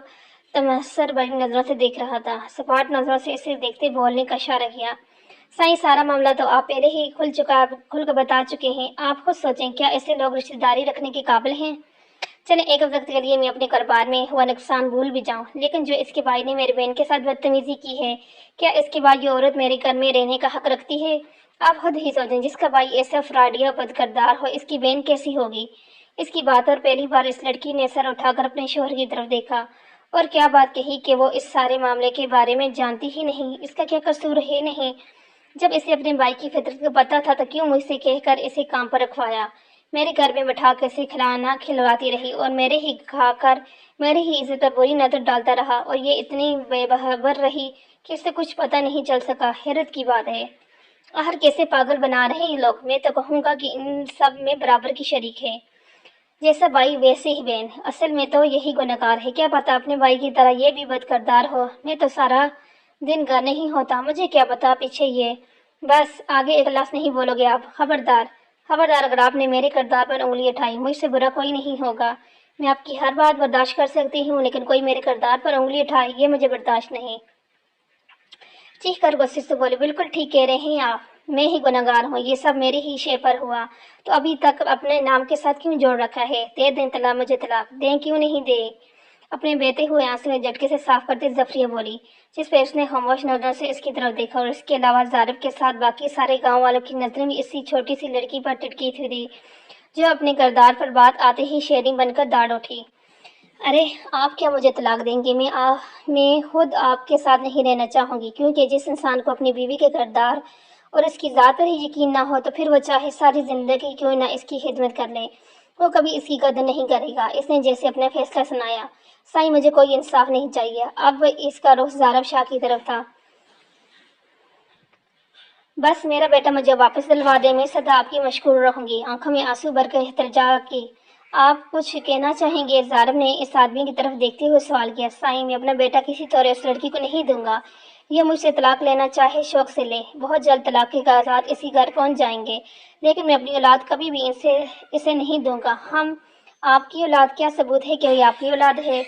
तमस्सर बड़ी नजरों से देख रहा था। सपाट नजरों से इसे देखते बोलने का इशारा किया। साईं, सारा मामला तो आप पहले ही खुल कर बता चुके हैं। आप खुद सोचें, क्या ऐसे लोग रिश्तेदारी रखने के काबिल हैं? चले एक वक्त के लिए मैं अपने कारोबार में हुआ नुकसान भूल भी जाऊं, लेकिन जो इसके भाई ने मेरी बहन के साथ बदतमीजी की है, क्या इसके बाद ये औरत मेरे घर में रहने का हक रखती है? आप खुद ही सोचें, जिसका भाई ऐसा फ्रॉडिया बदकिरदार हो, इसकी बहन कैसी होगी? इसकी बात और पहली बार इस लड़की ने सर उठाकर अपने शोहर की तरफ देखा, और क्या बात कही कि वो इस सारे मामले के बारे में जानती ही नहीं। इसका क्या कसूर है? नहीं, जब इसे अपने भाई की फितरत का पता था तो क्यों मुझसे कहकर इसे काम पर रखवाया? मेरे घर में बैठा कर इसे खिलाना खिलवाती रही और मेरे ही खाकर मेरी ही इज्जत पर बुरी नजर डालता रहा, और ये इतनी बेबहबर रही कि इससे कुछ पता नहीं चल सका। हैरत की बात है, आखिर कैसे पागल बना रहे हैं लोग। मैं तो कहूँगा कि इन सब में बराबर की शरीक है, जैसा भाई वैसे ही बहन। असल में तो यही गुनहगार है, क्या पता अपने भाई की तरह ये भी बदकिरदार हो। मैं तो सारा दिन घर नहीं होता, मुझे क्या पता पीछे ये। बस आगे एक लफ्ज़ नहीं बोलोगे आप। खबरदार, खबरदार, अगर आपने मेरे किरदार पर उंगली उठाई, मुझसे बुरा कोई नहीं होगा। میں آپ کی ہر بات برداشت کر سکتی ہوں، لیکن کوئی میرے کردار پر انگلی اٹھائے یہ مجھے برداشت نہیں۔ چیخ کر غصے سے بولے، بالکل ٹھیک کہہ رہے ہیں آپ، میں ہی گنہگار ہوں، یہ سب میری ہی شے پر ہوا، تو ابھی تک اپنے نام کے ساتھ کیوں جوڑ رکھا ہے؟ دے دیں طلاق، مجھے طلاق دیں، کیوں نہیں دے؟ اپنے بہتے ہوئے آنسو جھٹکے سے صاف کرتے ظفریہ بولی، جس پہ اس نے خاموش نظروں سے اس کی طرف دیکھا، اور اس کے علاوہ زارب کے ساتھ باقی سارے گاؤں والوں کی نظریں بھی اسی چھوٹی سی لڑکی پر ٹٹکی تھی جو اپنے کردار پر بات آتے ہی شیریں بن کر دوڑ اٹھی۔ ارے آپ کیا مجھے طلاق دیں گے؟ میں خود آپ کے ساتھ نہیں رہنا چاہوں گی، کیونکہ جس انسان کو اپنی بیوی کے کردار اور اس کی ذات پر ہی یقین نہ ہو تو پھر وہ چاہے ساری زندگی کیوں نہ اس کی خدمت کر لے، وہ کبھی اس کی قدر نہیں کرے گا۔ اس نے جیسے اپنا فیصلہ سنایا، سائیں مجھے کوئی انصاف نہیں چاہیے۔ اب اس کا رخ زارب شاہ کی طرف تھا۔ بس میرا بیٹا مجھے واپس دلوا دے، میں سدا آپ کی مشکور رہوں گی۔ آنکھوں میں آنسو بھر کر التجا کی، آپ کچھ کہنا چاہیں گے؟ زارب نے اس آدمی کی طرف دیکھتے ہوئے سوال کیا۔ سائیں میں اپنا بیٹا کسی طور اس لڑکی کو نہیں دوں گا، یہ مجھ سے طلاق لینا چاہے شوق سے لے، بہت جلد طلاق کے کاغذات اسی گھر پہنچ جائیں گے، لیکن میں اپنی اولاد کبھی بھی اسے نہیں دوں گا۔ آپ کی اولاد؟ کیا ثبوت ہے کہ یہ آپ کی اولاد ہے؟